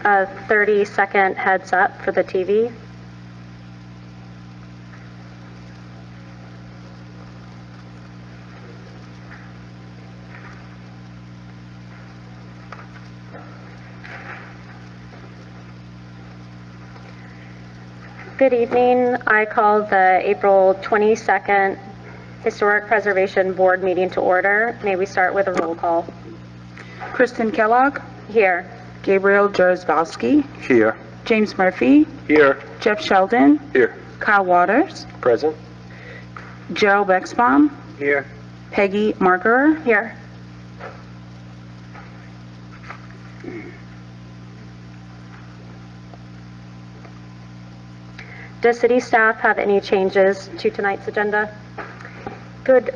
a 30-second heads up for the TV. Good evening. I call the April 22nd Historic Preservation Board meeting to order. May we start with a roll call? Kristen Kellogg. Here. Gabriel Jarzbowski. Here. James Murphy. Here. Jeff Sheldon. Here. Kyle Waters. Present. Gerald Bexbaum. Here. Peggy Margerer. Here. Does city staff have any changes to tonight's agenda? Good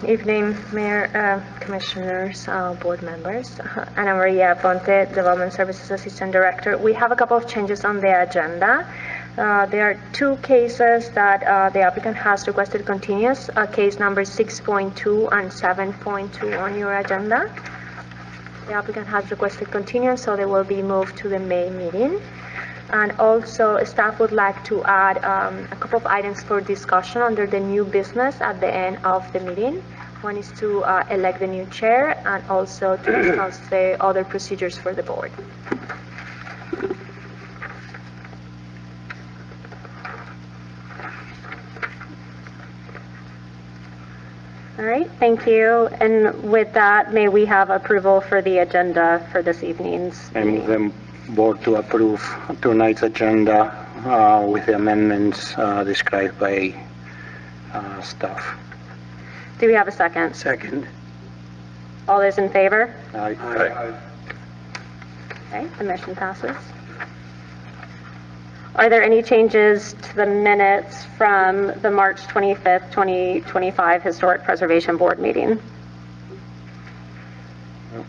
evening, Mayor, Commissioners, board members. Ana Maria Ponte, Development Services Assistant Director. We have a couple of changes on the agenda. There are two cases that the applicant has requested continuous, case number 6.2 and 7.2 on your agenda. The applicant has requested continuance, so they will be moved to the May meeting. And also, staff would like to add a couple of items for discussion under the new business at the end of the meeting. One is to elect the new chair and also to discuss the other procedures for the board. All right, thank you. And with that, may we have approval for the agenda for this evening's meeting? And the board to approve tonight's agenda with the amendments described by staff. Do we have a second? Second. All those in favor? Aye. Okay, the motion passes. Are there any changes to the minutes from the March 25th, 2025 Historic Preservation Board meeting? No.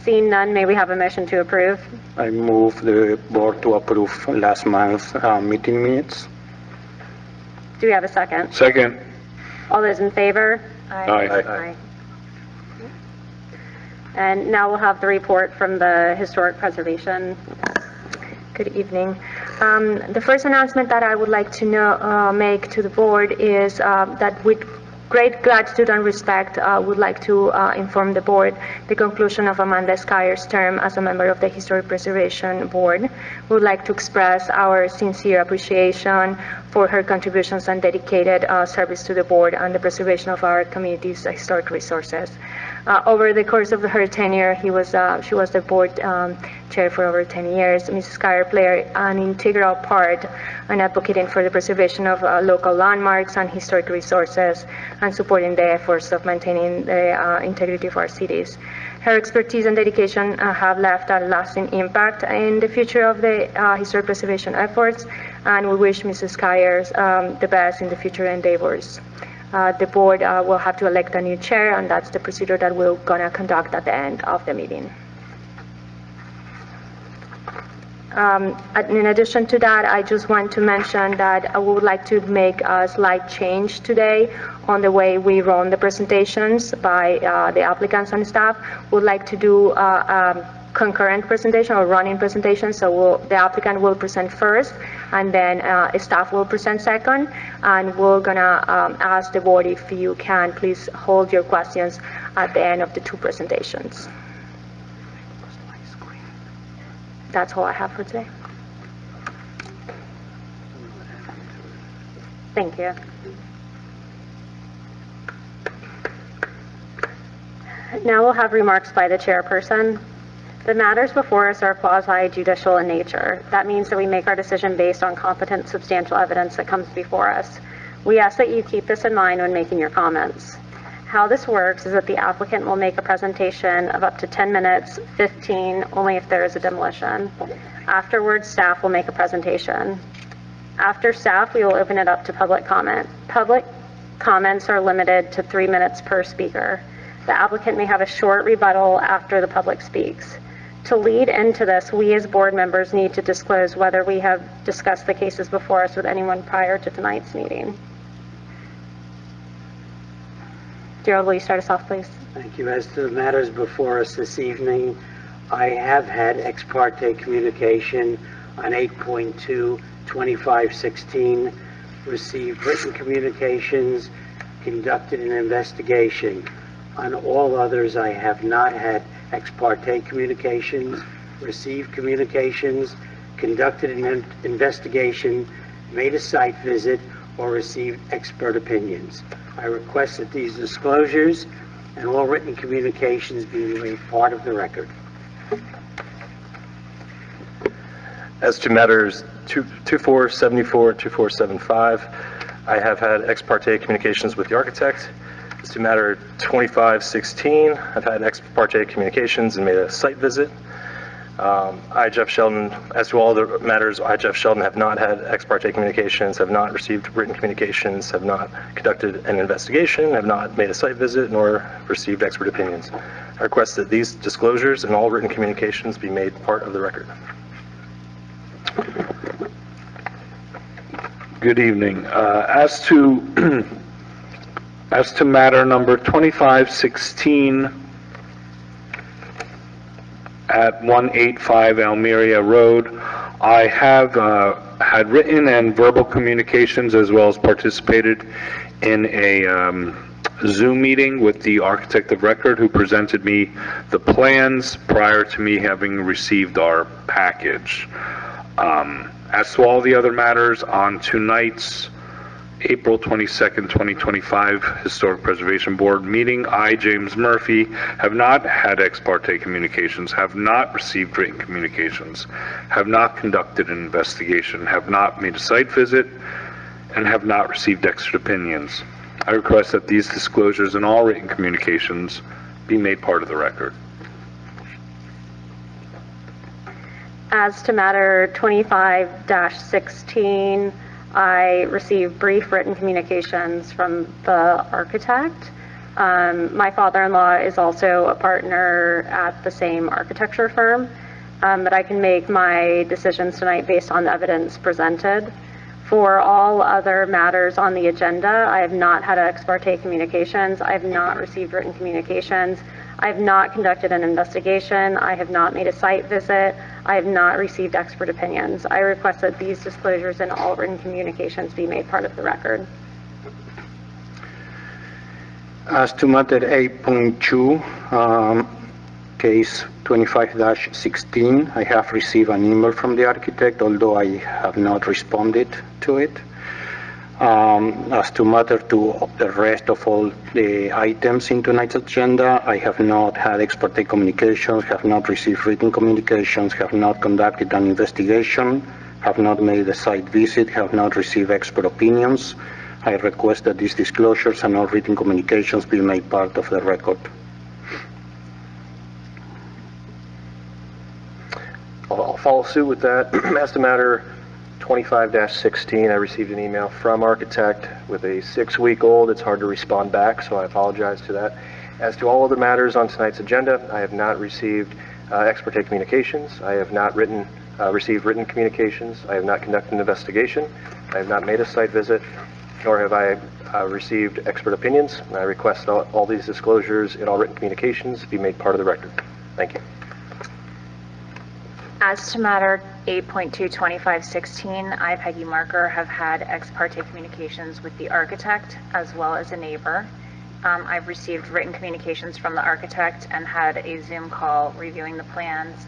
Seeing none, may we have a motion to approve? I move the board to approve last month's meeting minutes. Do we have a second? Second. All those in favor? Aye. And now we'll have the report from the Historic Preservation. Good evening. The first announcement that I would like to make to the board is that with great gratitude and respect, would like to inform the board the conclusion of Amanda Skyer's term as a member of the Historic Preservation Board. We would like to express our sincere appreciation for her contributions and dedicated service to the board and the preservation of our community's historic resources. Over the course of her tenure, she was the board chair for over 10 years. Mrs. Skyer played an integral part in advocating for the preservation of local landmarks and historic resources and supporting the efforts of maintaining the integrity of our cities. Her expertise and dedication have left a lasting impact in the future of the historic preservation efforts, and we wish Mrs. Skyer the best in the future endeavors. The board will have to elect a new chair, and that's the procedure that we're going to conduct at the end of the meeting. In addition to that, I just want to mention that we would like to make a slight change today on the way we run the presentations by the applicants and staff. We would like to do concurrent presentation or running presentation. So the applicant will present first, and then staff will present second. And we're gonna ask the board if you can please hold your questions at the end of the two presentations. That's all I have for today. Thank you. Now we'll have remarks by the chairperson. The matters before us are quasi-judicial in nature. That means that we make our decision based on competent, substantial evidence that comes before us. We ask that you keep this in mind when making your comments. How this works is that the applicant will make a presentation of up to 10 minutes, 15 only if there is a demolition. Afterwards, staff will make a presentation. After staff, we will open it up to public comment. Public comments are limited to 3 minutes per speaker. The applicant may have a short rebuttal after the public speaks. To lead into this, we as board members need to disclose whether we have discussed the cases before us with anyone prior to tonight's meeting. Gerald, will you start us off, please? Thank you. As to the matters before us this evening, I have had ex parte communication on 8.2/25/16, received written communications, conducted an investigation. On all others, I have not had ex parte communications, received communications, conducted an investigation, made a site visit, or received expert opinions. I request that these disclosures and all written communications be made part of the record. As to matters 2474 and 2475, I have had ex parte communications with the architect. As to matter 2516, I've had ex parte communications and made a site visit. I, Jeff Sheldon, as to all the matters, I, Jeff Sheldon, have not had ex parte communications, have not received written communications, have not conducted an investigation, have not made a site visit, nor received expert opinions. I request that these disclosures and all written communications be made part of the record. Good evening. As to matter number 2516 at 185 Almeria Road, I have had written and verbal communications as well as participated in a Zoom meeting with the architect of record who presented me the plans prior to me having received our package. As to all the other matters on tonight's April 22nd, 2025 Historic Preservation Board meeting, I, James Murphy, have not had ex parte communications, have not received written communications, have not conducted an investigation, have not made a site visit, and have not received expert opinions. I request that these disclosures and all written communications be made part of the record. As to matter 25-16, I received brief written communications from the architect. My father-in-law is also a partner at the same architecture firm, but I can make my decisions tonight based on the evidence presented. For all other matters on the agenda, I have not had ex parte communications. I have not received written communications. I have not conducted an investigation. I have not made a site visit. I have not received expert opinions. I request that these disclosures and all written communications be made part of the record. As to matter 8.2, case 25-16, I have received an email from the architect, although I have not responded to it. As to matter to the rest of all the items in tonight's agenda, I have not had ex parte communications, have not received written communications, have not conducted an investigation, have not made a site visit, have not received expert opinions. I request that these disclosures and all written communications be made part of the record. I'll follow suit with that. As to matter 25-16, I received an email from architect with a 6-week-old. It's hard to respond back, so I apologize to that. As to all other matters on tonight's agenda, I have not received ex parte communications. I have not received written communications. I have not conducted an investigation. I have not made a site visit, nor have I received expert opinions. And I request all these disclosures and all written communications be made part of the record. Thank you. As to matter 8.22516, I, Peggy Marker, have had ex parte communications with the architect as well as a neighbor. I've received written communications from the architect and had a Zoom call reviewing the plans.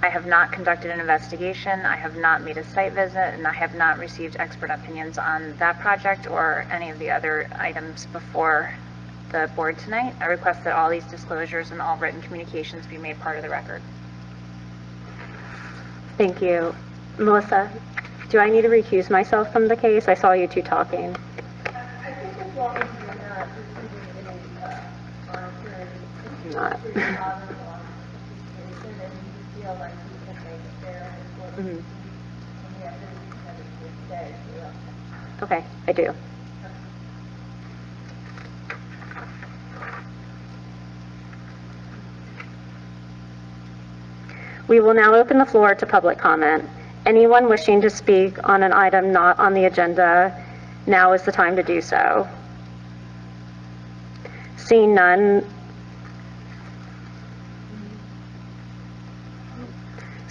I have not conducted an investigation, I have not made a site visit, and I have not received expert opinions on that project or any of the other items before the board tonight. I request that all these disclosures and all written communications be made part of the record. Thank you. Melissa, do I need to recuse myself from the case? I saw you two talking. I think as long as you're not receiving any Not. and you feel like you can make it fair and equitable, and the evidence that it will stay. Okay, I do. We will now open the floor to public comment. Anyone wishing to speak on an item not on the agenda, now is the time to do so. Seeing none,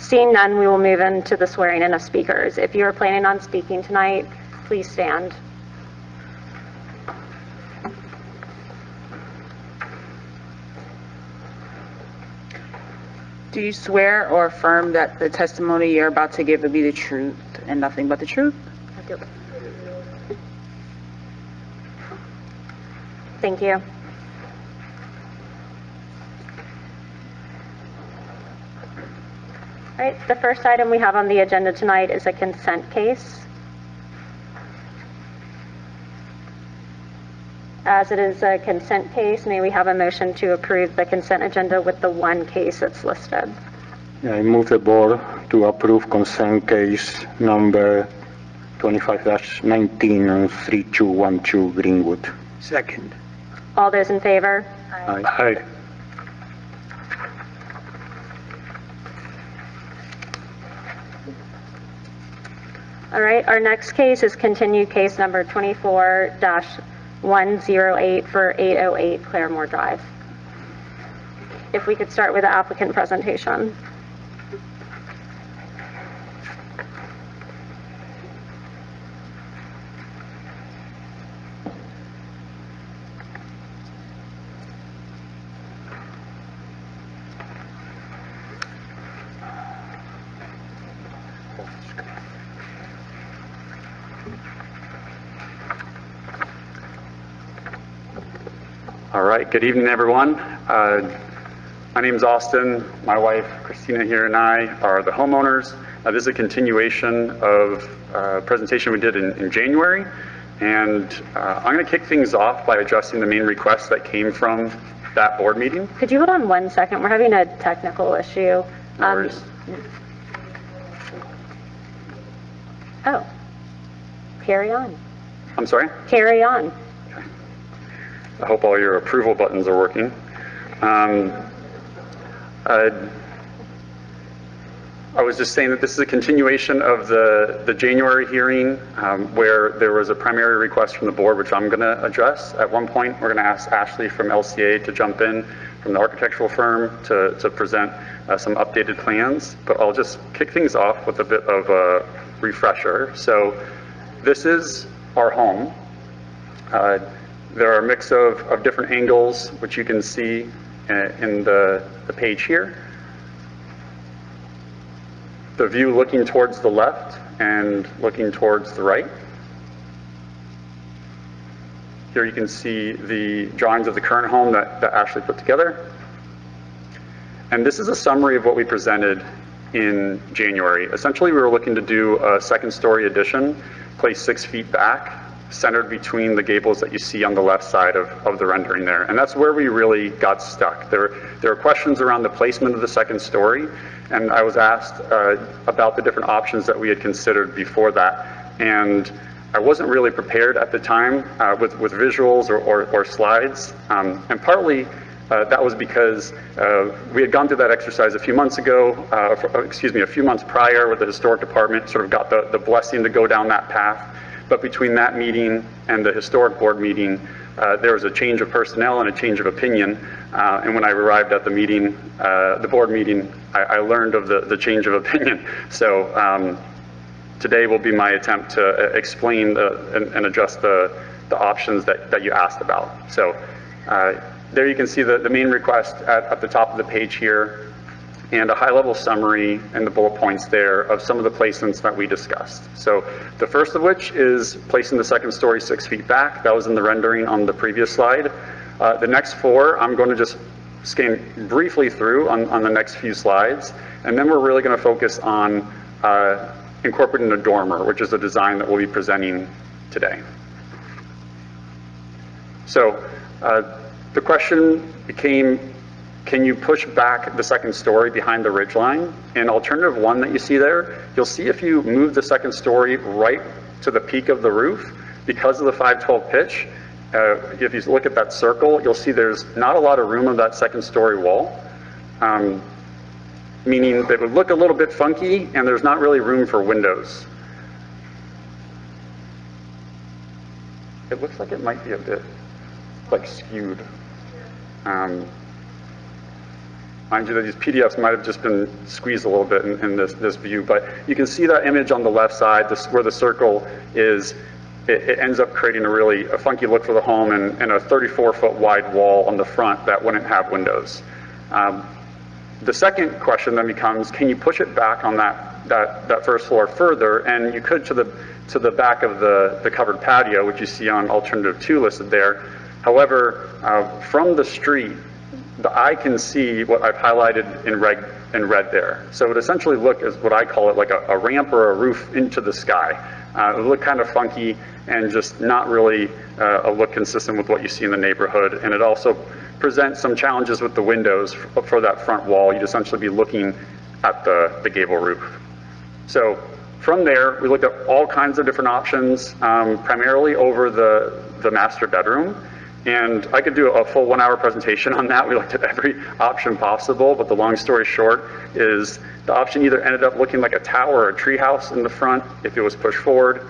Seeing none, we will move into the swearing in of speakers. If you are planning on speaking tonight, please stand. Do you swear or affirm that the testimony you're about to give will be the truth and nothing but the truth? I do. Thank you. All right, the first item we have on the agenda tonight is a consent case. As it is a consent case, may we have a motion to approve the consent agenda with the one case that's listed? I move the board to approve consent case number 25-19 on 3212 Greenwood. Second. All those in favor? Aye. All right, our next case is continued case number 24-108 for 808 Claremore Drive. If we could start with the applicant presentation. All right, good evening, everyone. My name is Austin. My wife, Christina, here, and I are the homeowners. This is a continuation of a presentation we did in January, and I'm going to kick things off by addressing the main requests that came from that board meeting. Could you hold on 1 second? We're having a technical issue. No worries. Oh, carry on. I'm sorry? Carry on. I hope all your approval buttons are working. I was just saying that this is a continuation of the January hearing where there was a primary request from the board, which I'm going to address. At one point, we're going to ask Ashley from LCA to jump in from the architectural firm to present some updated plans, but I'll just kick things off with a bit of a refresher. So this is our home. There are a mix of different angles, which you can see in the page here. The view looking towards the left and looking towards the right. Here you can see the drawings of the current home that Ashley put together. And this is a summary of what we presented in January. Essentially, we were looking to do a second-story addition, placed 6 feet back, centered between the gables that you see on the left side of the rendering there. And that's where we really got stuck. There are questions around the placement of the second story, and I was asked about the different options that we had considered before that. And I wasn't really prepared at the time with visuals or slides. And partly that was because we had gone through that exercise a few months ago, a few months prior, with the historic department, sort of got the blessing to go down that path. But between that meeting and the historic board meeting, there was a change of personnel and a change of opinion. And when I arrived at the meeting, the board meeting, I learned of the change of opinion. So today will be my attempt to explain and address the options that you asked about. So there you can see the main request at the top of the page here, and a high-level summary and the bullet points there of some of the placements that we discussed. So the first of which is placing the second story 6 feet back. That was in the rendering on the previous slide. The next 4, I'm going to just scan briefly through on the next few slides, and then we're really going to focus on incorporating a dormer, which is a design that we'll be presenting today. So the question became, can you push back the second story behind the ridgeline? In alternative 1 that you see there, you'll see if you move the second story right to the peak of the roof, because of the 512 pitch, if you look at that circle, you'll see there's not a lot of room on that second story wall, meaning that it would look a little bit funky and there's not really room for windows. It looks like it might be a bit like skewed. Mind you that these PDFs might have just been squeezed a little bit in this view, but you can see that image on the left side, where the circle is. It ends up creating a funky look for the home and a 34-foot wide wall on the front that wouldn't have windows. The second question then becomes, can you push it back on that first floor further? And you could to the back of the covered patio, which you see on alternative 2 listed there. However, from the street, the eye can see what I've highlighted in red there. So it would essentially look as what I call it like a ramp or a roof into the sky. It would look kind of funky and just not really a look consistent with what you see in the neighborhood. And it also presents some challenges with the windows for that front wall. You'd essentially be looking at the gable roof. So from there, we looked at all kinds of different options, primarily over the master bedroom. And I could do a full 1-hour presentation on that. We looked at every option possible, but the long story short is the option either ended up looking like a tower or a treehouse in the front if it was pushed forward.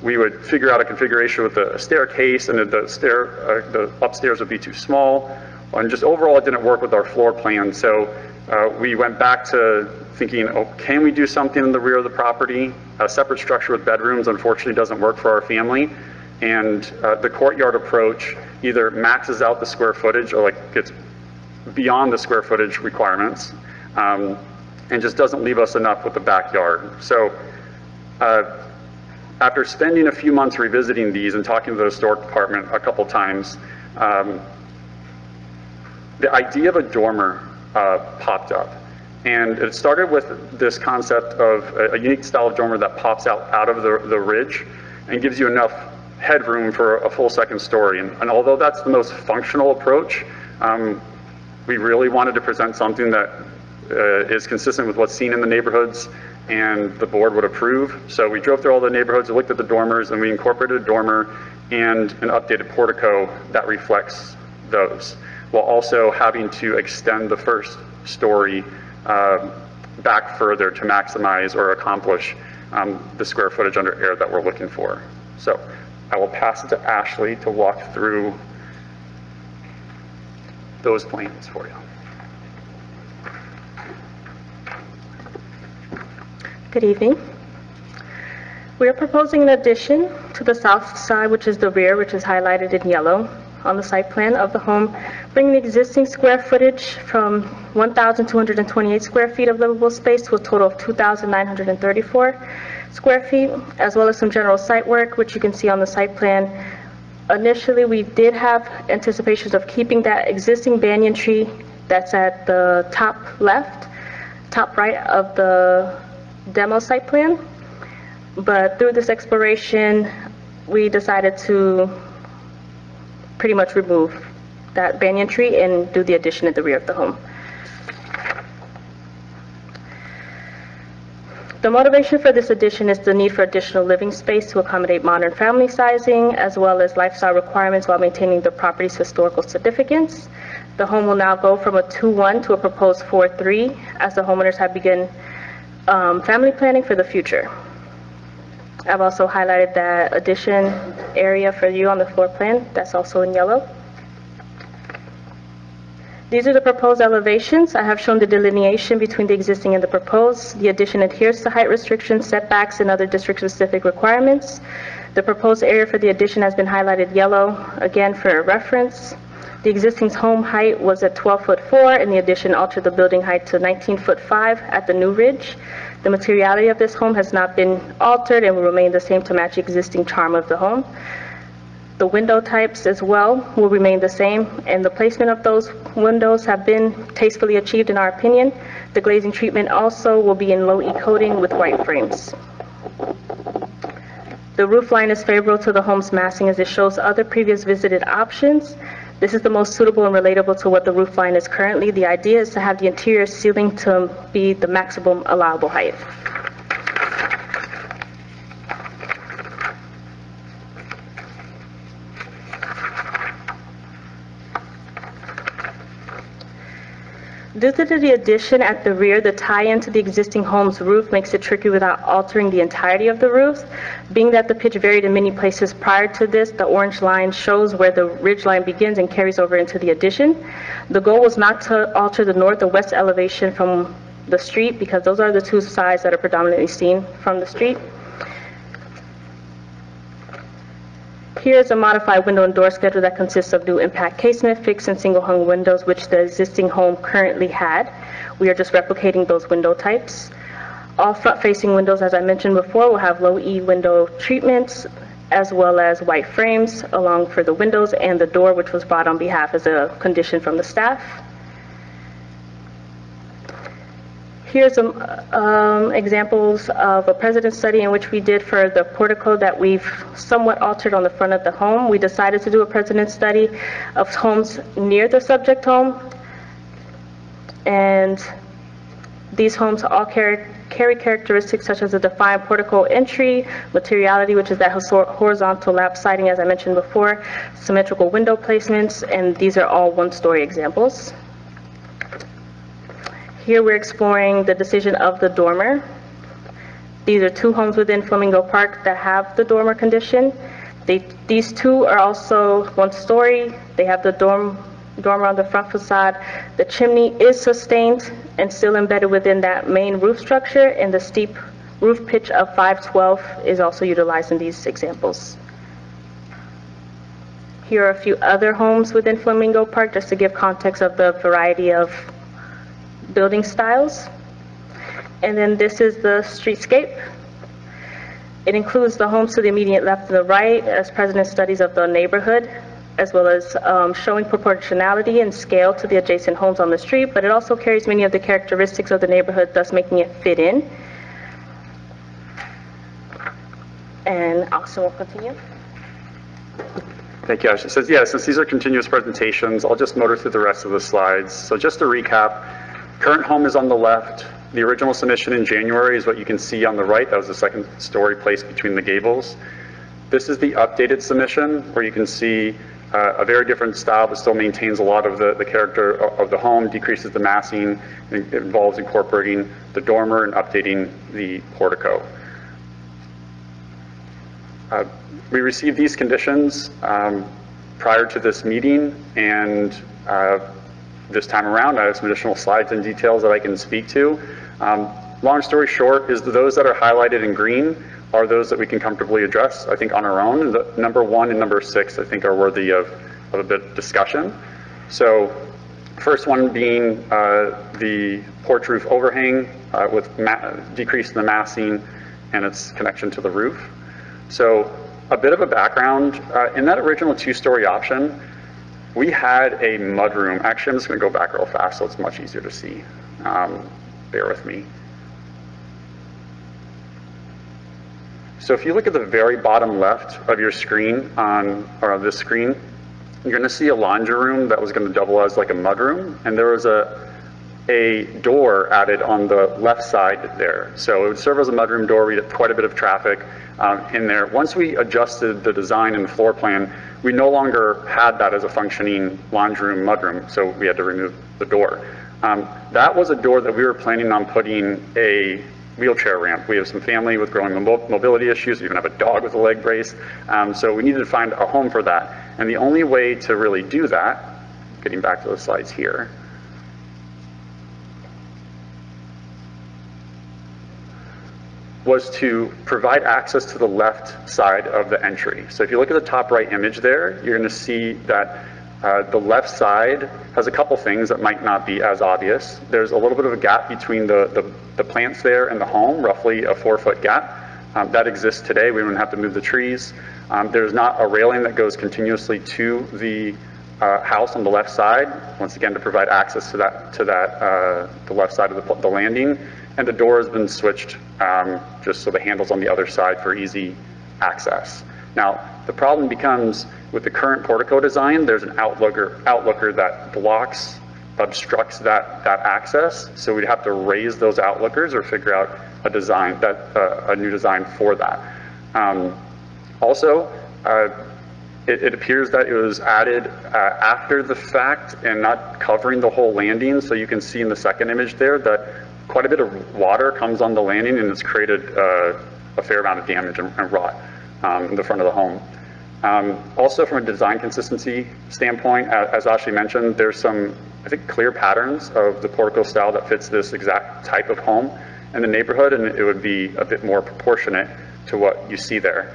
We would figure out a configuration with a staircase, and the upstairs would be too small. And just overall, it didn't work with our floor plan. So we went back to thinking, oh, can we do something in the rear of the property? A separate structure with bedrooms, unfortunately, doesn't work for our family. And the courtyard approach either maxes out the square footage or gets beyond the square footage requirements, and just doesn't leave us enough with the backyard. So after spending a few months revisiting these and talking to the historic department a couple times, the idea of a dormer popped up. And it started with this concept of a unique style of dormer that pops out of the ridge and gives you enough headroom for a full second story. And although that's the most functional approach, we really wanted to present something that is consistent with what's seen in the neighborhoods and the board would approve. So we drove through all the neighborhoods, we looked at the dormers, and we incorporated a dormer and an updated portico that reflects those, while also having to extend the first story back further to maximize or accomplish the square footage under air that we're looking for. So I will pass it to Ashley to walk through those plans for you. Good evening. We are proposing an addition to the south side, which is the rear, which is highlighted in yellow on the site plan of the home, bringing the existing square footage from 1,228 square feet of livable space to a total of 2,934 square feet, as well as some general site work, which you can see on the site plan. Initially, we did have anticipations of keeping that existing banyan tree that's at the top right of the demo site plan, but through this exploration, we decided to pretty much remove that banyan tree and do the addition at the rear of the home. The motivation for this addition is the need for additional living space to accommodate modern family sizing, as well as lifestyle requirements while maintaining the property's historical significance. The home will now go from a 2-1 to a proposed 4-3 as the homeowners have begun family planning for the future. I've also highlighted that addition area for you on the floor plan. That's also in yellow. These are the proposed elevations. I have shown the delineation between the existing and the proposed. The addition adheres to height restrictions, setbacks, and other district-specific requirements. The proposed area for the addition has been highlighted yellow, again for reference. The existing home height was at 12'4", and the addition altered the building height to 19'5" at the new ridge. The materiality of this home has not been altered and will remain the same to match the existing charm of the home. The window types as well will remain the same, and the placement of those windows have been tastefully achieved in our opinion. The glazing treatment also will be in low E coating with white frames. The roof line is favorable to the home's massing as it shows other previous visited options. This is the most suitable and relatable to what the roof line is currently. The idea is to have the interior ceiling to be the maximum allowable height. Due to the addition at the rear, the tie-in to the existing home's roof makes it tricky without altering the entirety of the roof. Being that the pitch varied in many places prior to this, the orange line shows where the ridge line begins and carries over into the addition. The goal was not to alter the north or west elevation from the street because those are the two sides that are predominantly seen from the street. Here's a modified window and door schedule that consists of new impact casement, fixed and single hung windows, which the existing home currently had. We are just replicating those window types. All front-facing windows, as I mentioned before, will have low E window treatments, as well as white frames along for the windows and the door, which was brought on behalf as a condition from the staff. Here's some examples of a precedent study in which we did for the portico that we've somewhat altered on the front of the home. We decided to do a precedent study of homes near the subject home, and these homes all carry characteristics such as a defined portico entry, materiality, which is that horizontal lap siding, as I mentioned before, symmetrical window placements, and these are all one-story examples. Here we're exploring the decision of the dormer. These are two homes within Flamingo Park that have the dormer condition. These two are also one story. They have the dormer on the front facade. The chimney is sustained and still embedded within that main roof structure, and the steep roof pitch of 512 is also utilized in these examples. Here are a few other homes within Flamingo Park just to give context of the variety of building styles. And then this is the streetscape. It includes the homes to the immediate left and the right as precedent studies of the neighborhood, as well as showing proportionality and scale to the adjacent homes on the street, but it also carries many of the characteristics of the neighborhood, thus making it fit in. And Austin will continue. Thank you, Ash. So, yeah, since these are continuous presentations, I'll just motor through the rest of the slides. So just to recap, current home is on the left. The original submission in January is what you can see on the right. That was the second story placed between the gables. This is the updated submission, where you can see a very different style, but still maintains a lot of the character of the home, decreases the massing, and it involves incorporating the dormer and updating the portico. We received these conditions prior to this meeting, and this time around I have some additional slides and details that I can speak to. Long story short is that those that are highlighted in green are those that we can comfortably address, I think, on our own. The number 1 and number 6, I think, are worthy of a bit of discussion. So first one being the porch roof overhang with decrease in the massing and its connection to the roof. So a bit of a background, in that original 2-story option, we had a mudroom. Actually, I'm just going to go back real fast so it's much easier to see. Bear with me. So if you look at the very bottom left of your screen, or this screen, you're going to see a laundry room that was going to double as like a mudroom, and there was a door added on the left side there. So it would serve as a mudroom door. We had quite a bit of traffic in there. Once we adjusted the design and the floor plan, we no longer had that as a functioning laundry room, mudroom, so we had to remove the door. That was a door that we were planning on putting a wheelchair ramp. We have some family with growing mobility issues. We even have a dog with a leg brace. So we needed to find a home for that. And the only way to really do that, getting back to the slides here, was to provide access to the left side of the entry. So if you look at the top right image there, you're going to see that the left side has a couple things that might not be as obvious. There's a little bit of a gap between the plants there and the home, roughly a 4-foot gap. That exists today. We don't have to move the trees. There's not a railing that goes continuously to the house on the left side, once again to provide access to the left side of the landing. And the door has been switched just so the handle's on the other side for easy access. Now, the problem becomes with the current portico design, there's an outlooker that obstructs that access. So we'd have to raise those outlookers or figure out a new design for that. Also, It appears that it was added after the fact and not covering the whole landing. So you can see in the second image there that quite a bit of water comes on the landing, and it's created a fair amount of damage and rot in the front of the home. Also, from a design consistency standpoint, as Ashley mentioned, there's some, I think, clear patterns of the portico style that fits this exact type of home in the neighborhood, and it would be a bit more proportionate to what you see there.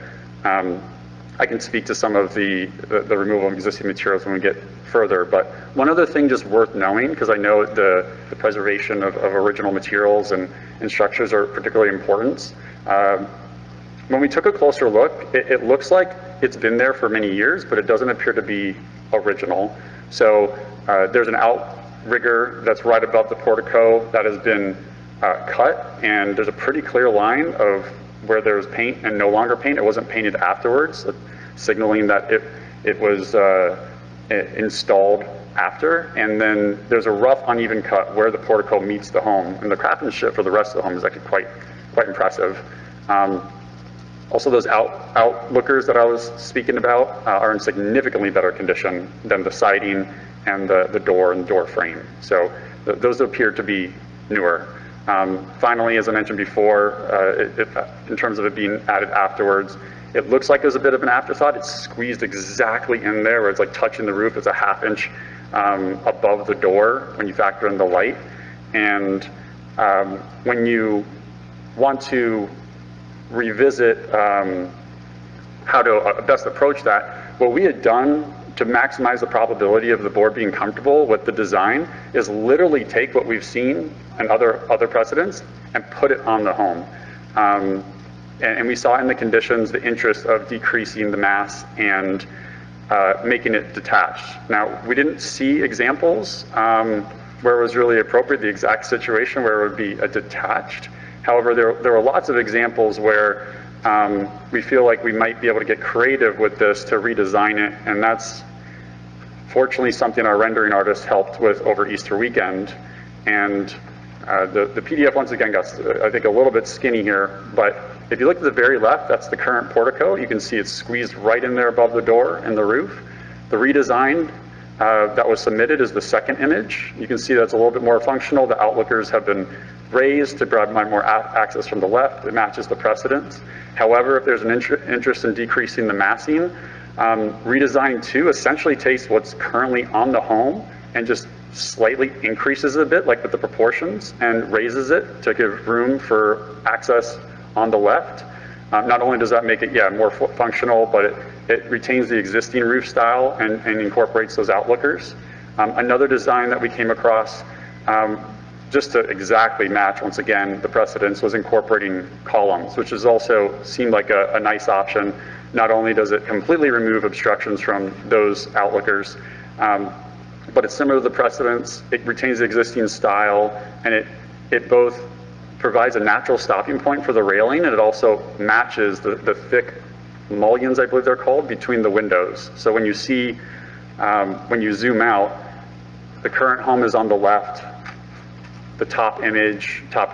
I can speak to some of the removal of existing materials when we get further, but one other thing just worth knowing, because I know the preservation of original materials and structures are particularly important. When we took a closer look, it looks like it's been there for many years, but it doesn't appear to be original. So there's an outrigger that's right above the portico that has been cut, and there's a pretty clear line of where there's paint and no longer paint. It wasn't painted afterwards, signaling that it was installed after. And then there's a rough, uneven cut where the portico meets the home, and the craftsmanship for the rest of the home is actually quite impressive. Also, those outlookers that I was speaking about are in significantly better condition than the siding and the door and door frame. So those appear to be newer. Finally, as I mentioned before, in terms of it being added afterwards, it looks like there's a bit of an afterthought. It's squeezed exactly in there where it's like touching the roof. It's a ½ inch above the door when you factor in the light. And when you want to revisit how to best approach that, what we had done to maximize the probability of the board being comfortable with the design is literally take what we've seen and other precedents and put it on the home. And we saw in the conditions the interest of decreasing the mass and making it detached. Now, we didn't see examples where it was really appropriate, the exact situation where it would be a detached. However, there are lots of examples where we feel like we might be able to get creative with this to redesign it, and that's fortunately something our rendering artist helped with over Easter weekend. And the PDF once again got, I think, a little bit skinny here, but if you look at the very left, that's the current portico. You can see it's squeezed right in there above the door and the roof. The redesign that was submitted is the second image. You can see that's a little bit more functional. The outlookers have been raised to provide more access from the left. It matches the precedents. However, if there's an interest in decreasing the massing, redesign 2 essentially takes what's currently on the home and just slightly increases it a bit, like with the proportions, and raises it to give room for access on the left. Not only does that make it, more functional, but it retains the existing roof style and incorporates those outlookers. Another design that we came across, just to exactly match, once again, the precedents, was incorporating columns, which has also seemed like a nice option. Not only does it completely remove obstructions from those outlookers, but it's similar to the precedents. It retains the existing style, and it both provides a natural stopping point for the railing, and it also matches the thick mullions, I believe they're called, between the windows. So when you see, when you zoom out, the current home is on the left. The top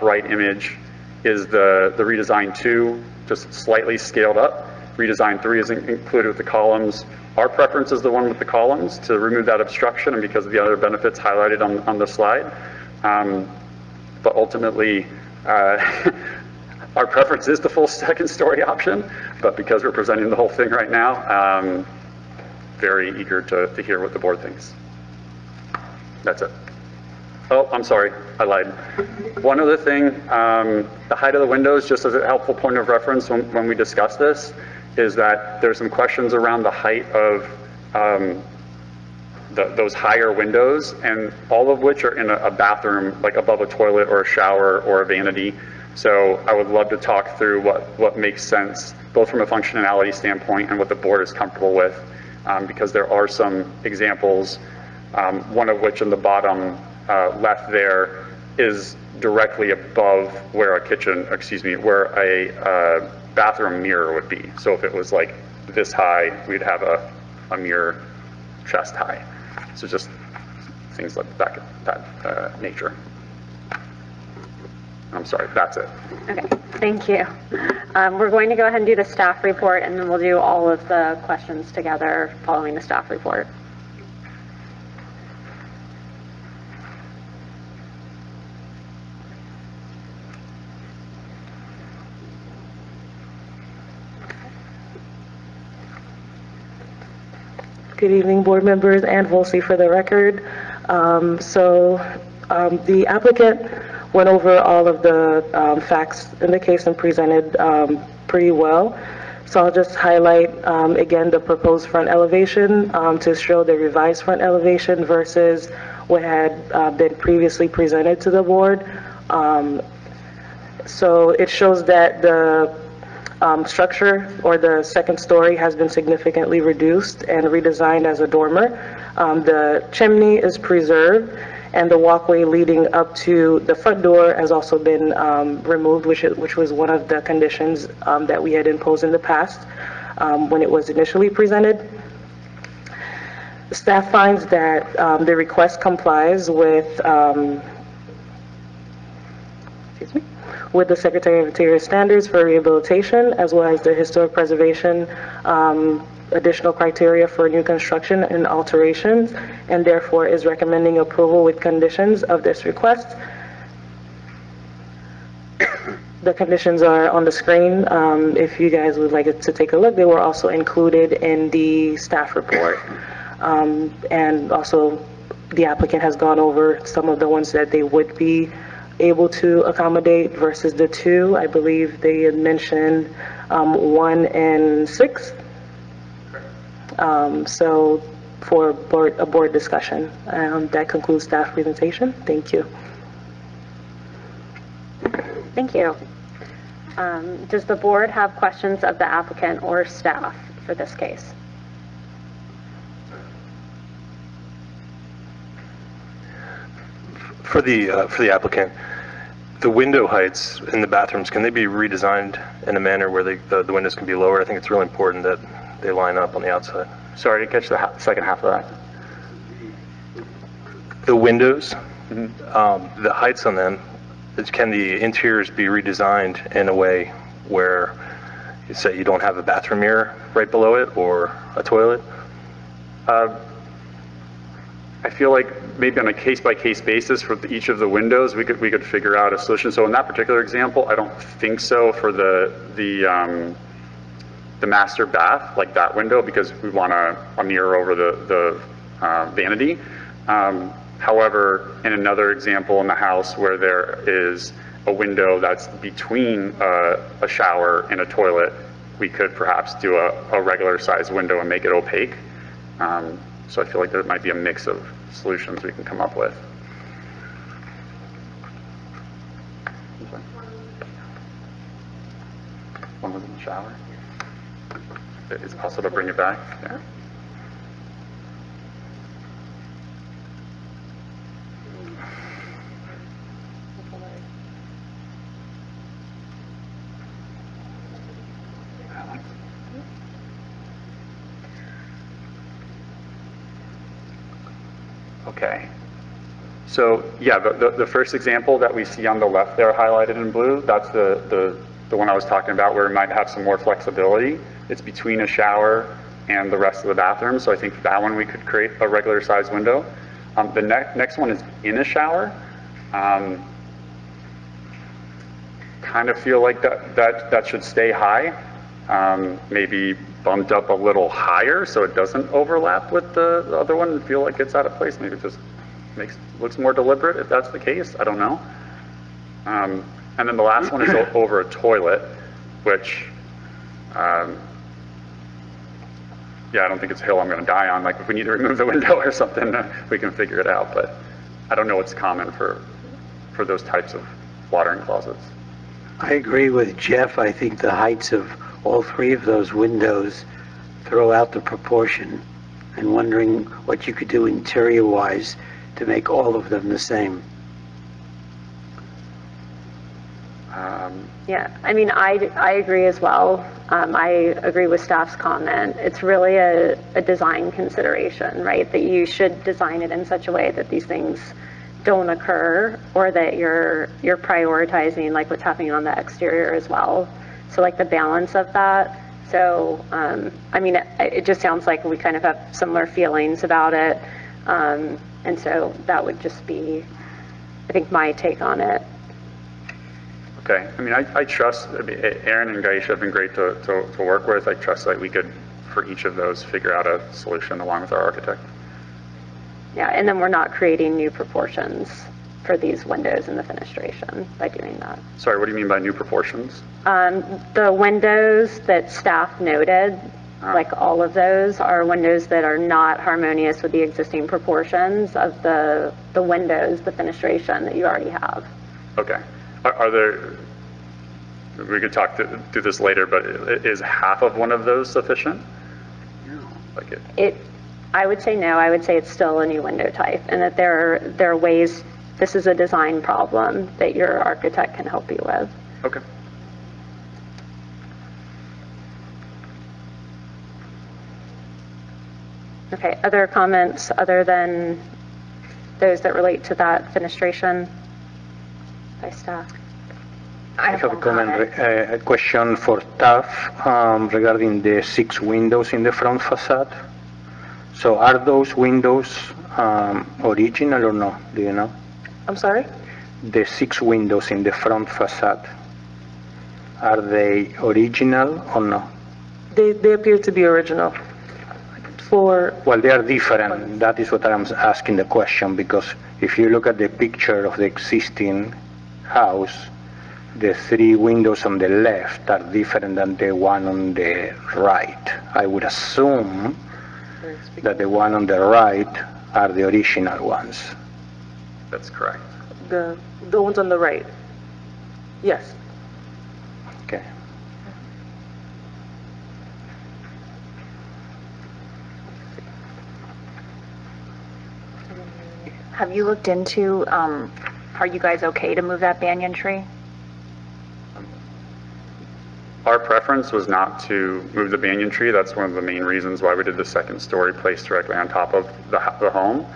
right image is the redesign 2, just slightly scaled up. Redesign 3 is included with the columns. Our preference is the one with the columns to remove that obstruction, and because of the other benefits highlighted on the slide. But ultimately, our preference is the full second story option, but because we're presenting the whole thing right now, very eager to hear what the board thinks. That's it. Oh, I'm sorry, I lied. One other thing, the height of the windows, just as a helpful point of reference when we discuss this, is that there's some questions around the height of those higher windows, and all of which are in a bathroom, like above a toilet or a shower or a vanity. So I would love to talk through what makes sense, both from a functionality standpoint and what the board is comfortable with, because there are some examples, one of which in the bottom left there is directly above where where a bathroom mirror would be. So if it was like this high, we'd have a mirror chest high. So just things like that nature. I'm sorry, that's it. Okay, thank you. We're going to go ahead and do the staff report, and then we'll do all of the questions together following the staff report. Good evening, board members, and Volsi for the record. The applicant went over all of the facts in the case and presented pretty well. So I'll just highlight again the proposed front elevation to show the revised front elevation versus what had been previously presented to the board. So it shows that the structure or the second story has been significantly reduced and redesigned as a dormer. The chimney is preserved, and the walkway leading up to the front door has also been removed, which was one of the conditions that we had imposed in the past when it was initially presented. The staff finds that the request complies with with the Secretary of Interior standards for rehabilitation, as well as the historic preservation additional criteria for new construction and alterations, and therefore is recommending approval with conditions of this request. The conditions are on the screen. If you guys would like to take a look, they were also included in the staff report. And also, the applicant has gone over some of the ones that they would be able to accommodate versus the two. I believe they had mentioned 1 and 6. So for a board discussion. That concludes staff presentation. Thank you. Thank you. Does the board have questions of the applicant or staff for this case? For the applicant, the window heights in the bathrooms, can they be redesigned in a manner where the windows can be lower? I think it's really important that they line up on the outside. Sorry, I didn't catch the second half of that. The windows, the heights on them, can the interiors be redesigned in a way where, you say, you don't have a bathroom mirror right below it or a toilet? I feel like maybe on a case-by-case basis for each of the windows, we could figure out a solution. So in that particular example, I don't think so for the master bath, like that window, because we want a mirror over the vanity. However, in another example in the house where there is a window that's between a shower and a toilet, we could perhaps do a regular size window and make it opaque. So I feel like there might be a mix of solutions we can come up with. One was in the shower. It's possible to bring it back. Yeah. Okay. So yeah, the first example that we see on the left there highlighted in blue, that's the one I was talking about where we might have some more flexibility. It's between a shower and the rest of the bathroom, so I think that one we could create a regular size window. The next one is in a shower. Kind of feel like that should stay high. Maybe bumped up a little higher so it doesn't overlap with the other one and feel like it's out of place. Maybe it just looks more deliberate if that's the case. I don't know. And then the last one is over a toilet, which, yeah, I don't think it's a hill I'm going to die on. Like if we need to remove the window or something, we can figure it out. But I don't know what's common for those types of watering closets. I agree with Jeff. I think the heights of all three of those windows throw out the proportion, and wondering what you could do interior-wise to make all of them the same. Yeah, I mean, I agree as well. I agree with staff's comment. It's really a design consideration, right? That you should design it in such a way that these things don't occur, or that you're prioritizing like what's happening on the exterior as well. So like the balance of that. So, I mean, it just sounds like we kind of have similar feelings about it. And so that would just be, I think, my take on it. Okay, I mean, I trust, I mean, Aaron and Gaisha have been great to work with. I trust that we could, for each of those, figure out a solution along with our architect. Yeah, and then we're not creating new proportions for these windows in the fenestration by doing that. Sorry, what do you mean by new proportions? The windows that staff noted, like all of those, are windows that are not harmonious with the existing proportions of the windows, the fenestration that you already have. Okay. Are there, we could talk through this later, but is half of one of those sufficient? No. Like I would say no. I would say it's still a new window type, and that there are ways. This is a design problem that your architect can help you with. Okay. Okay. Other comments other than those that relate to that fenestration by staff? I have a comment, a question for staff regarding the 6 windows in the front facade. So are those windows original or no? Do you know? I'm sorry? The 6 windows in the front facade, are they original or no? They appear to be original. Well, they are different. That is what I'm asking the question, because if you look at the picture of the existing house, the 3 windows on the left are different than the one on the right. I would assume that the one on the right are the original ones. That's correct. The ones on the right. Yes. Okay. Have you looked into, are you guys okay to move that banyan tree? Our preference was not to move the banyan tree. That's one of the main reasons why we did the 2nd story placed directly on top of the home.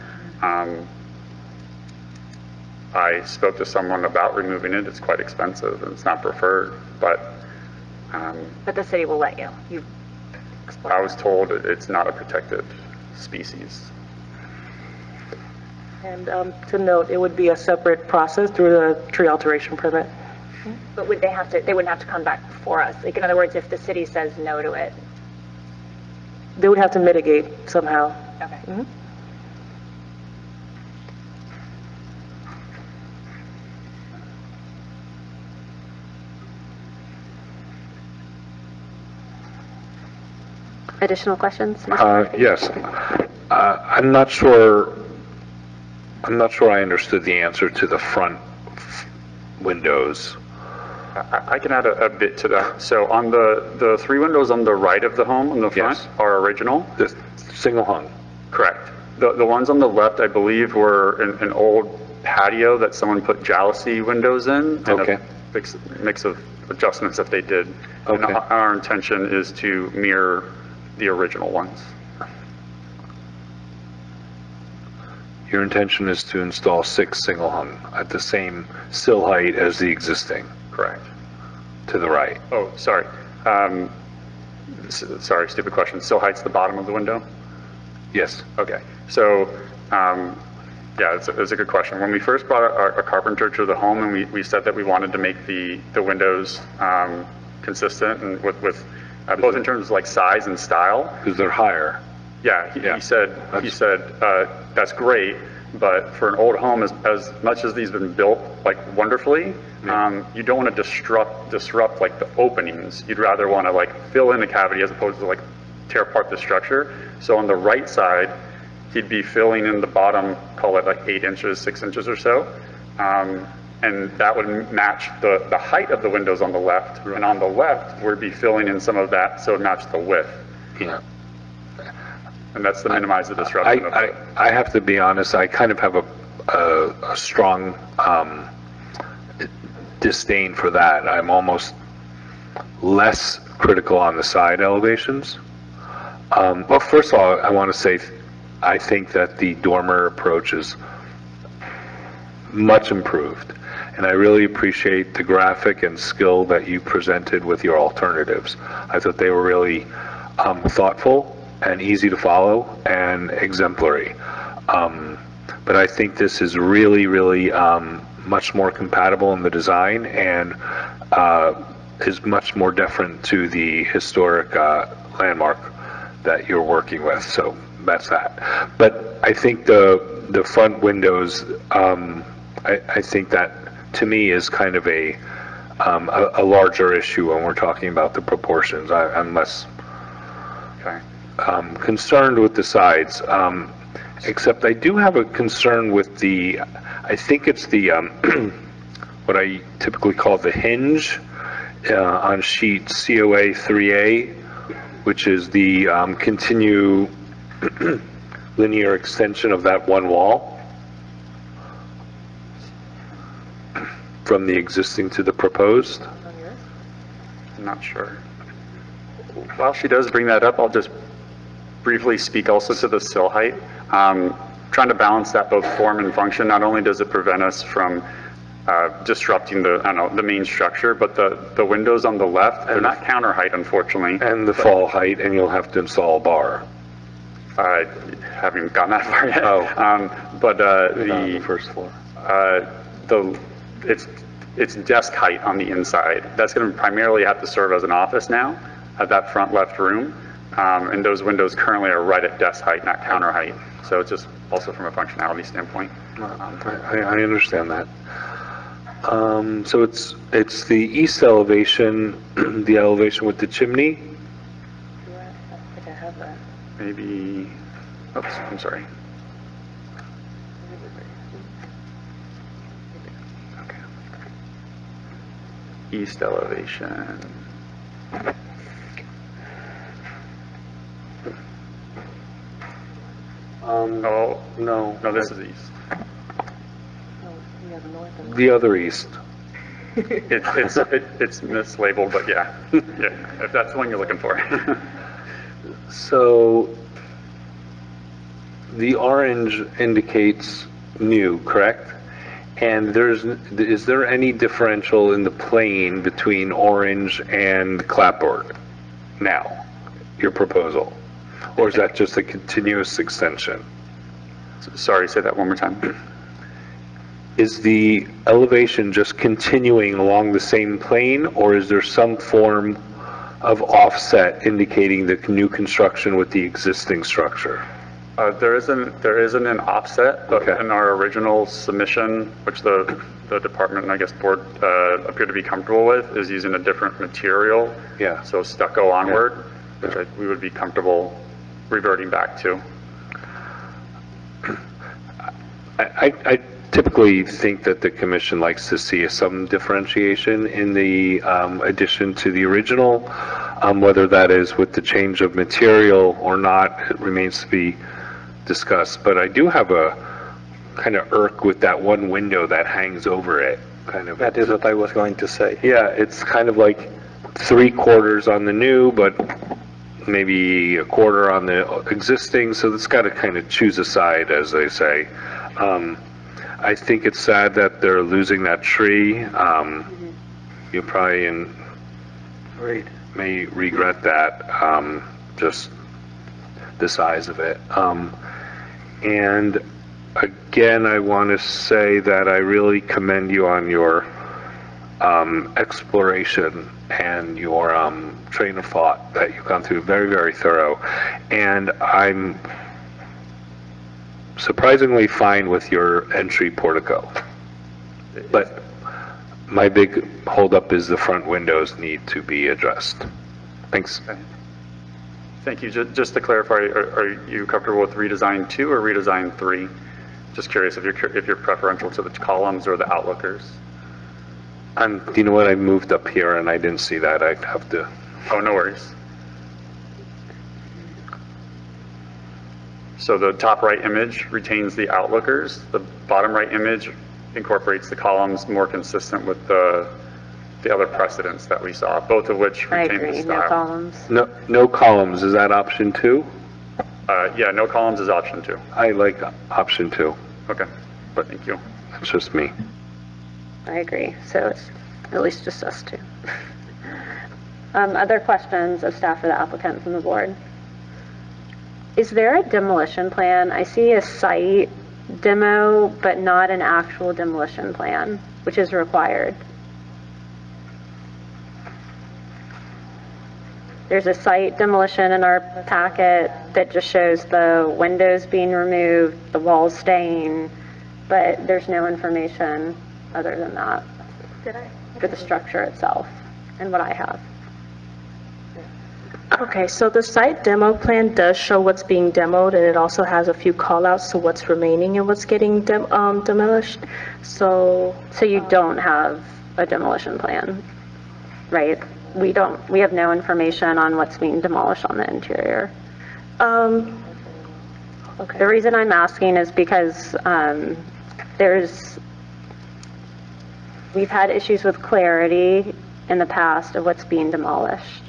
I spoke to someone about removing it. It's quite expensive and it's not preferred, but the city will let you. I was told it's not a protected species. And to note, it would be a separate process through the tree alteration permit. But would they wouldn't have to come back before us? Like, in other words, if the city says no to it? They would have to mitigate somehow. Okay. Mm-hmm. Additional questions? Yes. I'm not sure I understood the answer to the front windows. I can add a bit to that. So on the 3 windows on the right of the home on the front are original. The single hung. Correct. The ones on the left, I believe, were an old patio that someone put jalousie windows in. Okay. And a mix of adjustments that they did. Okay. And our intention is to mirror the original ones. Your intention is to install 6 single hung at the same sill height as the existing. Correct. To the right. Oh, sorry. Sorry, stupid question. Sill height's the bottom of the window? Yes. Okay. So, yeah, it's a good question. When we first brought our carpenter to the home, and we said that we wanted to make the windows consistent and with both in terms of like size and style. Because they're higher. Yeah, he said that's great, but for an old home, as much as these have been built like wonderfully, you don't want to disrupt like the openings. You'd rather want to like fill in the cavity as opposed to like tear apart the structure. So on the right side, he'd be filling in the bottom, call it like 8 inches, 6 inches or so. And that would match the height of the windows on the left. And on the left, we'd be filling in some of that so it matched the width. Yeah. And that's to minimize the disruption. I have to be honest, I kind of have a strong disdain for that. I'm almost less critical on the side elevations. Well, first of all, I want to say I think that the dormer approach is much improved. And I really appreciate the graphic and skill that you presented with your alternatives. I thought they were really thoughtful and easy to follow and exemplary. But I think this is really, really much more compatible in the design and is much more different to the historic landmark that you're working with. So that's that. But I think the front windows, I think that to me is kind of a larger issue when we're talking about the proportions. I'm less concerned with the sides, except I do have a concern with the, I think it's the, what I typically call the hinge on sheet COA 3A, which is the continue linear extension of that one wall from the existing to the proposed. I'm not sure. While she does bring that up, I'll just briefly speak also to the sill height. Trying to balance that both form and function. Not only does it prevent us from disrupting the main structure, but the windows on the left, they're not counter height, unfortunately. And the fall height, and you'll have to install a bar. I haven't gotten that far yet. But the first floor. It's desk height on the inside. That's going to primarily have to serve as an office now at that front left room. And those windows currently are right at desk height, not counter height. So it's just also from a functionality standpoint. I understand that. So it's the east elevation, the elevation with the chimney. I think I have that. Maybe. Oops, I'm sorry. Okay. East elevation. No, this is east. The other east. It's mislabeled, but yeah, if that's the one you're looking for. So the orange indicates new, correct? And is there any differential in the plane between orange and clapboard now, your proposal? Or is that just a continuous extension? Sorry, say that one more time. Is the elevation just continuing along the same plane, or is there some form of offset indicating the new construction with the existing structure? There isn't an offset, but in our original submission, which the department and I guess board appear to be comfortable with, is using a different material. Yeah. So stucco onward, which we would be comfortable reverting back to. I typically think that the commission likes to see some differentiation in the addition to the original. Whether that is with the change of material or not, it remains to be discussed. But I do have a kind of irk with that one window that hangs over it. That is what I was going to say. Yeah, it's kind of like 3/4 on the new, but maybe 1/4 on the existing, so it's got to kind of choose a side, as they say. I think it's sad that they're losing that tree. You probably may regret that, just the size of it. And again, I want to say that I really commend you on your exploration and your train of thought that you've gone through. Very, very thorough. And I'm surprisingly fine with your entry portico. But my big holdup is the front windows need to be addressed. Thanks. Thank you. Just to clarify, are you comfortable with redesign 2 or redesign 3? Just curious if you're preferential to the columns or the outlookers. You know what? I moved up here and I didn't see that. I'd have to. Oh, no worries. So the top right image retains the outlookers. The bottom right image incorporates the columns more consistent with the other precedents that we saw, both of which retain the style. No columns. No columns. Is that option 2? Yeah, no columns is option 2. I like option 2. Okay, but thank you. That's just me. I agree. So it's at least just us two. Other questions of staff or the applicant from the board? Is there a demolition plan? I see a site demo, but not an actual demolition plan, which is required. There's a site demolition in our packet that just shows the windows being removed, the walls staying, but there's no information other than that for the structure itself and what I have. Okay, so the site demo plan does show what's being demoed, and it also has a few call-outs to what's remaining and what's getting demolished. So you don't have a demolition plan, right? We have no information on what's being demolished on the interior. Okay. The reason I'm asking is because we've had issues with clarity in the past of what's being demolished.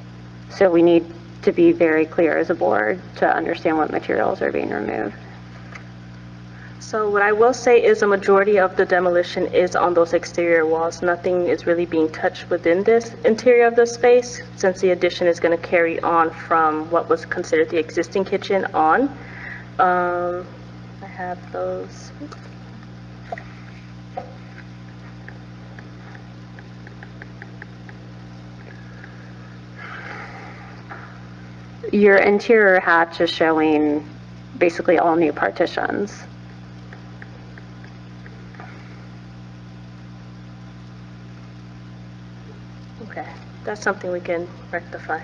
So we need to be very clear as a board to understand what materials are being removed. So what I will say is a majority of the demolition is on those exterior walls. Nothing is really being touched within this interior of the space, since the addition is going to carry on from what was considered the existing kitchen on. I have those. Your interior hatch is showing basically all new partitions. Okay, that's something we can rectify.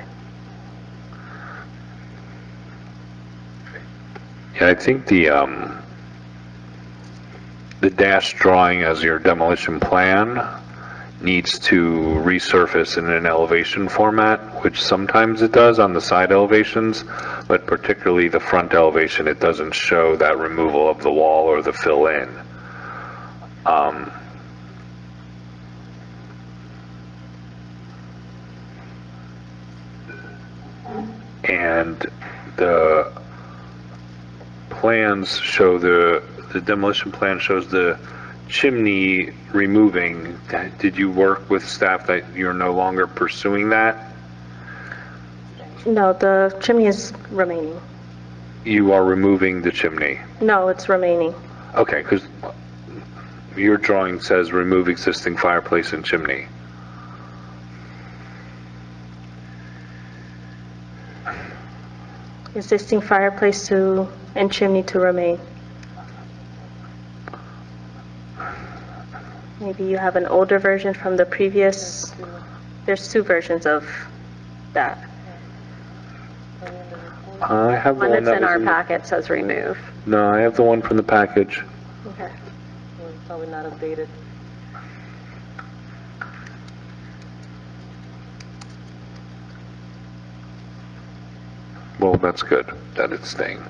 Yeah, I think the dash drawing as your demolition plan needs to resurface in an elevation format, which sometimes it does on the side elevations, but particularly the front elevation, it doesn't show that removal of the wall or the fill-in. And the plans show the demolition plan shows the chimney removing. Did you work with staff that you're no longer pursuing that? No, the chimney is remaining. You are removing the chimney? No, it's remaining. Okay, because your drawing says remove existing fireplace and chimney. Existing fireplace and chimney to remain. Maybe you have an older version from the previous. There's two versions of that. I have the One one that's in that our was packet says remove. No, I have the one from the package. Okay. Probably not updated. Well, that's good that it's staying.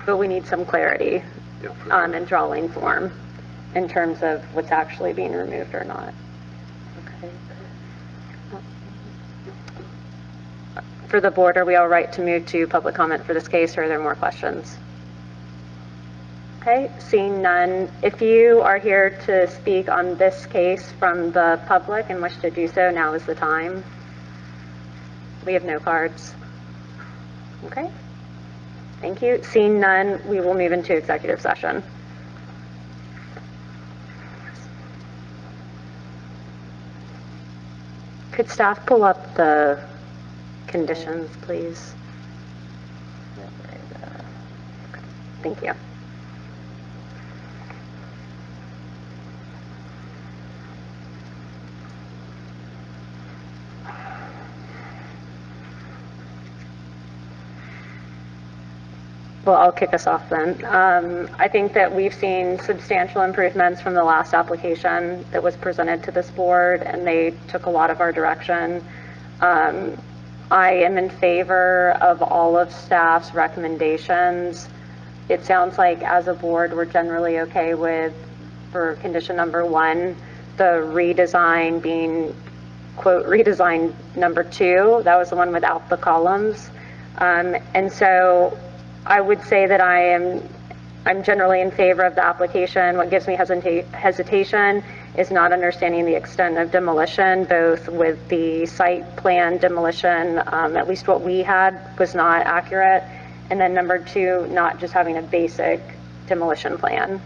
But we need some clarity in drawing form in terms of what's actually being removed or not. Okay. For the board, are we all right to move to public comment for this case, or are there more questions? Okay, seeing none. If you are here to speak on this case from the public and wish to do so, now is the time. We have no cards. Okay. Thank you. Seeing none, we will move into executive session. Could staff pull up the conditions, please? Thank you. Well, I'll kick us off then. I think that we've seen substantial improvements from the last application that was presented to this board, and they took a lot of our direction. I am in favor of all of staff's recommendations. It sounds like as a board, we're generally okay with, for condition number 1, the redesign being, quote, redesign number 2. That was the one without the columns. And so I would say that I am I'm generally in favor of the application. What gives me hesitation is not understanding the extent of demolition, both with the site plan demolition, at least what we had was not accurate, and then number two, not just having a basic demolition plan.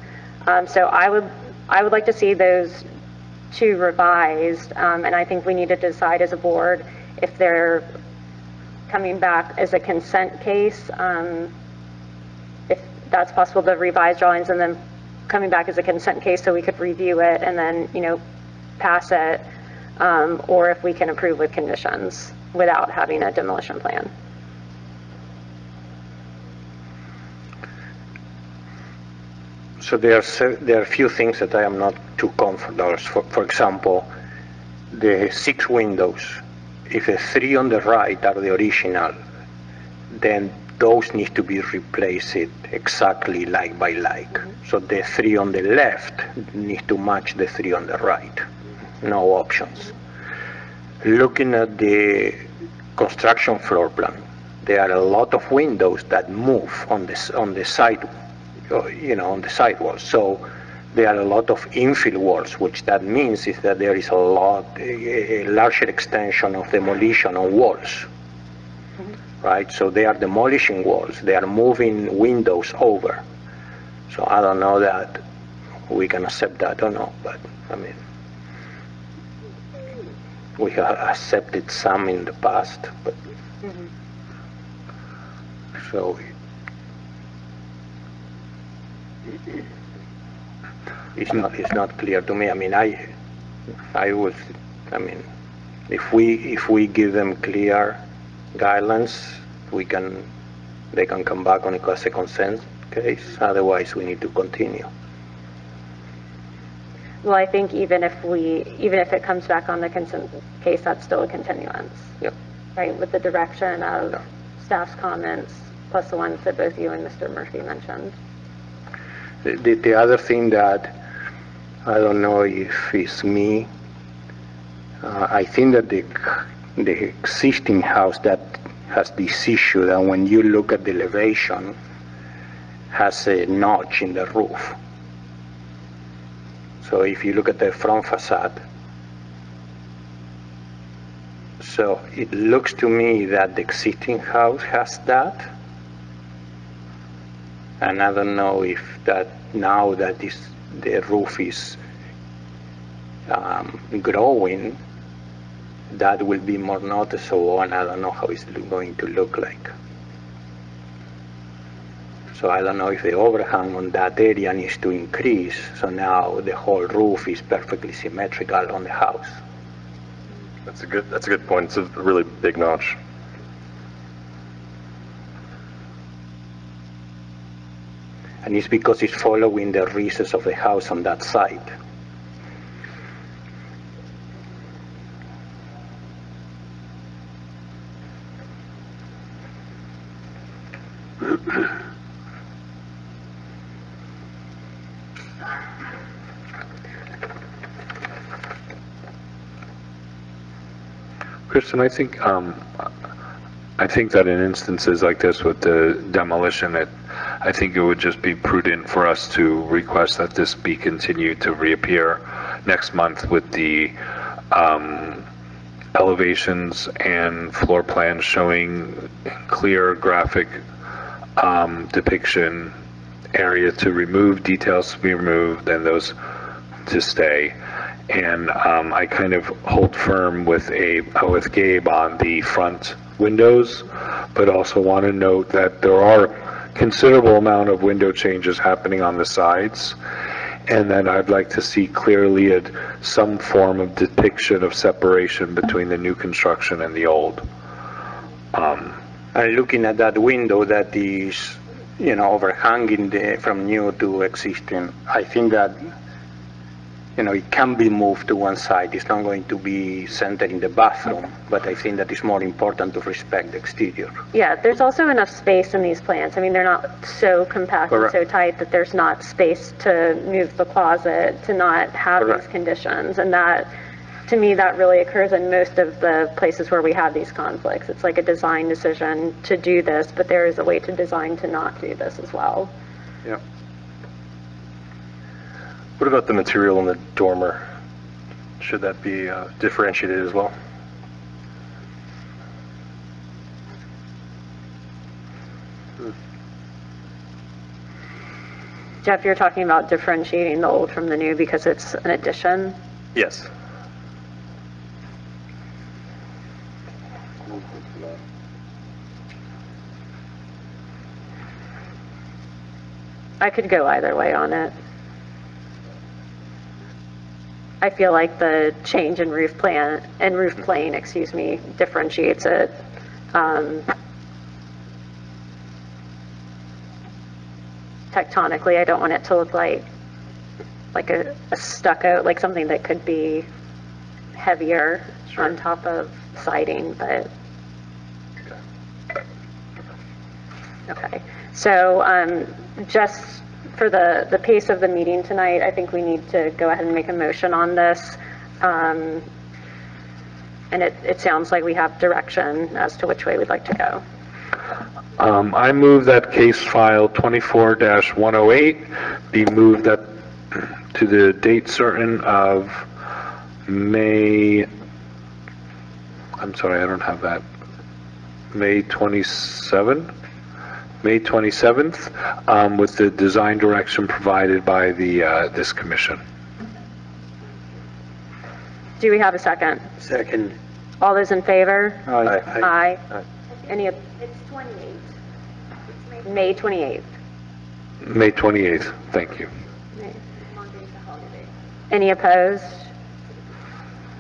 So I would like to see those two revised, and I think we need to decide as a board if they're coming back as a consent case, if that's possible, the revised drawings, and then coming back as a consent case so we could review it and then, you know, pass it, or if we can approve with conditions without having a demolition plan. So there are a few things that I am not too comfortable. For example, the 6 windows. If the 3 on the right are the original, then those need to be replaced exactly like by like. So the 3 on the left need to match the 3 on the right. No options. Looking at the construction floor plan, there are a lot of windows that move on the side, you know, on the side walls. So there are a lot of infill walls, which that means is that there is a larger extension of demolition on walls, right? So they are demolishing walls, they are moving windows over. So I don't know that we can accept that or not, but I mean, we have accepted some in the past, but so it's not clear to me. I mean, if we give them clear guidelines, they can come back on a consent case. Otherwise, we need to continue. Well, I think even if it comes back on the consent case, that's still a continuance. Yep. Right, with the direction of staff's comments, plus the ones that both you and Mr. Murphy mentioned. The other thing that I don't know if it's me, I think that the existing house that has this issue that when you look at the elevation has a notch in the roof. So if you look at the front facade, so it looks to me that the existing house has that. And I don't know if that now that the roof is growing, that will be more noticeable, and I don't know how it's going to look like. So I don't know if the overhang on that area needs to increase, so now the whole roof is perfectly symmetrical on the house. That's a good point. It's a really big notch. And it's because it's following the recess of the house on that side. Kristen, I think that in instances like this with the demolition, I think it would just be prudent for us to request that this be continued to reappear next month with the elevations and floor plans showing clear graphic depiction, area to remove, details to be removed, and those to stay. And I kind of hold firm with Gabe on the front windows, but also want to note that there are considerable amount of window changes happening on the sides, and then I'd like to see clearly some form of depiction of separation between the new construction and the old. And looking at that window that is, you know, overhanging from new to existing, I think that, you know, it can be moved to one side. It's not going to be centered in the bathroom, but I think that it's more important to respect the exterior. Yeah, there's also enough space in these plans. I mean, they're not so compact and so tight that there's not space to move the closet, to not have these conditions. And that, to me, that really occurs in most of the places where we have these conflicts. It's like a design decision to do this, but there is a way to design to not do this as well. Yeah. What about the material in the dormer? Should that be differentiated as well? Jeff, you're talking about differentiating the old from the new because it's an addition? Yes. I could go either way on it. I feel like the change in roof plane, excuse me, differentiates it. Tectonically, I don't want it to look like a stucco, like something that could be heavier on top of siding, but okay. So just for the pace of the meeting tonight, I think we need to go ahead and make a motion on this. And it sounds like we have direction as to which way we'd like to go. I move that case file 24-108 be moved up to the date certain of May, I'm sorry, I don't have that, May 27th, with the design direction provided by the this commission. Do we have a second? Second. All those in favor? Aye. Aye. Any, It's 28. It's May 28th. May 28th, thank you. Monday's a holiday. Any opposed?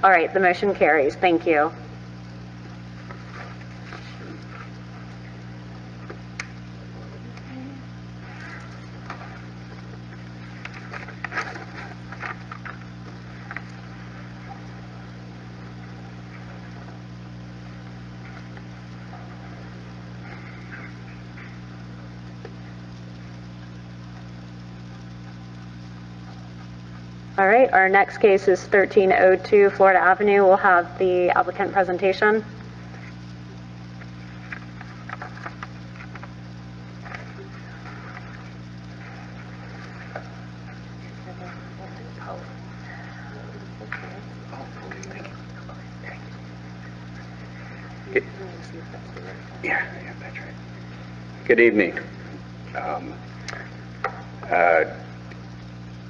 All right, the motion carries. Thank you. All right, our next case is 1302 Florida Avenue. We'll have the applicant presentation. Yeah, that's right. Good evening.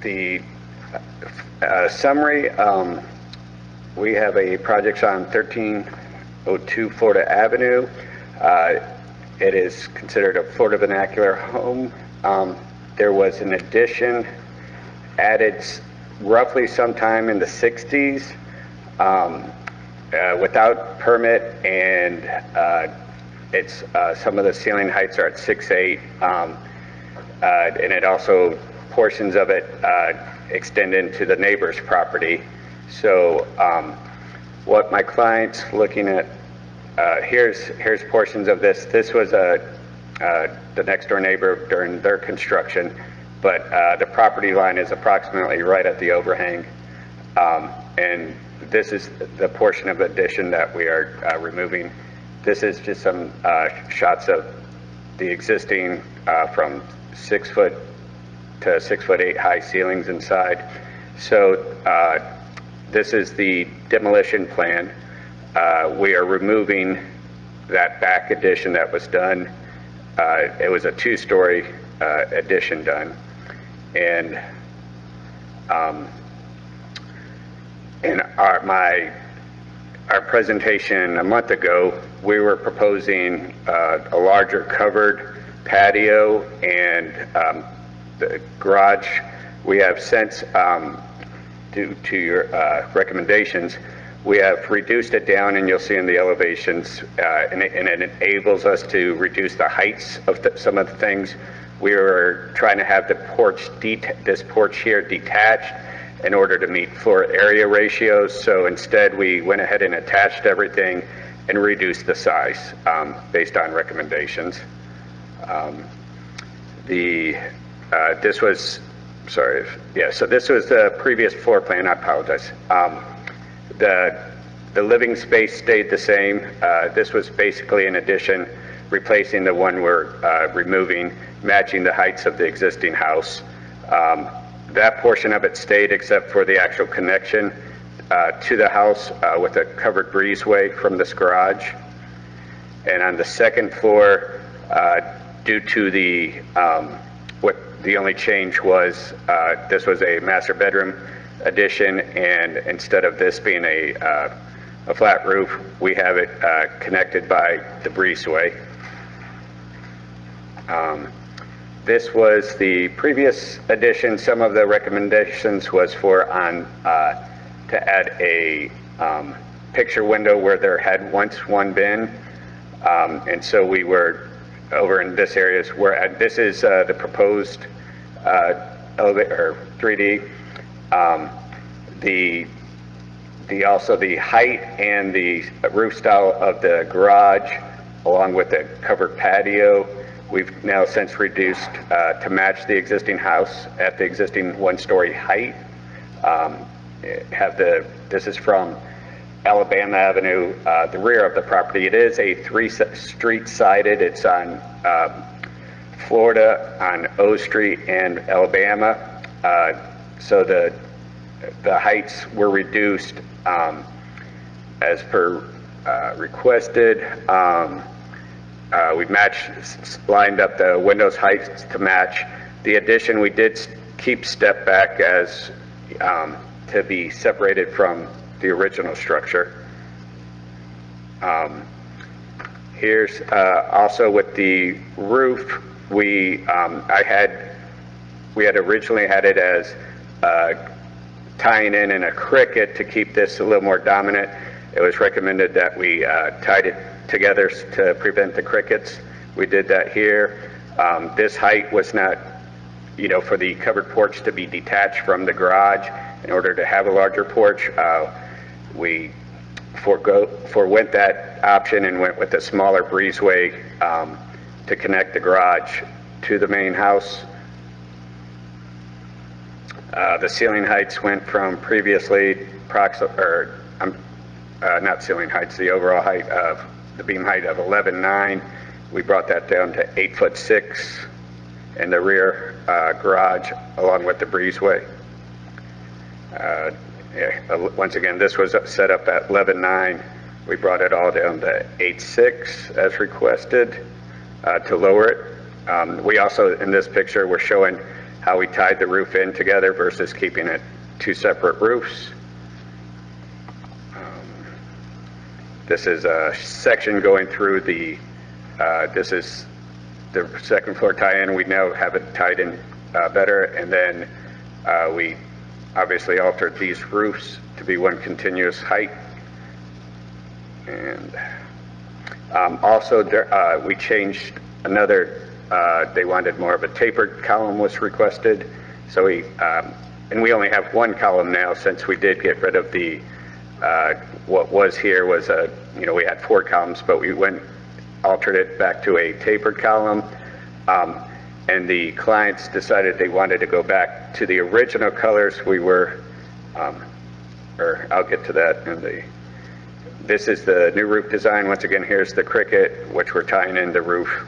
The summary, we have a project on 1302 Florida Avenue. It is considered a Florida vernacular home. There was an addition added roughly sometime in the 60s without permit, and it's some of the ceiling heights are at 6'8", and it also portions of it extend into the neighbor's property. So what my client's looking at, here's portions of this. This was the next door neighbor during their construction, but the property line is approximately right at the overhang. And this is the portion of addition that we are removing. This is just some shots of the existing from 6 foot to 6'8" high ceilings inside. So this is the demolition plan. We are removing that back addition that was done. It was a 2-story addition done. And in our presentation a month ago, we were proposing a larger covered patio and the garage. We have since, due to your recommendations, we have reduced it down, and you'll see in the elevations, and it enables us to reduce the heights of some of the things. We were trying to have the porch, this porch here detached in order to meet floor area ratios. So instead, we went ahead and attached everything and reduced the size based on recommendations. This was, sorry, yeah, so this was the previous floor plan. I apologize. The living space stayed the same. This was basically an addition, replacing the one we're removing, matching the heights of the existing house. that portion of it stayed except for the actual connection to the house with a covered breezeway from this garage. And on the second floor, due to the only change was this was a master bedroom addition, and instead of this being a flat roof, we have it connected by the breezeway. This was the previous addition. Some of the recommendations was for to add a picture window where there had once one been, and so we were over in this area. This is the proposed elevator, or 3D. Also the height and the roof style of the garage, along with the covered patio, we've now since reduced to match the existing house at the existing one-story height. This is from Alabama Avenue, the rear of the property. It is a three-street sided. It's on Florida, on O Street, and Alabama. So the heights were reduced as per requested. We lined up the windows heights to match. The addition, we did keep step back as to be separated from the original structure. Here's also with the roof, we had originally had it as tying in a cricket to keep this a little more dominant. It was recommended that we tied it together to prevent the crickets. We did that here. This height was not, for the covered porch to be detached from the garage. In order to have a larger porch, we forwent that option and went with a smaller breezeway to connect the garage to the main house. The ceiling heights went from previously not ceiling heights, the overall height of the beam height of 11.9. We brought that down to 8'6" in the rear garage, along with the breezeway. Once again, this was set up at 11.9. We brought it all down to 8'6" as requested to lower it. We also, in this picture, we're showing how we tied the roof in together versus keeping it two separate roofs. This is a section going through this is the second floor tie-in. We now have it tied in better, and then we obviously altered these roofs to be one continuous height. And also we changed another, they wanted more of a tapered column was requested. So and we only have one column now, since we did get rid of the, what was here was we had 4 columns, but we altered it back to a tapered column. And the clients decided they wanted to go back to the original colors. We were, or I'll get to that this is the new roof design. Once again, here's the cricket, which we're tying in the roof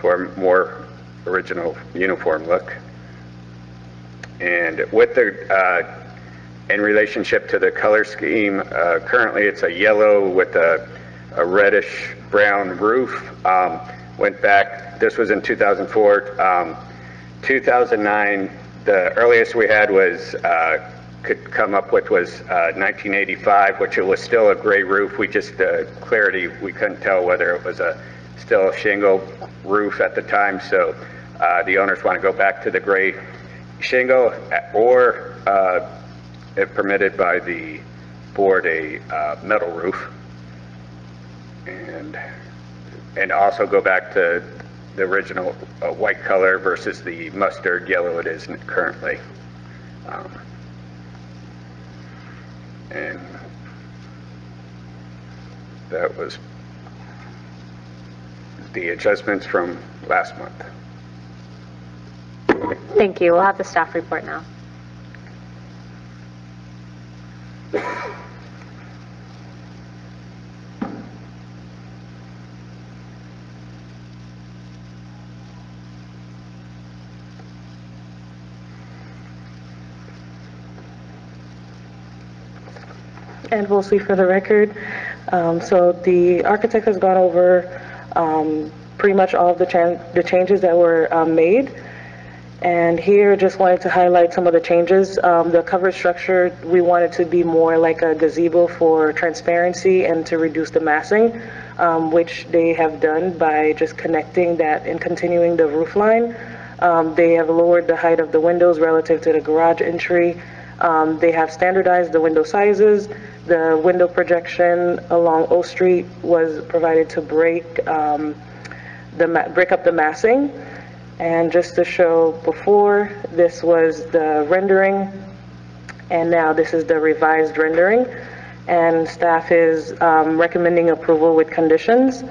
for a more original uniform look. And with in relationship to the color scheme, currently it's a yellow with a reddish brown roof. Went back, this was in 2004. 2009, the earliest we had could come up with was 1985, which it was still a gray roof. We just, clarity, we couldn't tell whether it was still a shingle roof at the time. So the owners want to go back to the gray shingle, or if permitted by the board, a metal roof. And also go back to the original white color versus the mustard yellow it is currently. And that was the adjustments from last month. Thank you. We'll have the staff report now. and we'll see for the record. So the architect has gone over pretty much all of the changes that were made. And here, just wanted to highlight some of the changes. The covered structure, we wanted to be more like a gazebo for transparency and to reduce the massing, which they have done by just connecting that and continuing the roof line. They have lowered the height of the windows relative to the garage entry. They have standardized the window sizes. The window projection along O Street was provided to break up the massing. And just to show, before, this was the rendering, and now this is the revised rendering. And staff is recommending approval with conditions.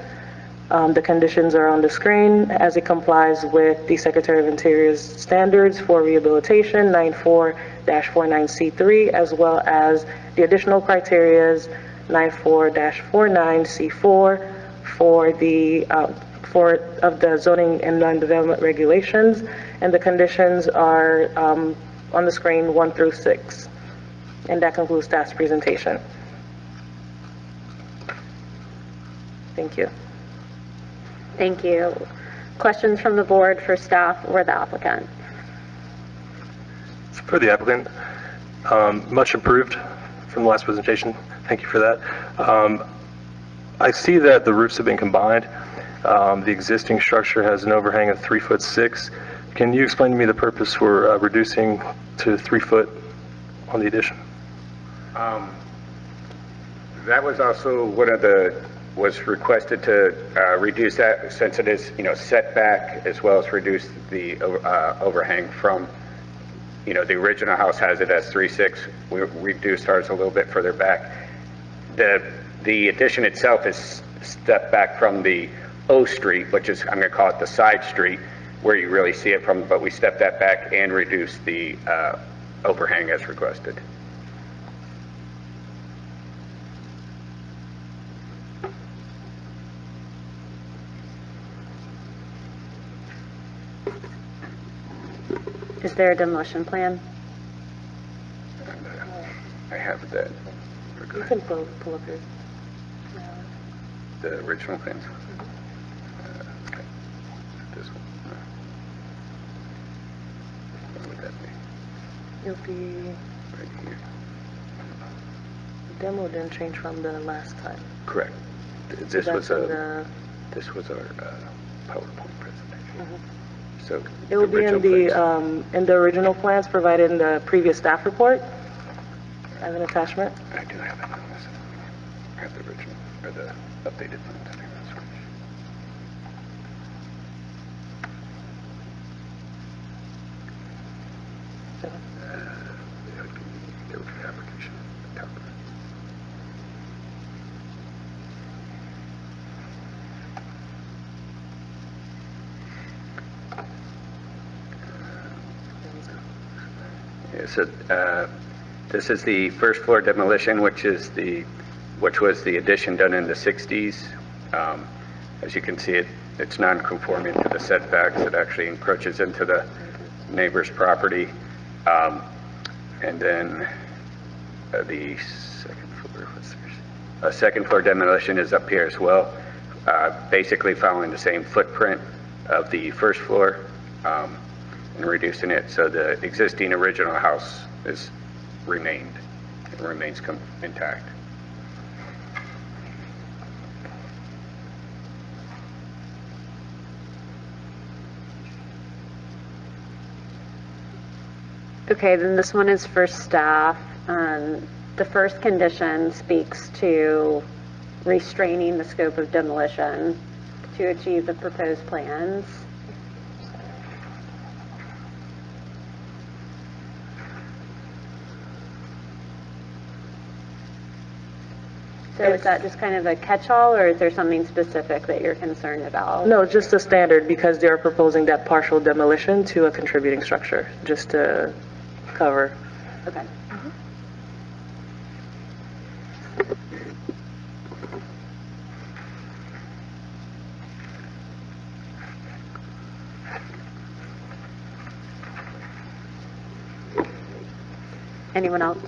The conditions are on the screen as it complies with the Secretary of Interior's standards for rehabilitation 94-49C3, as well as the additional criterias 94-49C4 for the of the zoning and non-development regulations, and the conditions are on the screen 1 through 6. And that concludes staff's presentation. Thank you. Thank you. Questions from the board for staff or the applicant? For the applicant, much improved from the last presentation. Thank you for that. I see that the roofs have been combined. The existing structure has an overhang of 3'6". Can you explain to me the purpose for reducing to 3 foot on the addition? That was also was requested to reduce that, since it is, setback, as well as reduce the overhang from, the original house has it as 3'6". We reduced ours a little bit further back. The addition itself is stepped back from the O Street, which is, I'm going to call it the side street, where you really see it from, but we stepped that back and reduced the overhang as requested. Is there a demolition plan? I have that. You can pull up your... The original plans. Okay. This one. What would that be? It'll be... Right here. The demo didn't change from the last time. Correct. This was our PowerPoint presentation. So it will be in the original plans provided in the previous staff report as an attachment. I do have it on this. I have the original, or the updated plans. I think that's right. The application. Yeah, so this is the first floor demolition, which was the addition done in the 60s. As you can see, it's non-conforming to the setbacks. It actually encroaches into the neighbor's property. And then the second floor demolition is up here as well, basically following the same footprint of the first floor. And reducing it, so the existing original house is remains intact. Okay, then this one is for staff. The first condition speaks to restraining the scope of demolition to achieve the proposed plans. So is that just kind of a catch-all, or is there something specific that you're concerned about? No, just a standard, because they're proposing that partial demolition to a contributing structure, just to cover. Okay. Anyone else?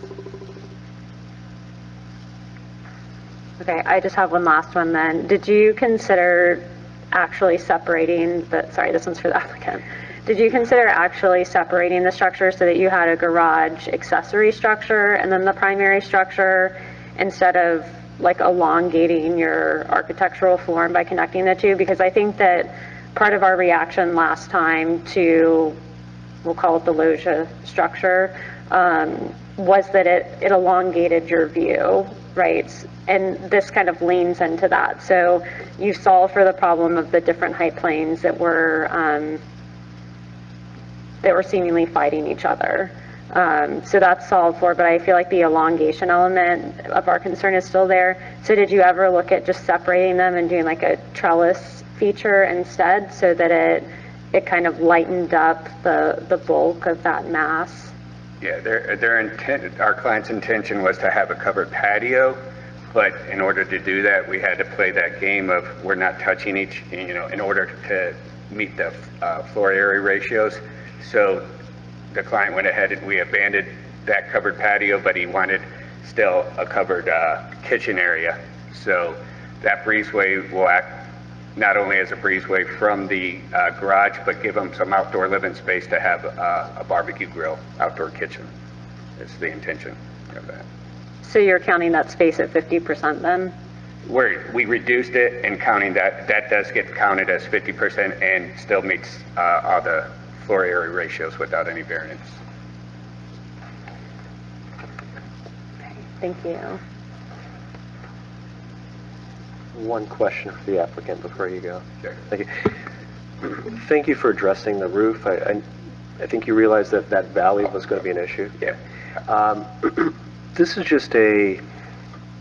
Okay, I just have one last one then. Did you consider actually separating sorry, this one's for the applicant. Did you consider actually separating the structure so that you had a garage accessory structure and then the primary structure, instead of like elongating your architectural form by connecting the two? Because I think that part of our reaction last time to, we'll call it the loggia structure, was that it elongated your view, right? And this kind of leans into that. So you solve for the problem of the different height planes that were seemingly fighting each other. So that's solved for, but I feel like the elongation element of our concern is still there. So did you ever look at just separating them and doing like a trellis feature instead, so that it kind of lightened up the bulk of that mass? Yeah, our client's intention was to have a covered patio, but in order to do that, we had to play that game of we're not touching each, in order to meet the floor area ratios. So the client went ahead and we abandoned that covered patio, but he wanted still a covered kitchen area. So that breezeway will act not only as a breezeway from the garage, but give them some outdoor living space to have a barbecue grill, outdoor kitchen. That's the intention of that. So you're counting that space at 50% then? We reduced it, and counting that does get counted as 50% and still meets all the floor area ratios without any variance. Thank you. One question for the applicant before you go. Sure. Thank you. Thank you for addressing the roof. I think you realized that that valley was going to be an issue. Yeah. This is just I'm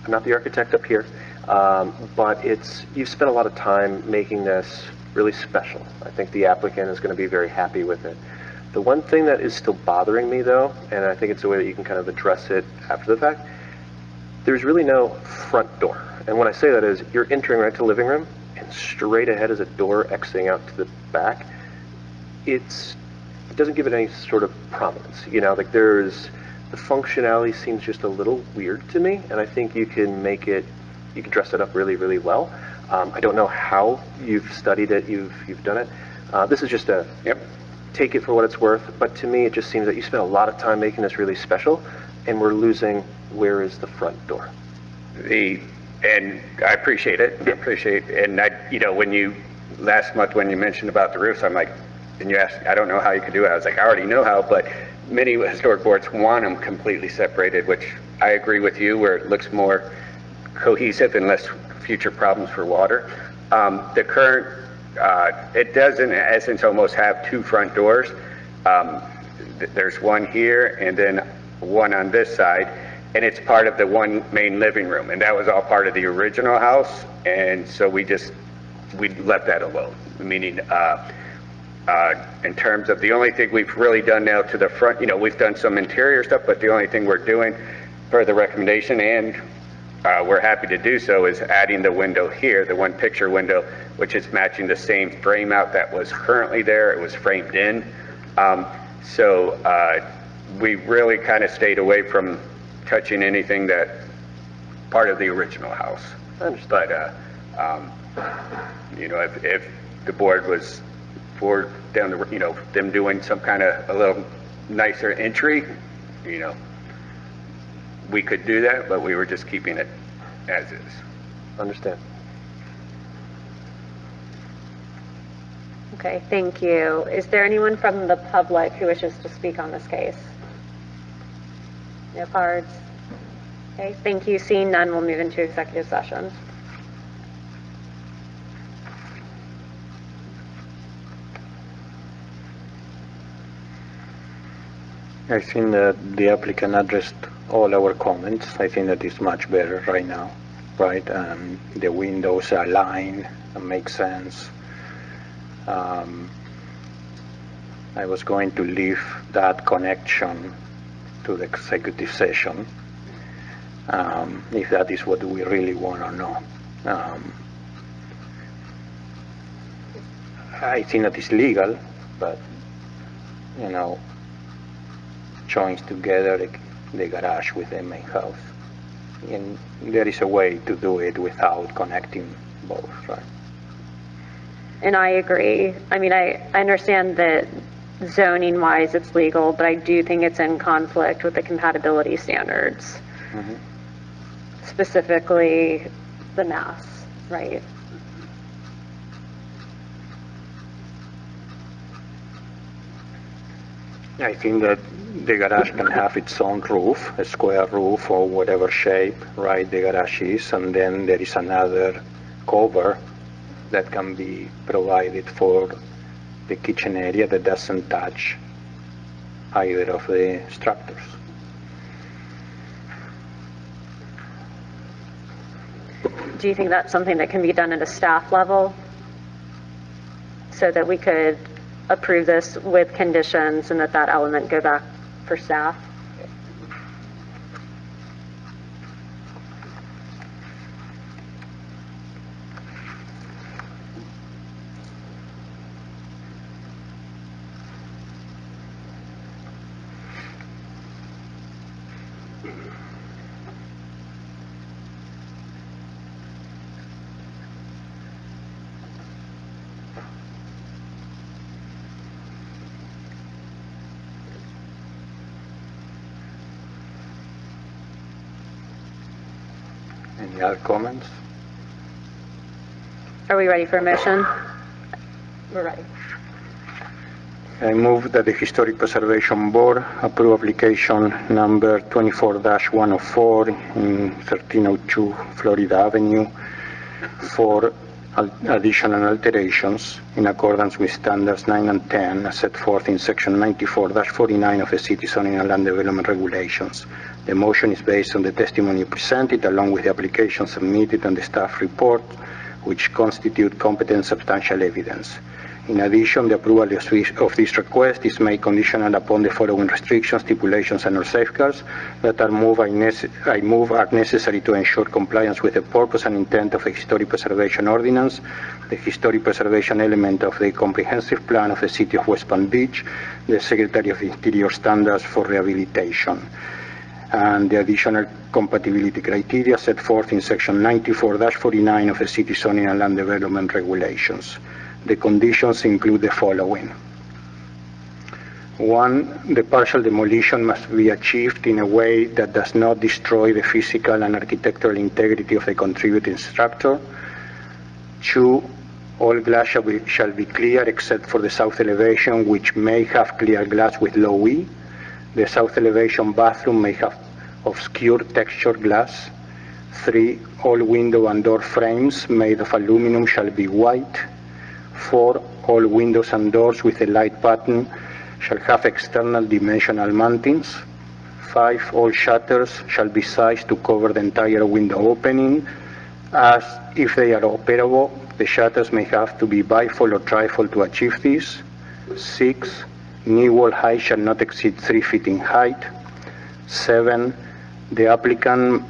not the architect up here, but you've spent a lot of time making this really special. I think the applicant is going to be very happy with it. The one thing that is still bothering me though, and I think it's a way that you can kind of address it after the fact, there's really no front door. And when I say that is, you're entering right to the living room, and straight ahead is a door exiting out to the back. It doesn't give it any sort of prominence. Like the functionality seems just a little weird to me, and I think you can dress it up really, really well. I don't know how you've studied it, you've done it. This is just take it for what it's worth, but to me it just seems that you spent a lot of time making this really special, and we're losing where is the front door. And I appreciate it. And when last month when you mentioned about the roofs, I'm like, and you asked, I don't know how you could do it. I was like, I already know how, but many historic boards want them completely separated, which I agree with you, where it looks more cohesive and less future problems for water. The current, it does in essence almost have two front doors. There's one here and then one on this side, and it's part of the one main living room, and that was all part of the original house, and so we left that alone, meaning in terms of the only thing we've really done now to the front, we've done some interior stuff, but the only thing we're doing for the recommendation, and we're happy to do so, is adding the window here, the one picture window, which is matching the same frame out that was currently there. It was framed in. So we really kind of stayed away from touching anything that part of the original house. But if the board was for down the them doing some kind of a little nicer entry, we could do that, but we were just keeping it as is. Understand. Okay, thank you. Is there anyone from the public who wishes to speak on this case? No cards? Okay, thank you. Seeing none, we'll move into executive session. I think that the applicant addressed all our comments. I think that is much better right now, right? The windows align and make sense. I was going to leave that connection to the executive session, if that is what we really want or not. I think that is legal, but joins together the garage with the main house. And there is a way to do it without connecting both, right? And I agree. I mean, I understand that zoning wise it's legal, but I do think it's in conflict with the compatibility standards. Specifically the mass, right? I think that the garage can have its own roof, a square roof or whatever shape, right, the garage is, and then there is another cover that can be provided for the kitchen area that doesn't touch either of the structures. Do you think that's something that can be done at a staff level? So that we could approve this with conditions and that element go back for staff? Any other comments? Are we ready for a motion? We're ready. I move that the Historic Preservation Board approve application number 24-104 in 1302 Florida Avenue for additional alterations in accordance with standards 9 and 10 as set forth in section 94-49 of the City Zoning and Land Development Regulations. The motion is based on the testimony presented along with the application submitted and the staff report, which constitute competent substantial evidence. In addition, the approval of this request is made conditional upon the following restrictions, stipulations, and/or safeguards that I move are necessary to ensure compliance with the purpose and intent of the Historic Preservation Ordinance, the Historic Preservation element of the Comprehensive Plan of the City of West Palm Beach, the Secretary of the Interior Standards for Rehabilitation, and the additional compatibility criteria set forth in section 94-49 of the City Zoning and Land Development Regulations. The conditions include the following. 1, the partial demolition must be achieved in a way that does not destroy the physical and architectural integrity of the contributing structure. 2, all glass shall be clear except for the south elevation, which may have clear glass with low E. The south elevation bathroom may have obscure textured glass. 3, all window and door frames made of aluminum shall be white. 4, all windows and doors with a light pattern shall have external dimensional mountings. 5, all shutters shall be sized to cover the entire window opening, as if they are operable, the shutters may have to be bifold or trifold to achieve this. 6, knee wall height shall not exceed 3 feet in height. 7, the applicant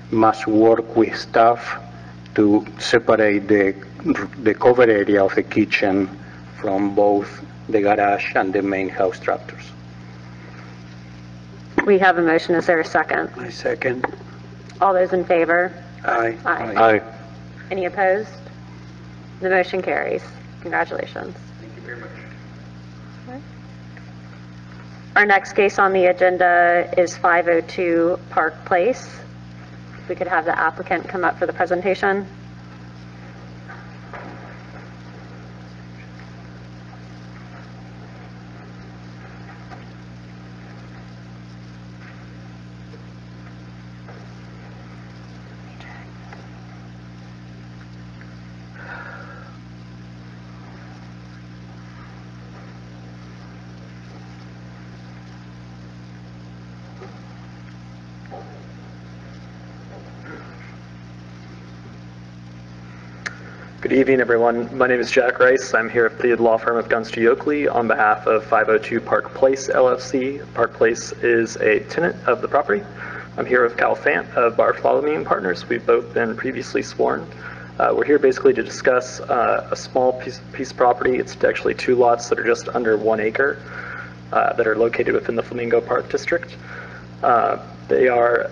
must work with staff to separate the cover area of the kitchen from both the garage and the main house structures. We have a motion. Is there a second? I second. All those in favor? Aye. Aye. Any opposed? The motion carries. Congratulations. Thank you very much. Our next case on the agenda is 502 Park Place. If we could have the applicant come up for the presentation. Good evening, everyone. My name is Jack Rice. I'm here at the law firm of Gunster Oakley on behalf of 502 Park Place LLC. Park Place is a tenant of the property. I'm here with Cal Fant of Bartholomew Partners. We've both been previously sworn. We're here basically to discuss a small piece of property. It's actually 2 lots that are just under 1 acre that are located within the Flamingo Park District. They are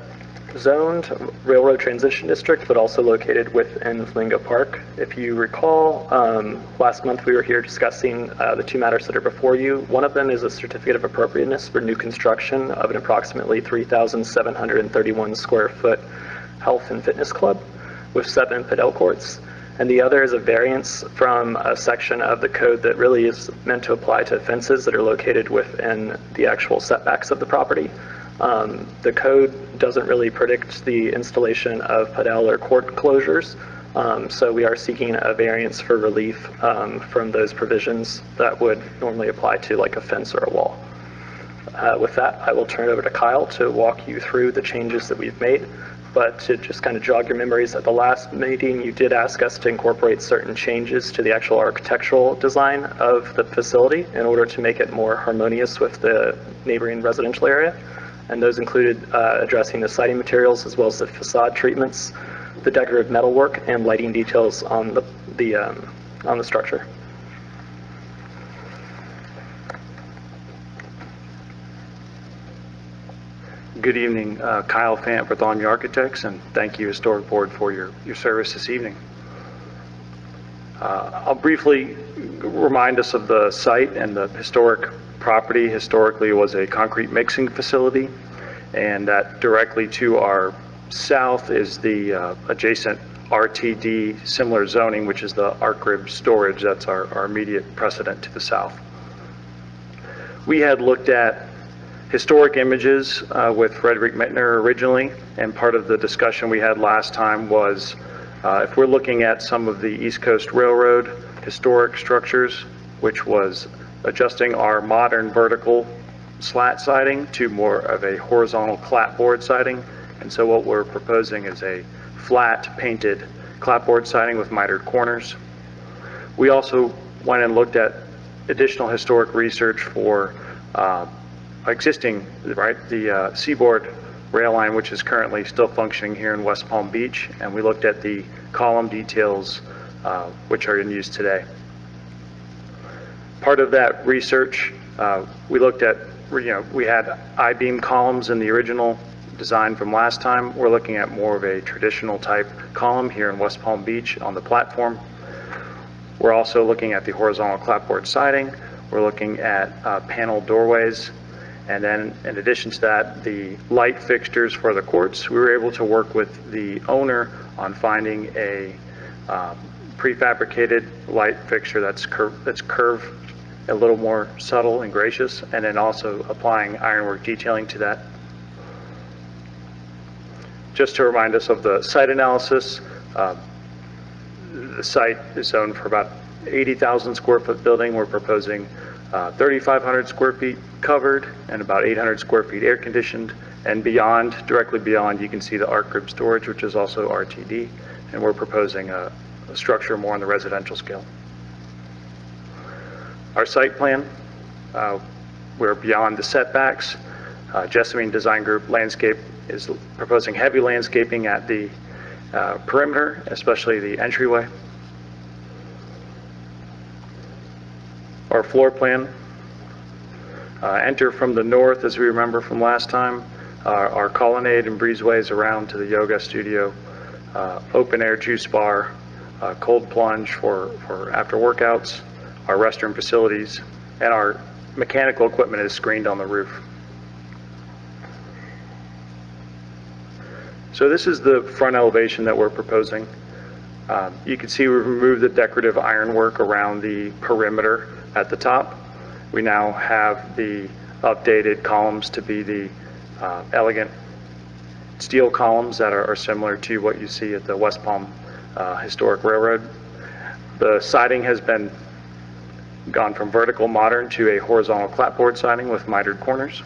zoned railroad transition district, but also located within Flamingo Park. If you recall, last month we were here discussing the two matters that are before you. One of them is a certificate of appropriateness for new construction of an approximately 3,731 square foot health and fitness club with 7 padel courts. And the other is a variance from a section of the code that really is meant to apply to fences that are located within the actual setbacks of the property. The code doesn't really predict the installation of padel or court closures, so we are seeking a variance for relief from those provisions that would normally apply to like a fence or a wall. With that, I will turn it over to Kyle to walk you through the changes that we've made. But to just kind of jog your memories, at the last meeting, you did ask us to incorporate certain changes to the actual architectural design of the facility in order to make it more harmonious with the neighboring residential area. And those included addressing the siding materials as well as the facade treatments, the decorative metalwork, and lighting details on the structure. Good evening, Kyle Fant with On Your Architects, and thank you, Historic Board, for your service this evening. I'll briefly remind us of the site and the historic property. Historically, it was a concrete mixing facility, and that directly to our south is the adjacent RTD similar zoning, which is the arc rib storage. That's our immediate precedent to the south. We had looked at historic images with Frederick Mittner originally, and part of the discussion we had last time was if we're looking at some of the East Coast Railroad historic structures, which was adjusting our modern vertical slat siding to more of a horizontal clapboard siding. And so what we're proposing is a flat painted clapboard siding with mitered corners. We also went and looked at additional historic research for existing, the Seaboard rail line, which is currently still functioning here in West Palm Beach, and we looked at the column details which are in use today. Part of that research, we looked at, we had I-beam columns in the original design from last time. We're looking at more of a traditional type column here in West Palm Beach on the platform. We're also looking at the horizontal clapboard siding. We're looking at panel doorways. And then in addition to that, the light fixtures for the courts, we were able to work with the owner on finding a prefabricated light fixture that's curved, a little more subtle and gracious, and then also applying ironwork detailing to that. Just to remind us of the site analysis, the site is zoned for about 80,000 square foot building. We're proposing 3,500 square feet covered and about 800 square feet air conditioned, and beyond, directly beyond, you can see the arc rib storage, which is also RTD, and we're proposing a structure more on the residential scale. Our site plan, we're beyond the setbacks. Jessamine Design Group Landscape is proposing heavy landscaping at the perimeter, especially the entryway. Our floor plan, enter from the north, as we remember from last time, our colonnade and breezeways around to the yoga studio, open air juice bar, cold plunge for after workouts, our restroom facilities, and our mechanical equipment is screened on the roof. So this is the front elevation that we're proposing. You can see we've removed the decorative ironwork around the perimeter at the top. We now have the updated columns to be the elegant steel columns that are similar to what you see at the West Palm Historic Railroad. The siding has been gone from vertical modern to a horizontal clapboard siding with mitered corners.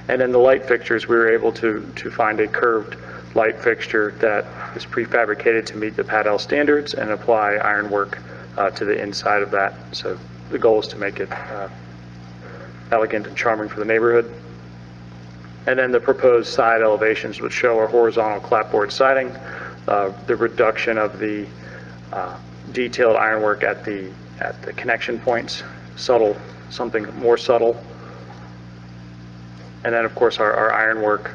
And then the light fixtures, we were able to find a curved light fixture that is prefabricated to meet the Padel standards and apply ironwork to the inside of that. So the goal is to make it elegant and charming for the neighborhood. And then the proposed side elevations would show our horizontal clapboard siding, the reduction of the detailed ironwork at the connection points, subtle, something more subtle. And then of course our ironwork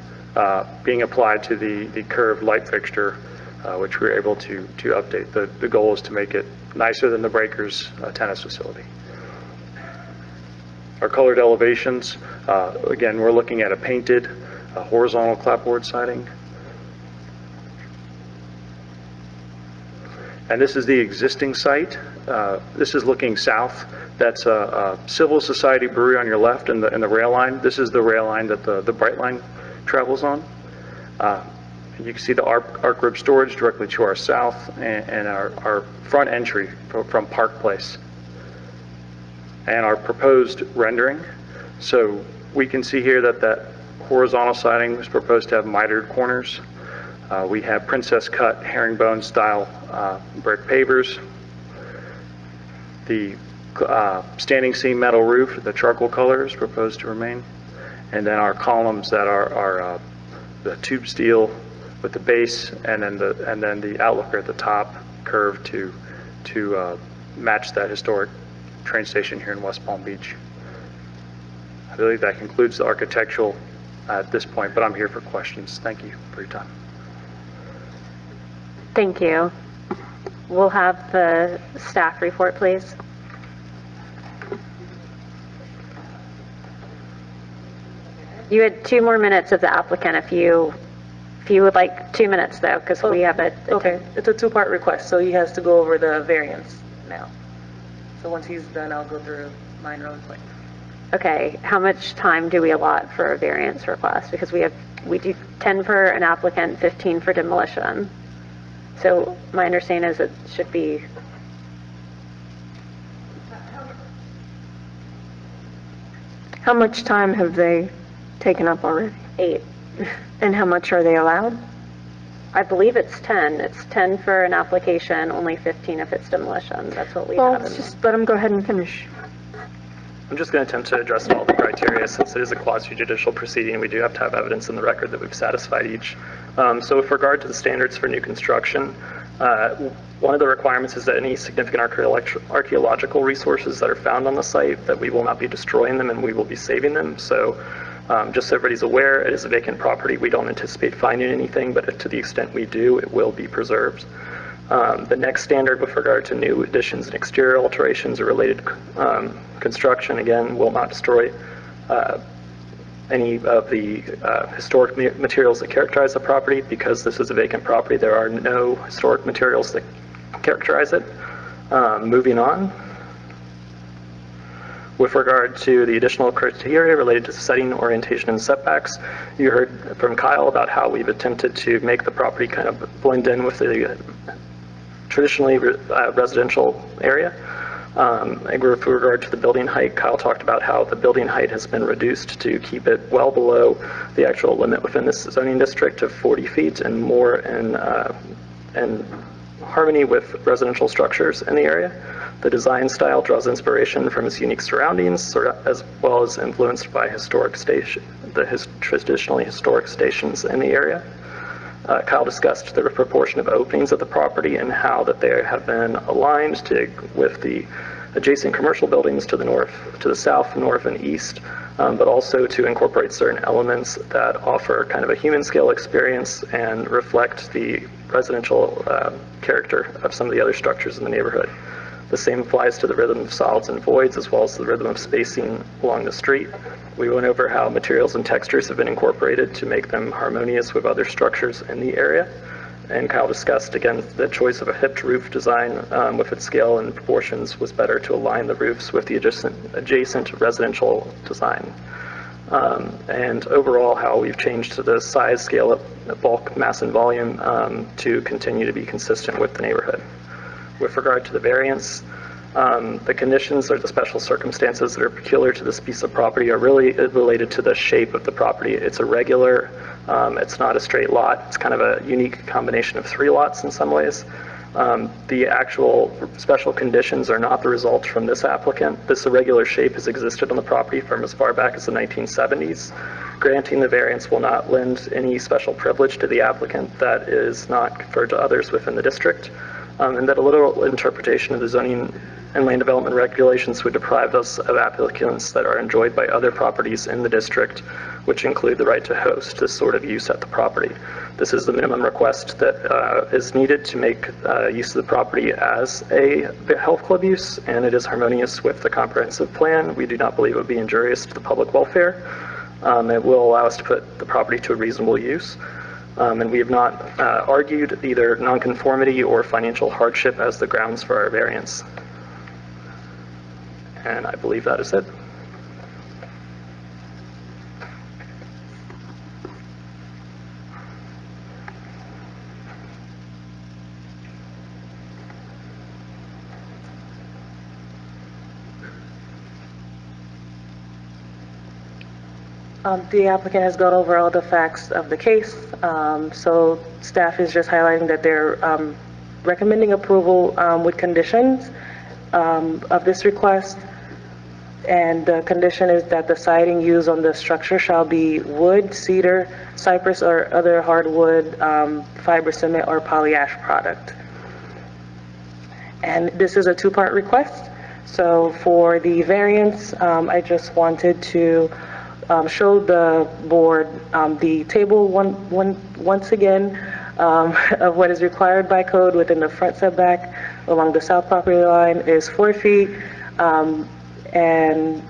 being applied to the curved light fixture, which we were able to update. The goal is to make it nicer than the Breakers tennis facility. Our colored elevations, again, we're looking at a painted horizontal clapboard siding. And this is the existing site. This is looking south. That's a Civil Society Brewery on your left and the rail line. This is the rail line that the Bright Line travels on. You can see the Arc Rib storage directly to our south and our front entry from Park Place. And our proposed rendering. So we can see here that horizontal siding is proposed to have mitered corners. We have princess cut herringbone style brick pavers. The standing seam metal roof, the charcoal color is proposed to remain. And then our columns that are the tube steel with the base and then the outlooker at the top curved to match that historic train station here in West Palm Beach. I believe that concludes the architectural at this point, but I'm here for questions. Thank you for your time. Thank you. We'll have the staff report, please. You had 2 more minutes of the applicant if you would like 2 minutes though, because we have a... Okay, it's a 2-part request, so he has to go over the variance now. So once he's done, I'll go through mine really quick. Okay, how much time do we allot for a variance request? Because we do 10 for an applicant, 15 for demolition. So my understanding is it should be... How much time have they taken up already? 8. And how much are they allowed? I believe it's 10. It's 10 for an application, only 15 if it's demolition. That's what we Well, have. let's just let them go ahead and finish. I'm just going to attempt to address all the criteria. Since it is a quasi-judicial proceeding, we do have to have evidence in the record that we've satisfied each. So with regard to the standards for new construction, one of the requirements is that any significant archaeological resources that are found on the site, that we will not be destroying them and we will be saving them. So just so everybody's aware, it is a vacant property. We don't anticipate finding anything, but to the extent we do, it will be preserved. The next standard with regard to new additions and exterior alterations or related construction, again, will not destroy any of the historic materials that characterize the property. Because this is a vacant property, there are no historic materials that characterize it. Moving on. With regard to the additional criteria related to setting, orientation, and setbacks, you heard from Kyle about how we've attempted to make the property kind of blend in with the traditionally residential area. And with regard to the building height, Kyle talked about how the building height has been reduced to keep it well below the actual limit within this zoning district of 40 feet and more in harmony with residential structures in the area. The design style draws inspiration from its unique surroundings, as well as influenced by traditionally historic stations in the area. Kyle discussed the proportion of openings of the property and how that they have been aligned with the adjacent commercial buildings to the south, north, and east, but also to incorporate certain elements that offer kind of a human scale experience and reflect the residential character of some of the other structures in the neighborhood. The same applies to the rhythm of solids and voids, as well as the rhythm of spacing along the street. We went over how materials and textures have been incorporated to make them harmonious with other structures in the area. And Kyle discussed, again, the choice of a hipped roof design with its scale and proportions was better to align the roofs with the adjacent residential design. And overall, how we've changed to the size, scale, of bulk, mass, and volume to continue to be consistent with the neighborhood. With regard to the variance, the conditions or the special circumstances that are peculiar to this piece of property are really related to the shape of the property. It's irregular, it's not a straight lot, it's kind of a unique combination of 3 lots in some ways. The actual special conditions are not the result from this applicant. This irregular shape has existed on the property from as far back as the 1970s. Granting the variance will not lend any special privilege to the applicant that is not conferred to others within the district. And that a literal interpretation of the zoning and land development regulations would deprive us of applicants that are enjoyed by other properties in the district, which include the right to host this sort of use at the property. This is the minimum request that is needed to make use of the property as a health club use, and it is harmonious with the comprehensive plan. We do not believe it would be injurious to the public welfare. It will allow us to put the property to a reasonable use. And we have not argued either nonconformity or financial hardship as the grounds for our variance. And I believe that is it. The applicant has gone over all the facts of the case, so staff is just highlighting that they're recommending approval with conditions of this request, and the condition is that the siding used on the structure shall be wood, cedar, cypress, or other hardwood, fiber cement, or polyash product. And this is a two-part request. So for the variance, I just wanted to show the board the table once again of what is required by code within the front setback along the south property line is 4 feet, and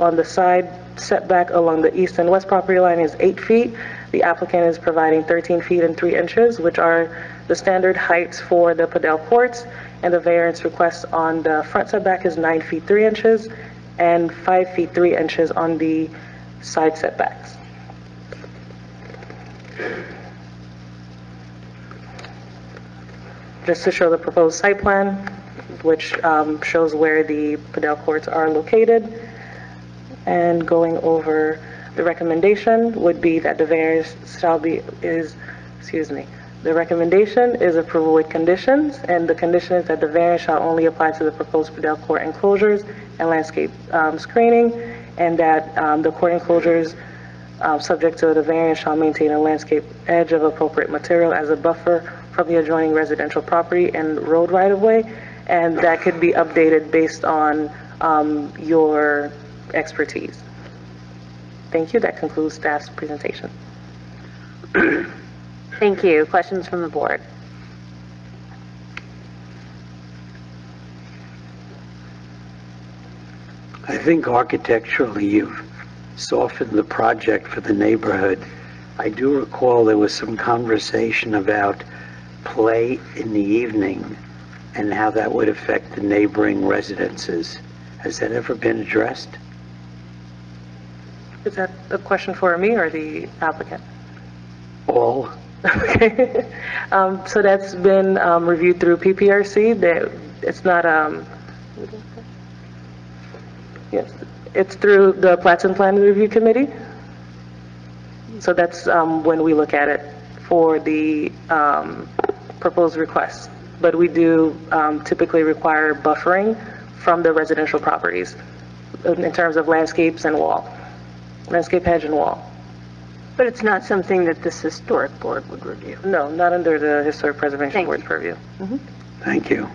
on the side setback along the east and west property line is 8 feet. The applicant is providing 13 feet and 3 inches, which are the standard heights for the Padel courts, and the variance request on the front setback is 9 feet 3 inches and 5 feet 3 inches on the side setbacks. Just to show the proposed site plan, which shows where the Padel courts are located, and going over the recommendation would be that the variance the recommendation is approval with conditions, and the condition is that the variance shall only apply to the proposed Padel court enclosures and landscape screening, and that the court enclosures subject to the variance shall maintain a landscape edge of appropriate material as a buffer from the adjoining residential property and road right-of-way, and that could be updated based on your expertise. Thank you. That concludes staff's presentation. Thank you. Questions from the board? I think architecturally you've softened the project for the neighborhood. I do recall there was some conversation about play in the evening and how that would affect the neighboring residences. Has that ever been addressed? Is that a question for me or the applicant? All. Okay. So that's been reviewed through PPRC. It's not, yes, it's through the Plats and Plan Review Committee. So that's when we look at it for the proposed requests. But we do typically require buffering from the residential properties in terms of landscapes and wall, landscape hedge and wall. But it's not something that this historic board would review? No, not under the Historic Preservation Board's purview. Mm-hmm. Thank you.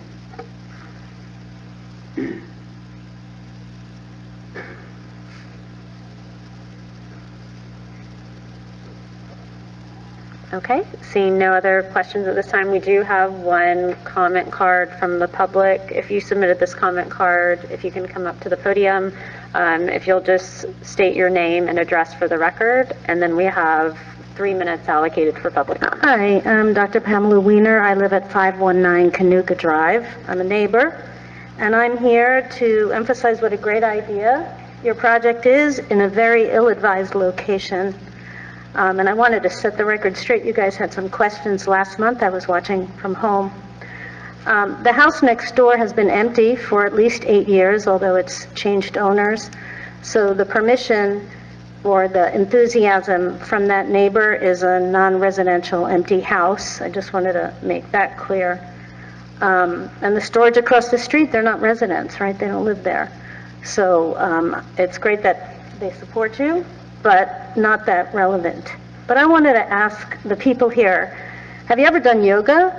Okay, seeing no other questions at this time, we do have one comment card from the public. If you submitted this comment card, if you can come up to the podium, if you'll just state your name and address for the record, and then we have 3 minutes allocated for public comment. Hi, I'm Dr. Pamela Wiener. I live at 519 Canuka Drive. I'm a neighbor, and I'm here to emphasize what a great idea your project is in a very ill-advised location. And I wanted to set the record straight. You guys had some questions last month. I was watching from home. The house next door has been empty for at least 8 years, although it's changed owners. So the permission or the enthusiasm from that neighbor is a non-residential empty house. I just wanted to make that clear. And the storage across the street, they're not residents, right? They don't live there. So it's great that they support you, but not that relevant. But I wanted to ask the people here, have you ever done yoga?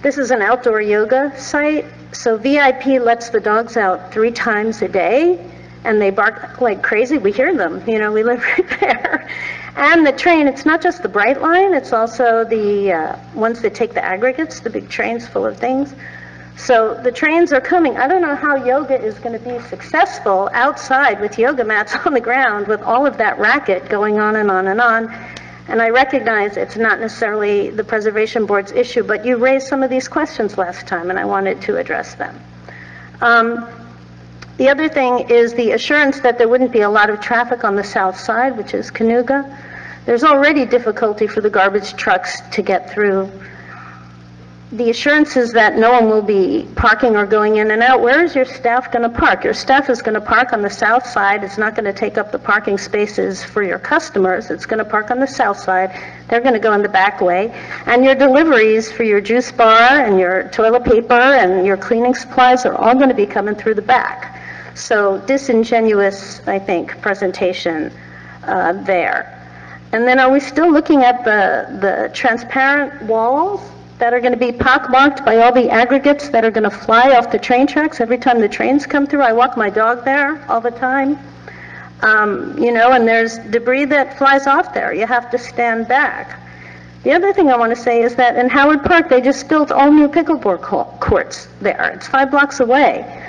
This is an outdoor yoga site, so VIP lets the dogs out 3 times a day, and they bark like crazy. We hear them, we live right there. And the train, it's not just the bright line, it's also the ones that take the aggregates, the big trains full of things. So the trains are coming. I don't know how yoga is going to be successful outside with yoga mats on the ground with all of that racket going on and on and on. And I recognize it's not necessarily the Preservation Board's issue, but you raised some of these questions last time, and I wanted to address them. The other thing is the assurance that there wouldn't be a lot of traffic on the south side, which is Cayuga. There's already difficulty for the garbage trucks to get through. The assurance is that no one will be parking or going in and out. Where is your staff going to park? Your staff is going to park on the south side. It's not going to take up the parking spaces for your customers. It's going to park on the south side. They're going to go in the back way. And your deliveries for your juice bar and your toilet paper and your cleaning supplies are all going to be coming through the back. So disingenuous, I think, presentation there. And then are we still looking at the transparent walls that are going to be pockmarked by all the aggregates that are going to fly off the train tracks every time the trains come through? I walk my dog there all the time. And there's debris that flies off there. You have to stand back. The other thing I want to say is that in Howard Park, they just built all new pickleball courts there. It's 5 blocks away.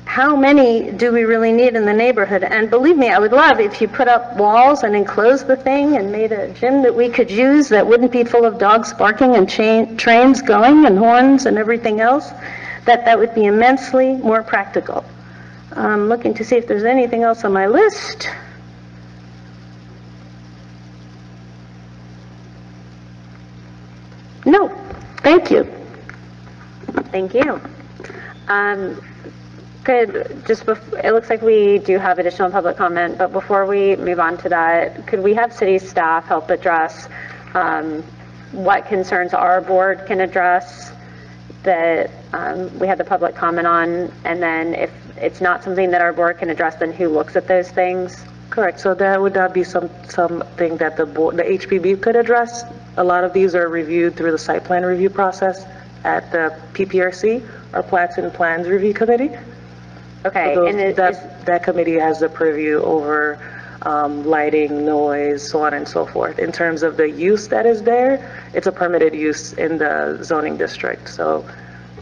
How many do we really need in the neighborhood? And believe me, I would love if you put up walls and enclosed the thing and made a gym that we could use that wouldn't be full of dogs barking and trains going and horns and everything else, that would be immensely more practical. I'm looking to see if there's anything else on my list. No, thank you. Thank you. It looks like we do have additional public comment, but before we move on to that, could we have city staff help address what concerns our board can address that we had the public comment on, and then if it's not something that our board can address, then who looks at those things? Correct. So that would not be something that the board, the HPB could address. A lot of these are reviewed through the site plan review process at the PPRC, or Plats and Plans Review Committee. Okay, so that committee has the purview over lighting, noise, so on and so forth. In terms of the use that is there, it's a permitted use in the zoning district. So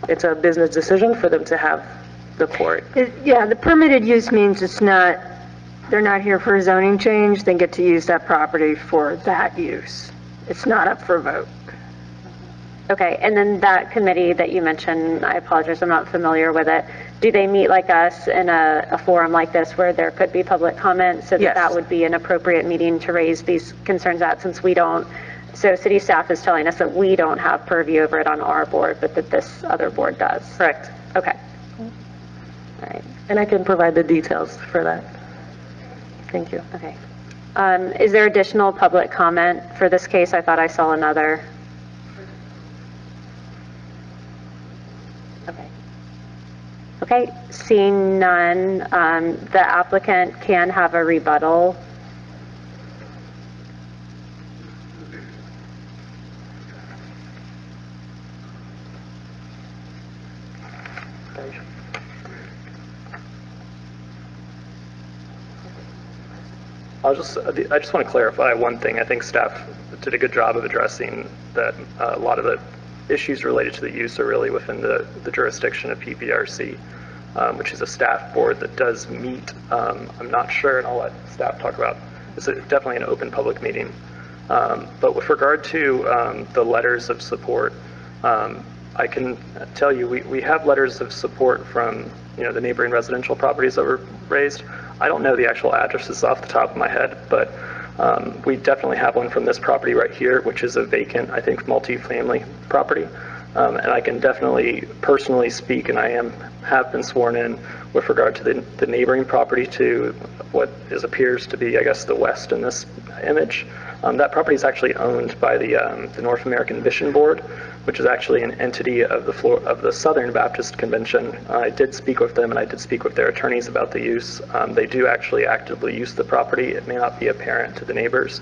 it's a business decision for them to have the court. Yeah, the permitted use means they're not here for a zoning change. They get to use that property for that use. It's not up for a vote. Okay, and then that committee that you mentioned, I apologize, I'm not familiar with it. Do they meet like us in a forum like this where there could be public comment, so that Yes. that would be an appropriate meeting to raise these concerns at, since we don't, so city staff is telling us that we don't have purview over it on our board, but that this other board does? Correct. Okay. All right. And I can provide the details for that. Thank you. Okay. Is there additional public comment for this case? I thought I saw another. Okay, seeing none, the applicant can have a rebuttal. I just want to clarify one thing. I think staff did a good job of addressing that a lot of the issues related to the use are really within the jurisdiction of PPRC, which is a staff board that does meet. I'm not sure, and I'll let staff talk about, it's definitely an open public meeting. But with regard to the letters of support, I can tell you we have letters of support from the neighboring residential properties that were raised. I don't know the actual addresses off the top of my head, but we definitely have one from this property right here, which is a vacant, I think, multi-family property. And I can definitely personally speak, and I have been sworn in with regard to the neighboring property to what appears to be, I guess, the west in this image. That property is actually owned by the North American Mission Board, which is actually an entity of the Southern Baptist Convention. I did speak with them, and I did speak with their attorneys about the use. They do actually actively use the property. It may not be apparent to the neighbors.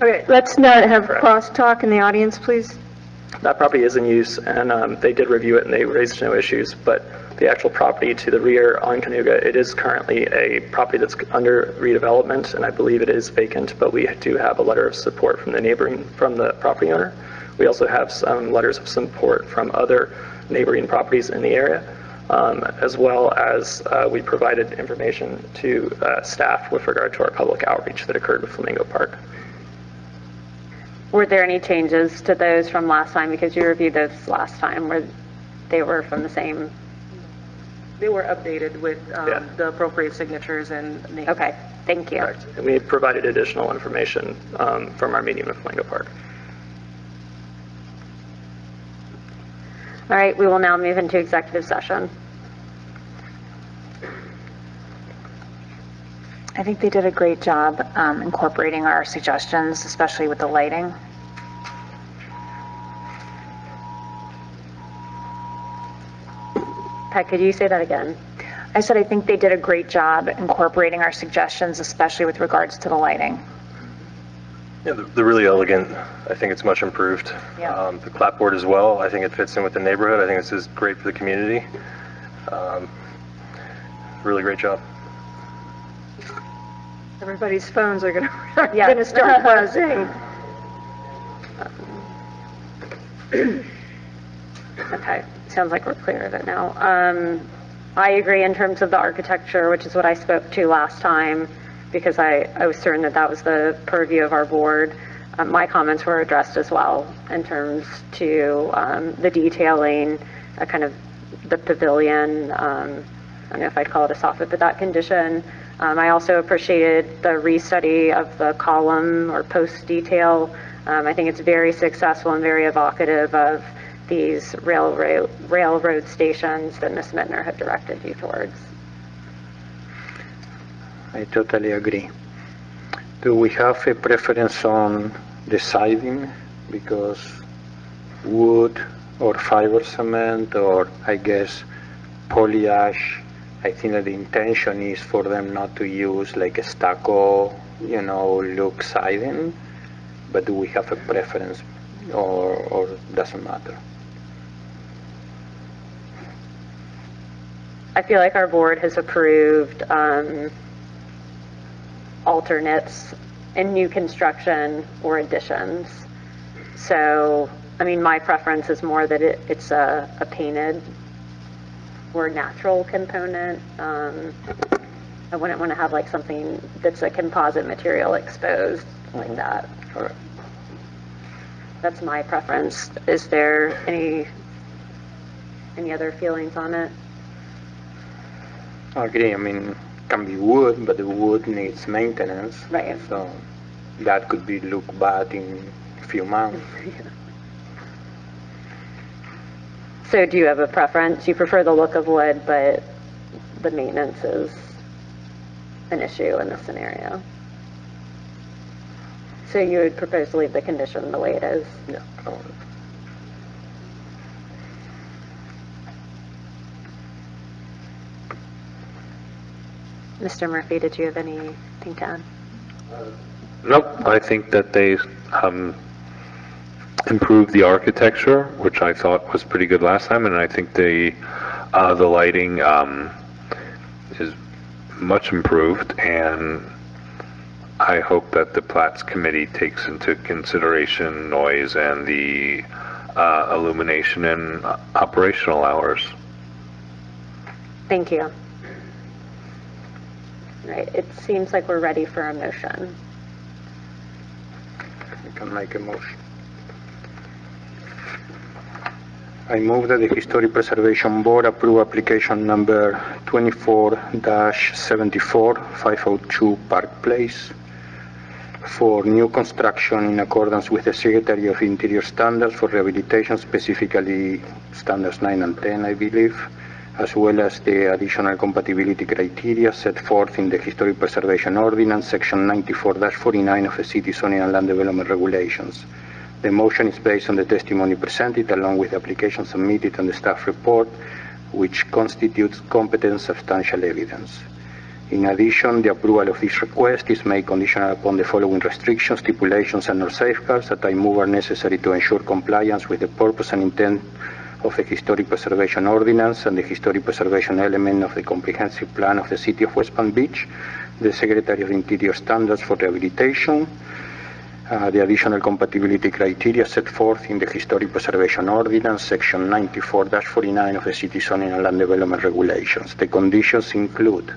Okay, let's not have crosstalk in the audience, please. That property is in use, and they did review it, and they raised no issues, but the actual property to the rear on Canuga, it is currently a property that's under redevelopment, and I believe it is vacant, but we do have a letter of support from the property owner. We also have some letters of support from other neighboring properties in the area, as well as we provided information to staff with regard to our public outreach that occurred with Flamingo Park. Were there any changes to those from last time? Because you reviewed those last time, where they were from the same? They were updated with the appropriate signatures and names. Okay, thank you. Correct. And we provided additional information from our meeting with Flamingo Park. All right, we will now move into executive session. I think they did a great job incorporating our suggestions, especially with the lighting. Pat, could you say that again? I said I think they did a great job incorporating our suggestions, especially with regards to the lighting. Yeah, they're really elegant. I think it's much improved. Yeah. The clapboard as well, I think it fits in with the neighborhood. I think this is great for the community. Really great job. Everybody's phones are gonna start buzzing. Okay, sounds like we're clear of it now. I agree in terms of the architecture, which is what I spoke to last time, because I was certain that that was the purview of our board. My comments were addressed as well in terms to the detailing, kind of the pavilion. I don't know if I'd call it a soffit, but that condition. I also appreciated the restudy of the column or post detail. I think it's very successful and very evocative of these railroad stations that Ms. Mittner had directed you towards. I totally agree. Do we have a preference on the siding? Because wood or fiber cement or I guess poly ash, I think that the intention is for them not to use like a stucco, look siding, but do we have a preference or doesn't matter? I feel like our board has approved alternates in new construction or additions. So, I mean, my preference is more that it's a painted or natural component. I wouldn't want to have like something that's a composite material exposed like that. All right. That's my preference. Is there any other feelings on it? I agree. I mean, can be wood, but the wood needs maintenance. Right. So that could be look bad in a few months. So do you have a preference? You prefer the look of wood, but the maintenance is an issue in this scenario. So you would propose to leave the condition the way it is? Yeah. Mr. Murphy, did you have anything to add? Nope, I think that they improved the architecture, which I thought was pretty good last time, and I think the lighting is much improved, and I hope that the Plats Committee takes into consideration noise and the illumination and operational hours. Thank you. Right, it seems like we're ready for a motion. You can make a motion. I move that the Historic Preservation Board approve application number 24-74-502 Park Place for new construction in accordance with the Secretary of Interior standards for rehabilitation, specifically standards 9 and 10, I believe, as well as the additional compatibility criteria set forth in the Historic Preservation Ordinance, section 94-49 of the City Zoning and Land Development Regulations. The motion is based on the testimony presented along with the application submitted and the staff report, which constitutes competent substantial evidence. In addition, the approval of this request is made conditional upon the following restrictions, stipulations, and/or safeguards that I move are necessary to ensure compliance with the purpose and intent of the Historic Preservation Ordinance and the Historic Preservation element of the Comprehensive Plan of the City of West Palm Beach, the Secretary of Interior standards for rehabilitation, the additional compatibility criteria set forth in the Historic Preservation Ordinance, Section 94-49 of the City Zoning and Land Development Regulations. The conditions include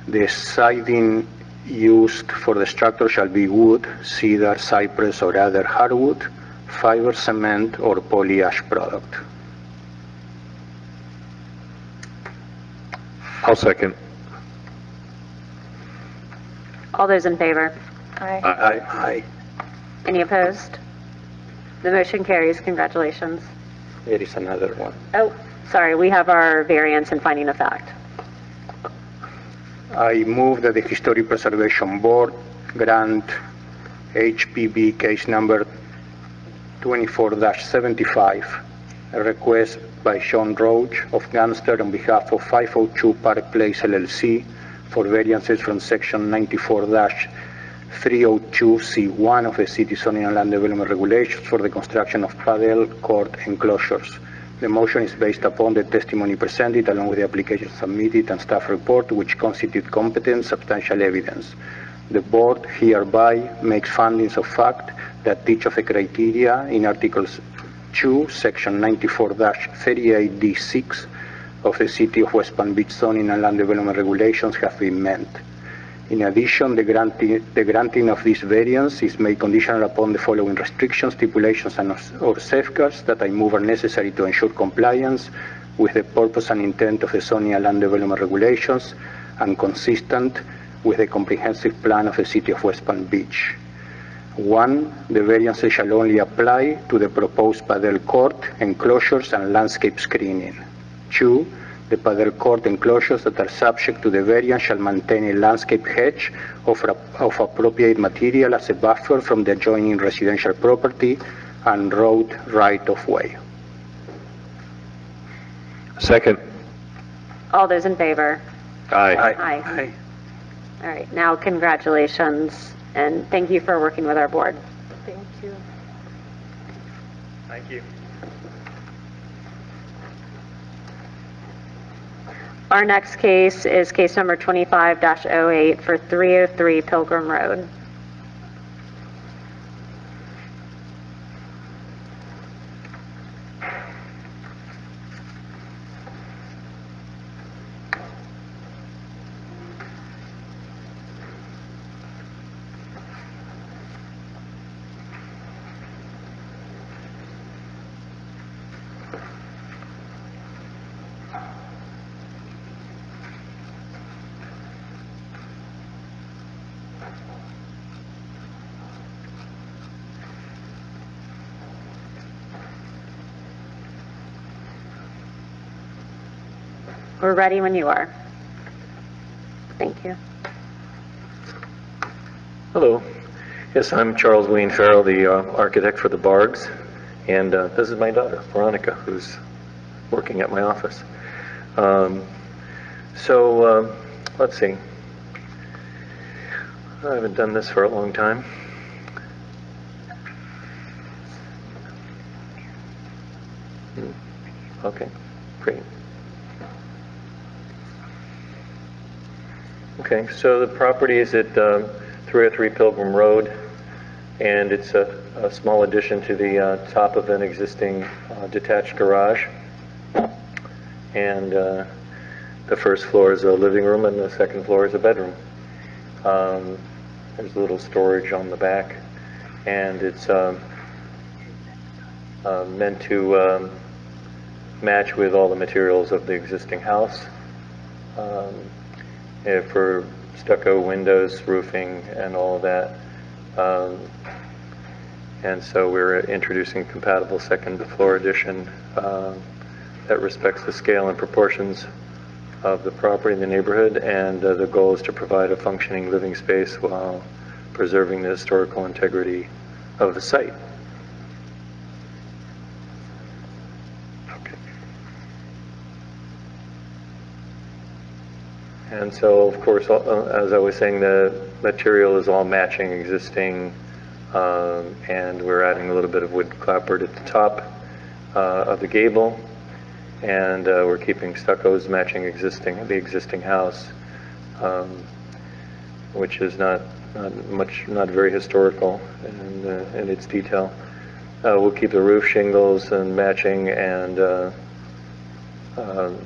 the siding used for the structure shall be wood, cedar, cypress, or other hardwood, fiber cement, or poly ash product. I'll second. All those in favor? Aye. Aye. Any opposed? The motion carries. Congratulations. There is another one. Oh, sorry, we have our variance and finding of fact. I move that the Historic Preservation Board grant HPB case number 24-75, a request by Sean Roach of Gunster on behalf of 502 Park Place LLC for variances from Section 94-302C1 of the City Zoning and Land Development Regulations for the construction of paddle court enclosures. The motion is based upon the testimony presented along with the application submitted and staff report, which constitute competent substantial evidence. The board hereby makes findings of fact that each of the criteria in Articles 2, Section 94-38D6 of the City of West Palm Beach Zoning and Land Development Regulations have been met. In addition, the granting of this variance is made conditional upon the following restrictions, stipulations, or safeguards that I move are necessary to ensure compliance with the purpose and intent of the Zoning and Land Development Regulations and consistent with the comprehensive plan of the City of West Palm Beach. 1. The variances shall only apply to the proposed paddle court enclosures and landscape screening. 2. The paddle court enclosures that are subject to the variance shall maintain a landscape hedge of appropriate material as a buffer from the adjoining residential property and road right-of-way. Second. All those in favor? Aye. Aye. All right, now congratulations, and thank you for working with our board. Thank you. Thank you. Our next case is case number 25-08 for 303 Pilgrim Road. We're ready when you are. Thank you. Hello. Yes, I'm Charles Wayne Farrell, the architect for the Bargs, and this is my daughter, Veronica, who's working at my office. Let's see. I haven't done this for a long time. Okay, great. Okay, so the property is at 303 Pilgrim Road, and it's a small addition to the top of an existing detached garage. And the first floor is a living room, and the second floor is a bedroom. There's a little storage on the back, and it's meant to match with all the materials of the existing house. For stucco windows, roofing, and all of that. And so we're introducing compatible second floor addition that respects the scale and proportions of the property in the neighborhood, and the goal is to provide a functioning living space while preserving the historical integrity of the site. And so, of course, as I was saying, the material is all matching existing, and we're adding a little bit of wood clapboard at the top of the gable, and we're keeping stuccos matching the existing house, which is not very historical in its detail. We'll keep the roof shingles and matching, and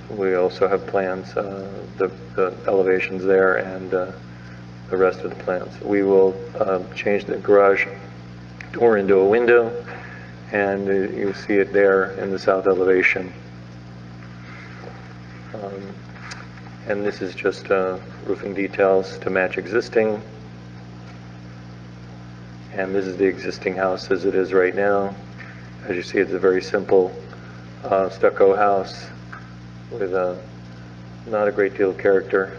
we also have plans, the elevations there, and the rest of the plans. We will change the garage door into a window, and you see it there in the south elevation. And this is just roofing details to match existing. And this is the existing house as it is right now. As you see, it's a very simple stucco house with not a great deal of character.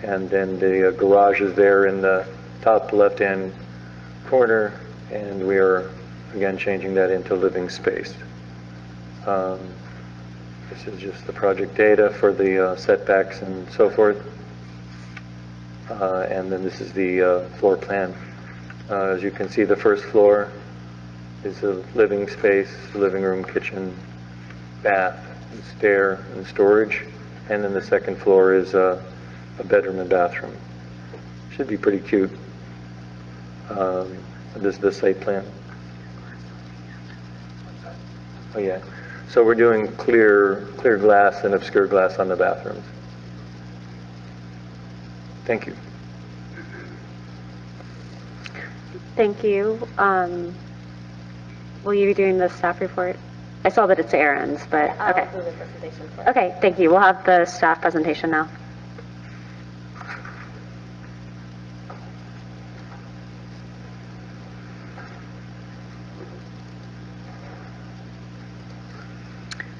And then the garage is there in the top left-hand corner, and we are again changing that into living space. This is just the project data for the setbacks and so forth. And then this is the floor plan. As you can see, the first floor is a living space, living room, kitchen, bath, and stair, and storage. And then the second floor is a bedroom and bathroom. Should be pretty cute. This is the site plan. Oh yeah. So we're doing clear glass and obscure glass on the bathrooms. Thank you. Thank you. Will you be doing the staff report? I saw that it's Aaron's, but okay. I'll do the presentation first. Okay, thank you. We'll have the staff presentation now.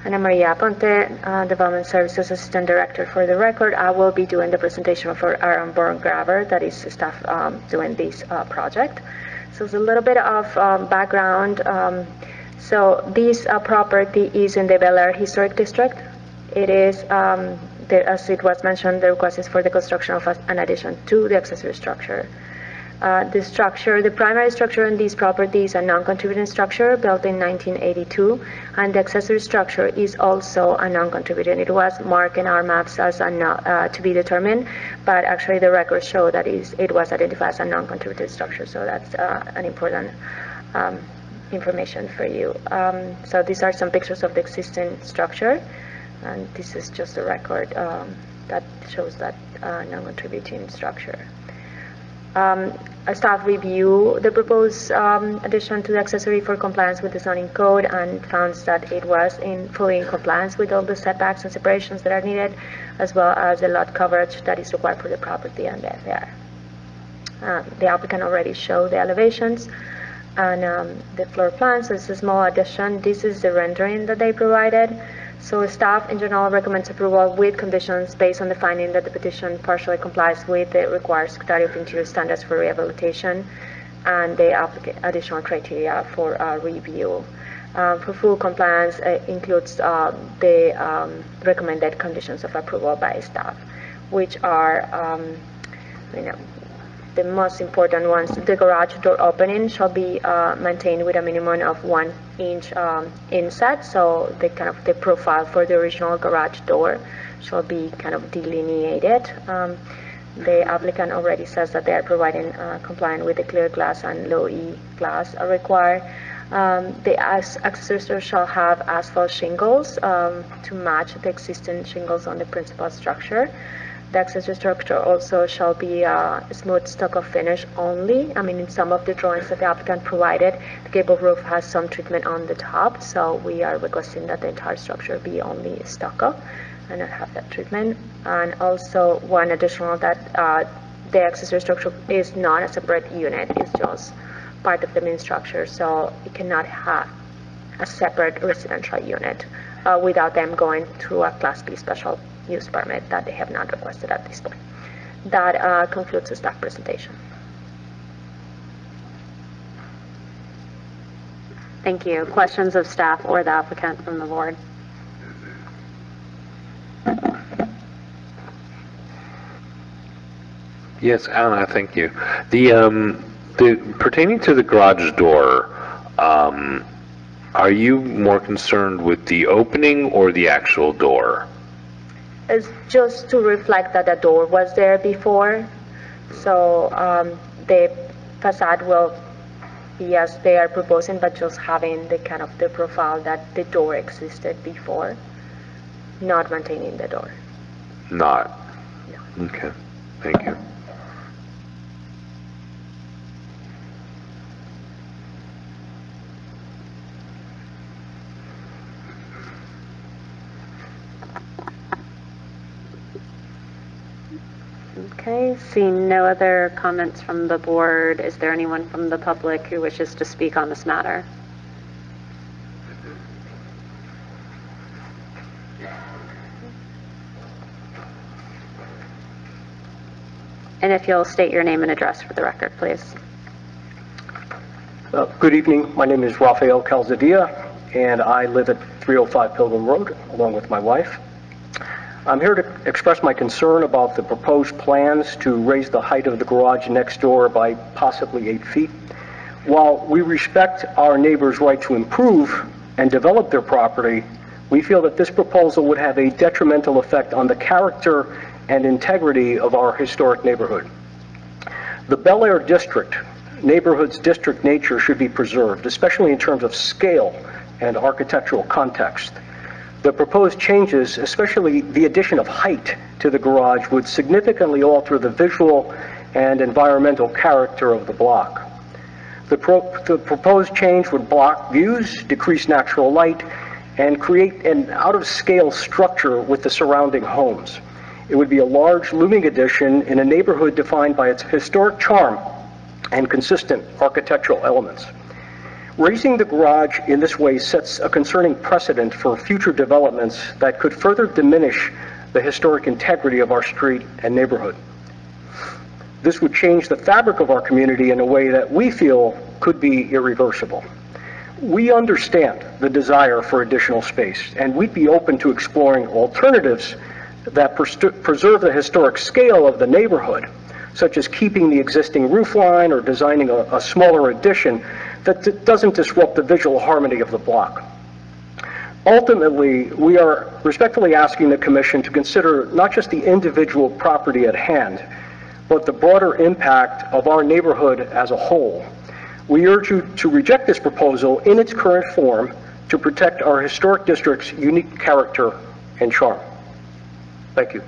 Ana Maria Aponte, Development Services Assistant Director. For the record, I will be doing the presentation for Aaron Born-Graver, that is staff doing this project. So it's a little bit of background. So this property is in the Bel Air Historic District. It is, as it was mentioned, the request is for the construction of an addition to the accessory structure. The primary structure in this property is a non-contributing structure built in 1982, and the accessory structure is also a non-contributing. It was marked in our maps as to be determined, but actually the records show that it was identified as a non-contributing structure, so that's an important information for you. So these are some pictures of the existing structure, and this is just a record that shows that non-contributing structure. Staff review the proposed addition to the accessory for compliance with the zoning code and found that it was fully in compliance with all the setbacks and separations that are needed, as well as the lot coverage that is required for the property and the FAR. The applicant already showed the elevations and the floor plans. So it's a small addition. This is the rendering that they provided. So staff in general recommends approval with conditions based on the finding that the petition partially complies with the required Secretary of Interior standards for rehabilitation and the additional criteria for review. For full compliance includes the recommended conditions of approval by staff, which are the most important ones. The garage door opening shall be maintained with a minimum of 1 inch inset, so the profile for the original garage door shall be kind of delineated. The applicant already says that they are providing compliant with the clear glass and low E glass are required. The accessory structure shall have asphalt shingles to match the existing shingles on the principal structure. The accessory structure also shall be a smooth stucco finish only. I mean, in some of the drawings that the applicant provided, the gable roof has some treatment on the top, so we are requesting that the entire structure be only stucco and not have that treatment. And also one additional, that the accessory structure is not a separate unit, it's just part of the main structure, so it cannot have a separate residential unit without them going through a Class B special use permit that they have not requested at this point. That concludes the staff presentation. Thank you. Questions of staff or the applicant from the board? Yes, Anna, thank you. Pertaining to the garage door, are you more concerned with the opening or the actual door? It's just to reflect that the door was there before. So the facade will be as they are proposing, but just having the kind of the profile that the door existed before, not maintaining the door. Not? No. Okay, thank you. Okay, seeing no other comments from the board, is there anyone from the public who wishes to speak on this matter? And if you'll state your name and address for the record, please. Good evening. My name is Rafael Calzadia, and I live at 305 Pilgrim Road, along with my wife. I'm here to express my concern about the proposed plans to raise the height of the garage next door by possibly 8 feet. While we respect our neighbors' right to improve and develop their property, we feel that this proposal would have a detrimental effect on the character and integrity of our historic neighborhood. The Bel Air district, neighborhood's district nature should be preserved, especially in terms of scale and architectural context. The proposed changes, especially the addition of height to the garage, would significantly alter the visual and environmental character of the block. The proposed change would block views, decrease natural light, and create an out-of-scale structure with the surrounding homes. It would be a large, looming addition in a neighborhood defined by its historic charm and consistent architectural elements. Raising the garage in this way sets a concerning precedent for future developments that could further diminish the historic integrity of our street and neighborhood. This would change the fabric of our community in a way that we feel could be irreversible. We understand the desire for additional space, and we'd be open to exploring alternatives that preserve the historic scale of the neighborhood, such as keeping the existing roof line or designing a smaller addition that doesn't disrupt the visual harmony of the block. Ultimately, we are respectfully asking the Commission to consider not just the individual property at hand, but the broader impact of our neighborhood as a whole. We urge you to reject this proposal in its current form to protect our historic district's unique character and charm. Thank you.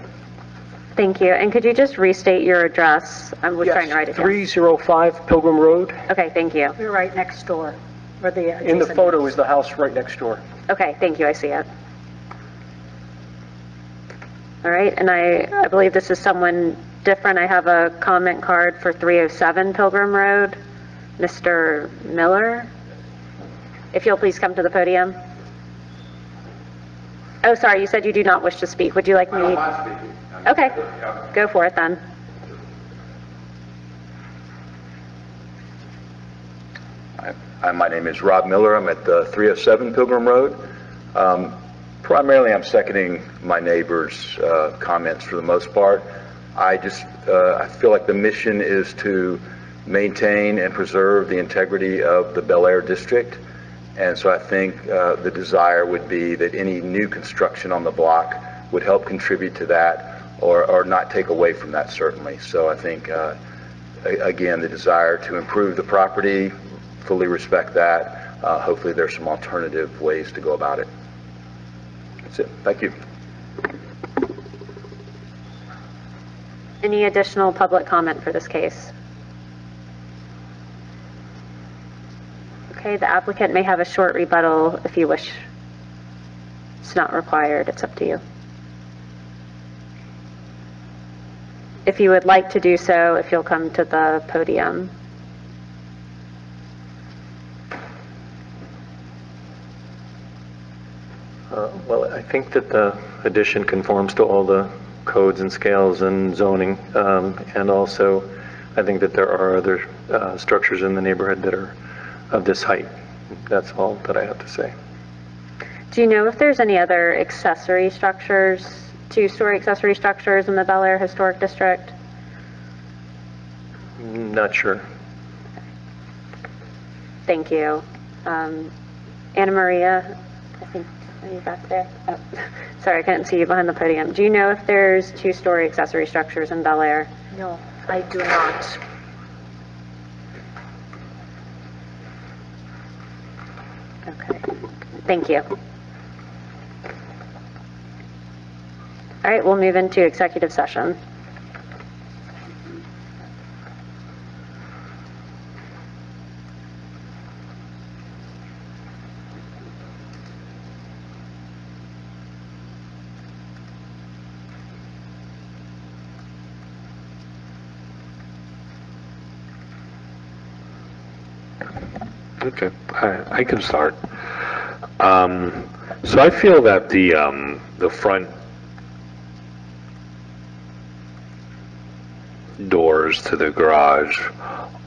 Thank you. And could you just restate your address? I was trying to write it down. 305 Pilgrim Road. Okay, thank you. We're right next door. Where the In the photo is the house right next door. Okay, thank you. I see it. All right, and I believe this is someone different. I have a comment card for 307 Pilgrim Road. Mr. Miller, if you'll please come to the podium. Oh, sorry, you said you do not wish to speak. Would you like me? I don't mind speaking. Okay, go for it then. Hi, my name is Rob Miller. I'm at 307 Pilgrim Road. Primarily, I'm seconding my neighbor's comments for the most part. I feel like the mission is to maintain and preserve the integrity of the Bel Air district. And so I think the desire would be that any new construction on the block would help contribute to that or not take away from that, certainly. So I think, again, the desire to improve the property, fully respect that. Hopefully there's some alternative ways to go about it. That's it. Thank you. Any additional public comment for this case? Okay, the applicant may have a short rebuttal if you wish. It's not required, it's up to you. If you would like to do so, if you'll come to the podium. Well, I think that the addition conforms to all the codes and scales and zoning, and also I think that there are other structures in the neighborhood that are of this height. That's all that I have to say. Do you know if there's any other accessory structures, two-story accessory structures in the Bel Air Historic District? Not sure. Thank you. Anna Maria, I think, are you back there? Oh, sorry, I couldn't see you behind the podium. Do you know if there's two-story accessory structures in Bel Air? No, I do not. Okay, thank you. All right, we'll move into executive session. Okay, I can start. So I feel that the front doors to the garage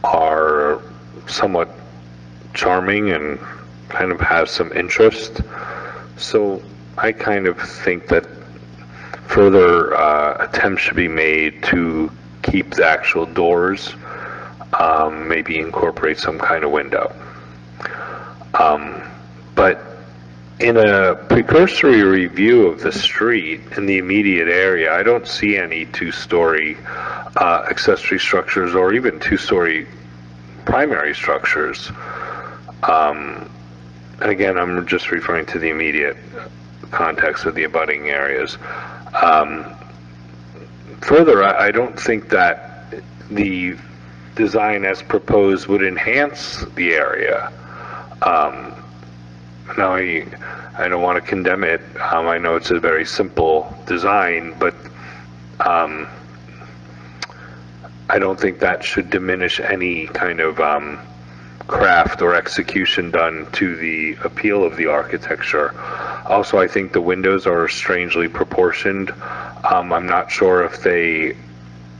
are somewhat charming and kind of have some interest. So I kind of think that further attempts should be made to keep the actual doors, maybe incorporate some kind of window. But in a precursory review of the street in the immediate area, I don't see any two-story accessory structures or even two-story primary structures. And again, I'm just referring to the immediate context of the abutting areas. Further, I don't think that the design as proposed would enhance the area. Now, I don't want to condemn it. I know it's a very simple design, but I don't think that should diminish any kind of craft or execution done to the appeal of the architecture. Also, I think the windows are strangely proportioned. I'm not sure if they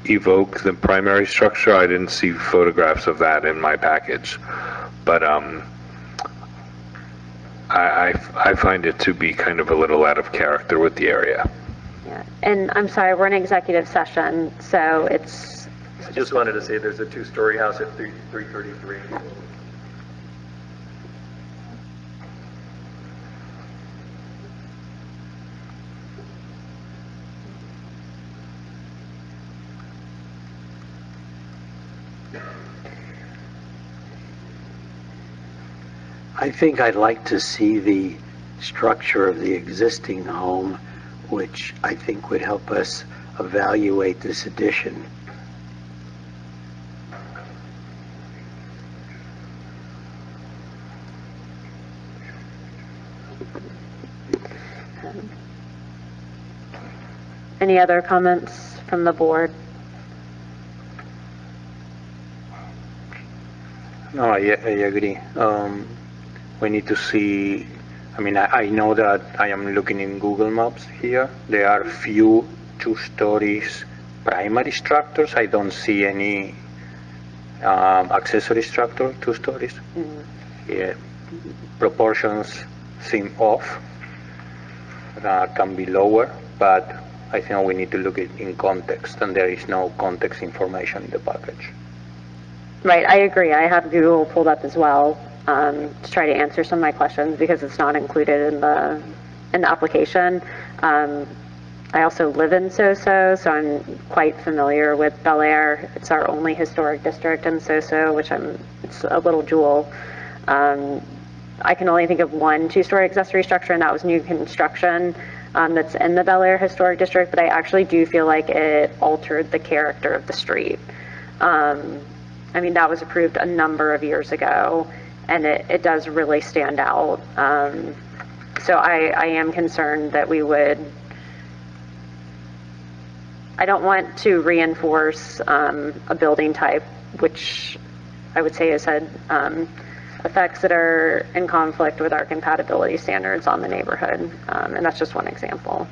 evoke the primary structure. I didn't see photographs of that in my package, but I find it to be kind of a little out of character with the area. Yeah. And I'm sorry, we're in executive session, so it's... I just wanted to say there's a two-story house at 333. I think I'd like to see the structure of the existing home, which I think would help us evaluate this addition. Any other comments from the board? No, I agree. We need to see, I mean, I know that I am looking in Google Maps here. There are few two-stories primary structures. I don't see any accessory structure, two stories. Yeah, proportions seem off. Can be lower, but I think we need to look at in context, and there is no context information in the package. Right, I agree. I have Google pulled up as well to try to answer some of my questions because it's not included in the application. I also live in Soso, so I'm quite familiar with Bel Air. It's our only historic district in Soso, which it's a little jewel. I can only think of one two-story accessory structure, and that was new construction that's in the Bel Air Historic District, but I actually do feel like it altered the character of the street. I mean, that was approved a number of years ago, and it does really stand out. So I am concerned that we would, I don't want to reinforce a building type, which I would say has had effects that are in conflict with our compatibility standards on the neighborhood, and that's just one example.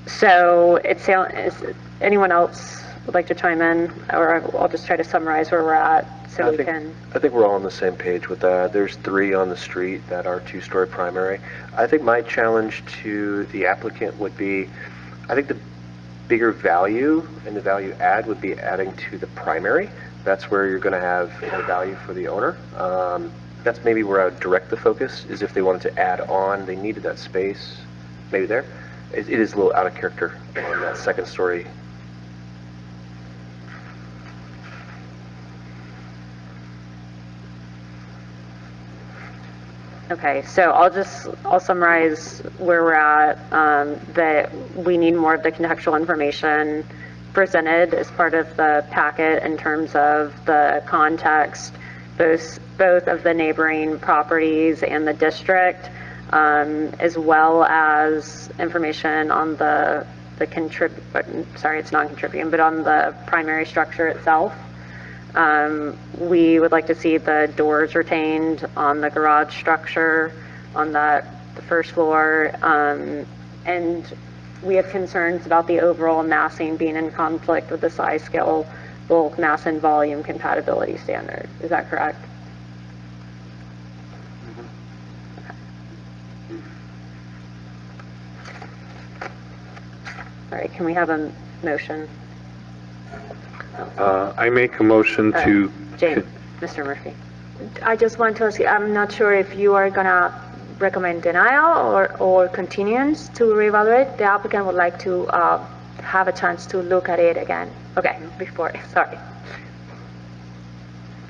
So is anyone else would like to chime in, or I'll just try to summarize where we're at so we can. I think we're all on the same page with that. There's 3 on the street that are two-story primary. I think my challenge to the applicant would be, I think bigger value and the value add would be adding to the primary. That's where you're going to have more value for the owner. That's maybe where I would direct the focus, is if they wanted to add on, they needed that space, maybe there. It is a little out of character on that second story. Okay, so I'll summarize where we're at, that we need more of the contextual information presented as part of the packet in terms of the context, both of the neighboring properties and the district, as well as information on it's non-contributing, but on the primary structure itself. We would like to see the doors retained on the garage structure on the first floor, and we have concerns about the overall massing being in conflict with the size, scale, bulk, mass, and volume compatibility standard. Is that correct? All right, can we have a motion? I make a motion to... Jane, Mr. Murphy. I just want to ask you, I'm not sure if you are gonna recommend denial or continuance to reevaluate. The applicant would like to have a chance to look at it again. Okay, sorry.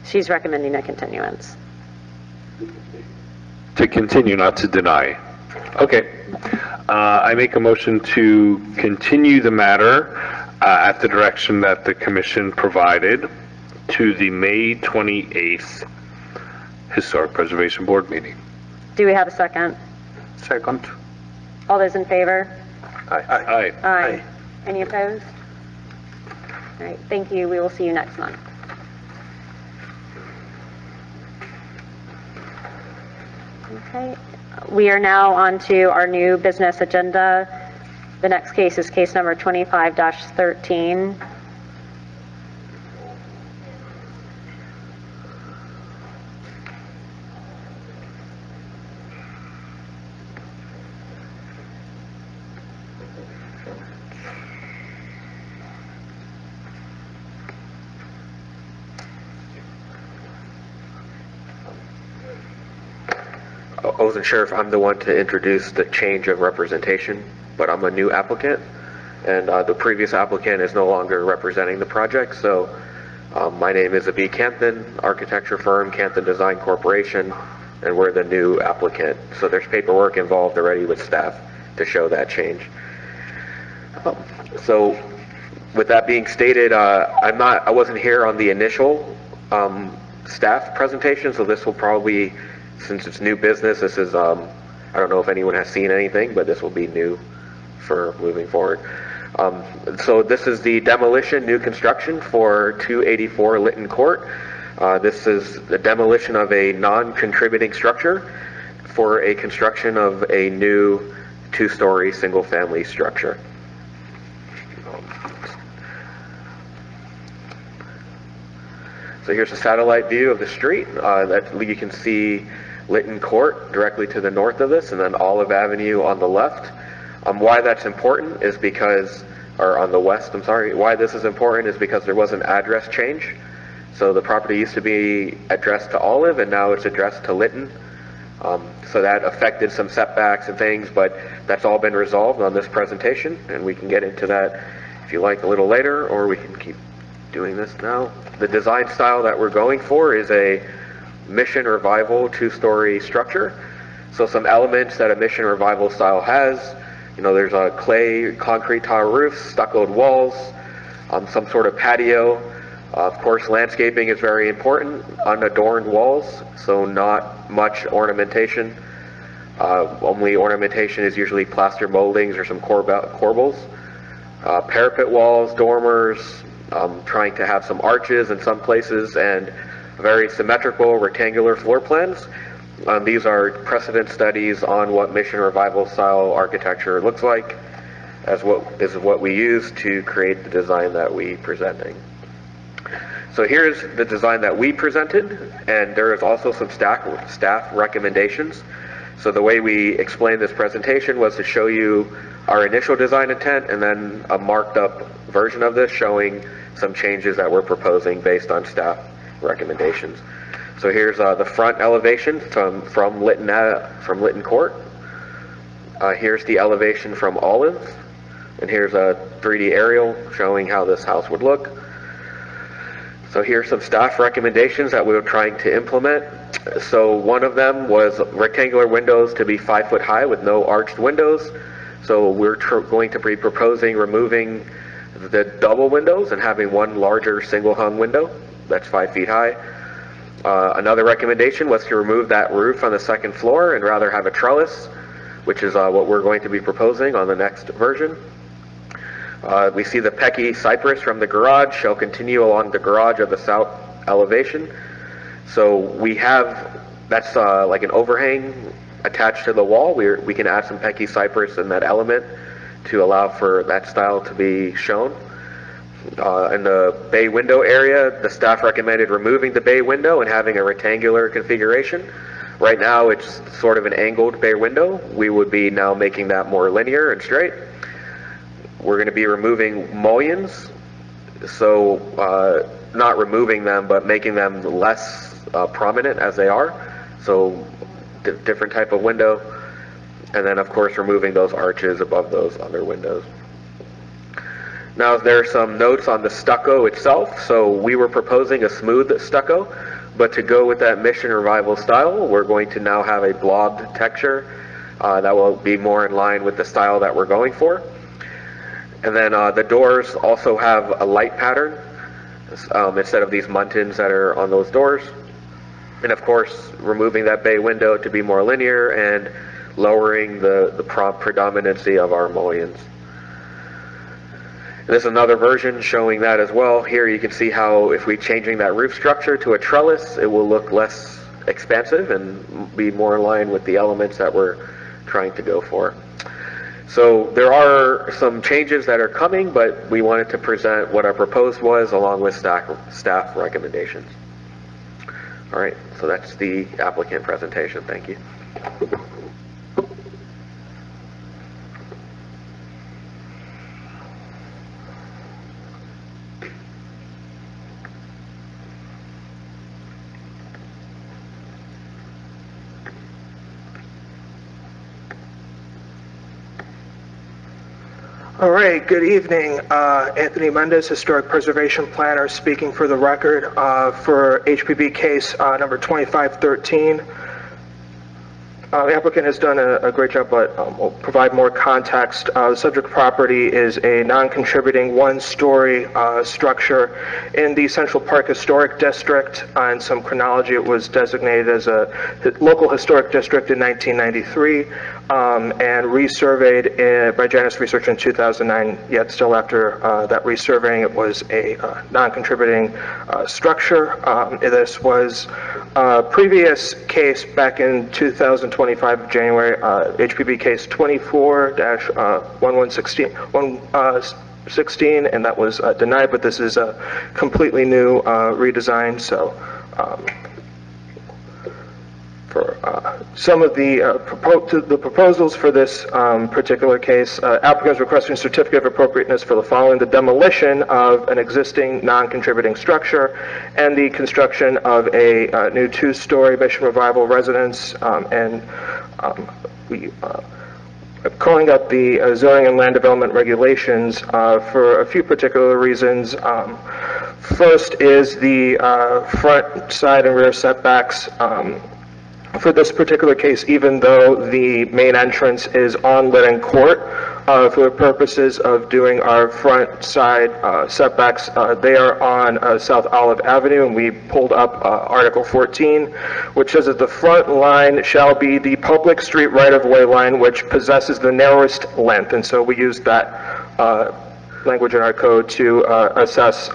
She's recommending a continuance. To continue, not to deny. Okay. I make a motion to continue the matter at the direction that the commission provided to the May 28th Historic Preservation Board meeting. Do we have a second? Second. All those in favor? Aye. Aye. Any opposed? All right, thank you. We will see you next month. Okay, we are now on to our new business agenda. The next case is case number 25-13. I wasn't sure if I'm the one to introduce the change of representation, but I'm a new applicant, and the previous applicant is no longer representing the project. So my name is Abi Canton, architecture firm, Canton Design Corporation, and we're the new applicant. So there's paperwork involved already with staff to show that change. So with that being stated, I wasn't here on the initial staff presentation, so this will probably, since it's new business, this is, I don't know if anyone has seen anything, but this will be new for moving forward. So this is the demolition, new construction for 284 Lytton Court. This is the demolition of a non-contributing structure for a construction of a new two-story single-family structure. So here's a satellite view of the street. That you can see Lytton Court directly to the north of this, and then Olive Avenue on the left. Why that's important is because, or on the west, I'm sorry, why this is important is because there was an address change. So the property used to be addressed to Olive, and now it's addressed to Lytton. So that affected some setbacks and things, but that's all been resolved on this presentation, and we can get into that if you like a little later, or we can keep doing this now. The design style that we're going for is a Mission Revival two-story structure. So some elements that a Mission Revival style has, you know, there's a clay concrete tile roof, stuccoed walls, some sort of patio. Of course, landscaping is very important, unadorned walls, so not much ornamentation. Only ornamentation is usually plaster moldings or some corbels. Parapet walls, dormers, trying to have some arches in some places, and very symmetrical rectangular floor plans. These are precedent studies on what Mission Revival style architecture looks like, as what we use to create the design that we presenting. So here's the design that we presented, and there is also some staff recommendations. So the way we explained this presentation was to show you our initial design intent and then a marked up version of this showing some changes that we're proposing based on staff recommendations. So here's the front elevation from Lytton Court. Here's the elevation from Olive, and here's a 3D aerial showing how this house would look. So here's some staff recommendations that we were trying to implement. So one of them was rectangular windows to be 5 foot high with no arched windows. So we're going to be proposing removing the double windows and having one larger single hung window that's 5 feet high. Another recommendation was to remove that roof on the second floor and rather have a trellis, which is what we're going to be proposing on the next version. We see the Pecky cypress from the garage shall continue along the garage of the south elevation. So we have, that's like an overhang attached to the wall. We can add some Pecky cypress in that element to allow for that style to be shown. In the bay window area, the staff recommended removing the bay window and having a rectangular configuration. Right now it's sort of an angled bay window. We would be now making that more linear and straight. We're going to be removing mullions, so not removing them, but making them less prominent as they are. So different type of window. And then of course removing those arches above those other windows. Now there are some notes on the stucco itself. So we were proposing a smooth stucco, but to go with that Mission Revival style, we're going to now have a blobbed texture that will be more in line with the style that we're going for. And then the doors also have a light pattern instead of these muntins that are on those doors. And of course, removing that bay window to be more linear and lowering the predominancy of our mullions. And there's another version showing that as well. Here you can see how if we're changing that roof structure to a trellis, it will look less expansive and be more in line with the elements that we're trying to go for. So there are some changes that are coming, but we wanted to present what our proposed was along with staff recommendations. All right, so that's the applicant presentation. Thank you. All right, good evening. Anthony Mendez, Historic Preservation Planner, speaking for the record for HPB case number 2513. The applicant has done a great job, but we'll provide more context. The subject property is a non-contributing one-story structure in the Central Park Historic District. In some chronology, it was designated as a local historic district in 1993 and resurveyed by Janus Research in 2009, yet still after that resurveying, it was a non-contributing structure. This was a previous case back in 2025 of January, HPB case 24-1116, and that was denied, but this is a completely new redesign. So for some of the proposals for this particular case, applicants requesting a certificate of appropriateness for the following: the demolition of an existing non-contributing structure and the construction of a new two-story Mission Revival residence. We calling up the zoning and land development regulations for a few particular reasons. First is the front, side, and rear setbacks. For this particular case, even though the main entrance is on Lytton Court, for the purposes of doing our front side setbacks, they are on South Olive Avenue, and we pulled up Article 14, which says that the front line shall be the public street right-of-way line which possesses the narrowest length, and so we used that language in our code to assess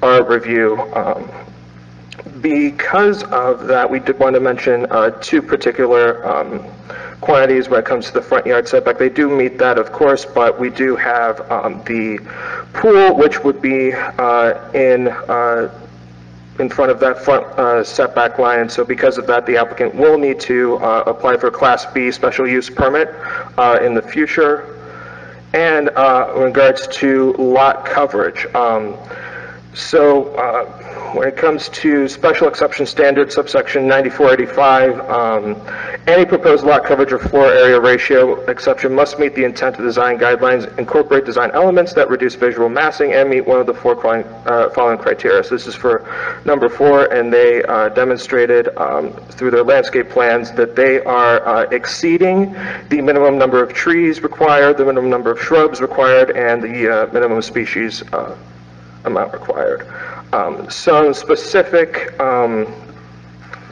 our review. Because of that, we did want to mention two particular quantities when it comes to the front yard setback. They do meet that, of course, but we do have the pool, which would be in in front of that front setback line, and so because of that, the applicant will need to apply for a Class B special use permit in the future. And in regards to lot coverage, when it comes to special exception standard subsection 9485, any proposed lot coverage or floor area ratio exception must meet the intent of design guidelines, incorporate design elements that reduce visual massing, and meet one of the following criteria. So this is for number 4, and they demonstrated through their landscape plans that they are exceeding the minimum number of trees required, the minimum number of shrubs required, and the minimum species amount required. Some specific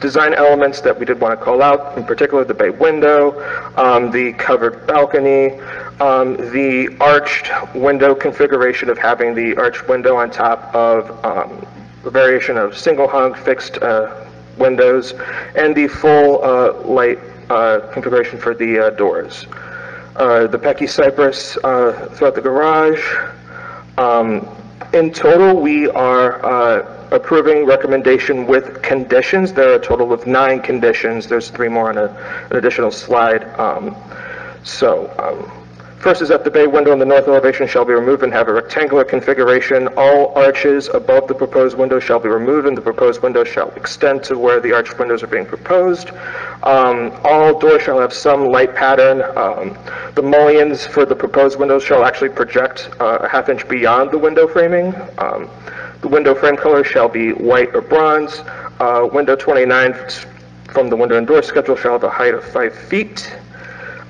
design elements that we did want to call out, in particular the bay window, the covered balcony, the arched window configuration of having the arched window on top of a variation of single hung fixed windows, and the full light configuration for the doors. The Pecky cypress throughout the garage. In total, we are approving recommendation with conditions. There are a total of 9 conditions. There's 3 more on an additional slide. First is that the bay window in the north elevation shall be removed and have a rectangular configuration. All arches above the proposed window shall be removed, and the proposed window shall extend to where the arched windows are being proposed. All doors shall have some light pattern. The mullions for the proposed windows shall actually project a ½ inch beyond the window framing. The window frame color shall be white or bronze. Window 29 from the window and door schedule shall have a height of 5 feet.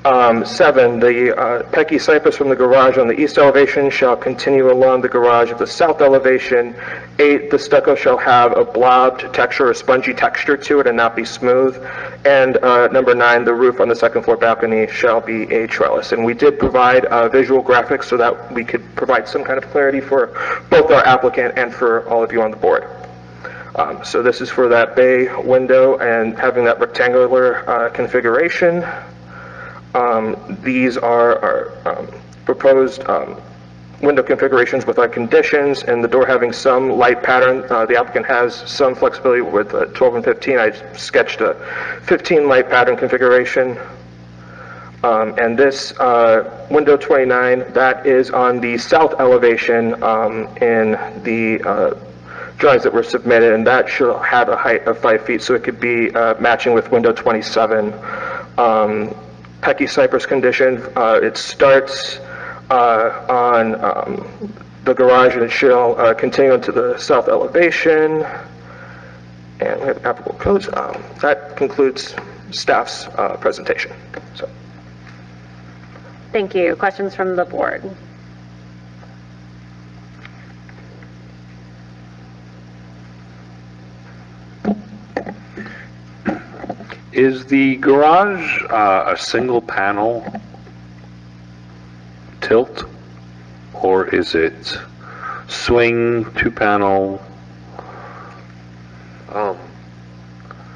7, the Pecky cypress from the garage on the east elevation shall continue along the garage of the south elevation. 8, the stucco shall have a blobbed texture or spongy texture to it and not be smooth. And number 9, the roof on the second floor balcony shall be a trellis. And we did provide visual graphics so that we could provide some kind of clarity for both our applicant and for all of you on the board. So this is for that bay window and having that rectangular configuration. These are our proposed window configurations with our conditions, and the door having some light pattern. The applicant has some flexibility with 12 and 15. I sketched a 15 light pattern configuration. And this window 29, that is on the south elevation in the drawings that were submitted, and that should have a height of 5 feet, so it could be matching with window 27. Pecky cypress condition, it starts on the garage and it shall continue into the south elevation. And we have applicable codes. That concludes staff's presentation. So. Thank you. Questions from the board? Is the garage a single panel tilt, or is it swing 2-panel?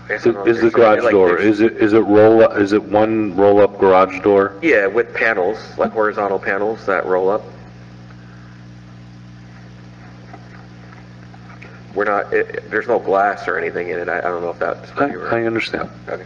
Is the garage door, is it one roll up garage door? Yeah, with panels, like horizontal panels that roll up. We're not, there's no glass or anything in it. I don't know if that's... I understand. Okay.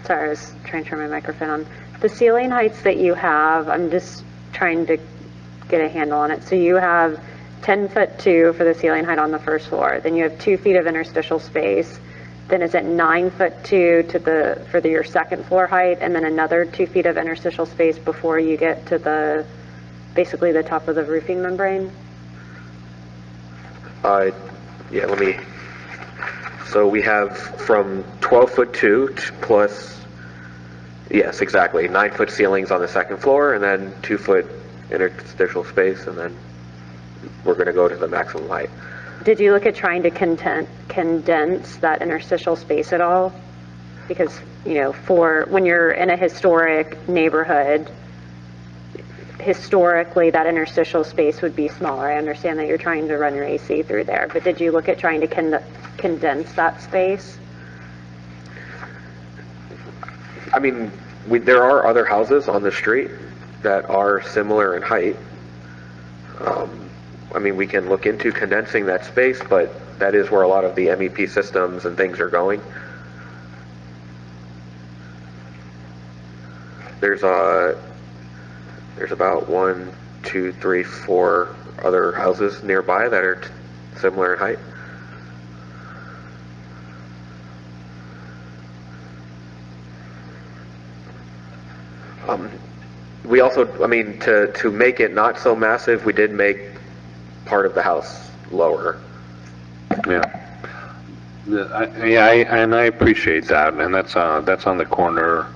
Sorry, I was trying to turn my microphone on. The ceiling heights that you have, I'm just trying to get a handle on it. So you have 10'2" for the ceiling height on the first floor. Then you have 2 feet of interstitial space. Then is it 9'2" for your second floor height, and then another 2 feet of interstitial space before you get to basically the top of the roofing membrane? Yeah, let me. So we have from 12'2" plus, Yes, exactly. 9-foot ceilings on the second floor, and then 2-foot interstitial space, and then we're going to go to the maximum height. Did you look at trying to condense that interstitial space at all? Because, you know, for when you're in a historic neighborhood, historically that interstitial space would be smaller. I understand that you're trying to run your AC through there, but did you look at trying to condense that space? I mean, there are other houses on the street that are similar in height. I mean, we can look into condensing that space, but that is where a lot of the MEP systems and things are going. There's about 1, 2, 3, 4 other houses nearby that are similar in height. We also, I mean, to make it not so massive, we did make part of the house lower. And I appreciate that, and that's on the corner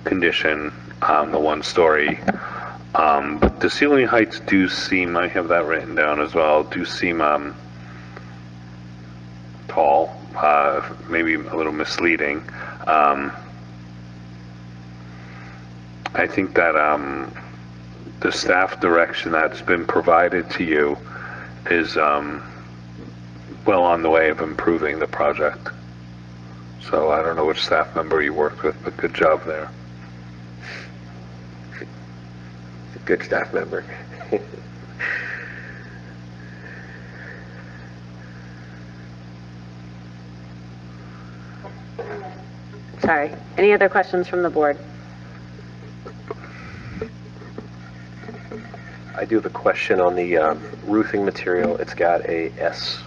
condition, the 1-story. But the ceiling heights do seem, I have that written down as well, do seem tall, maybe a little misleading. I think that the staff direction that's been provided to you is well on the way of improving the project. So I don't know which staff member you worked with, but good job there. Good staff member. Sorry. Any other questions from the board? I do have a question on the roofing material. It's got a S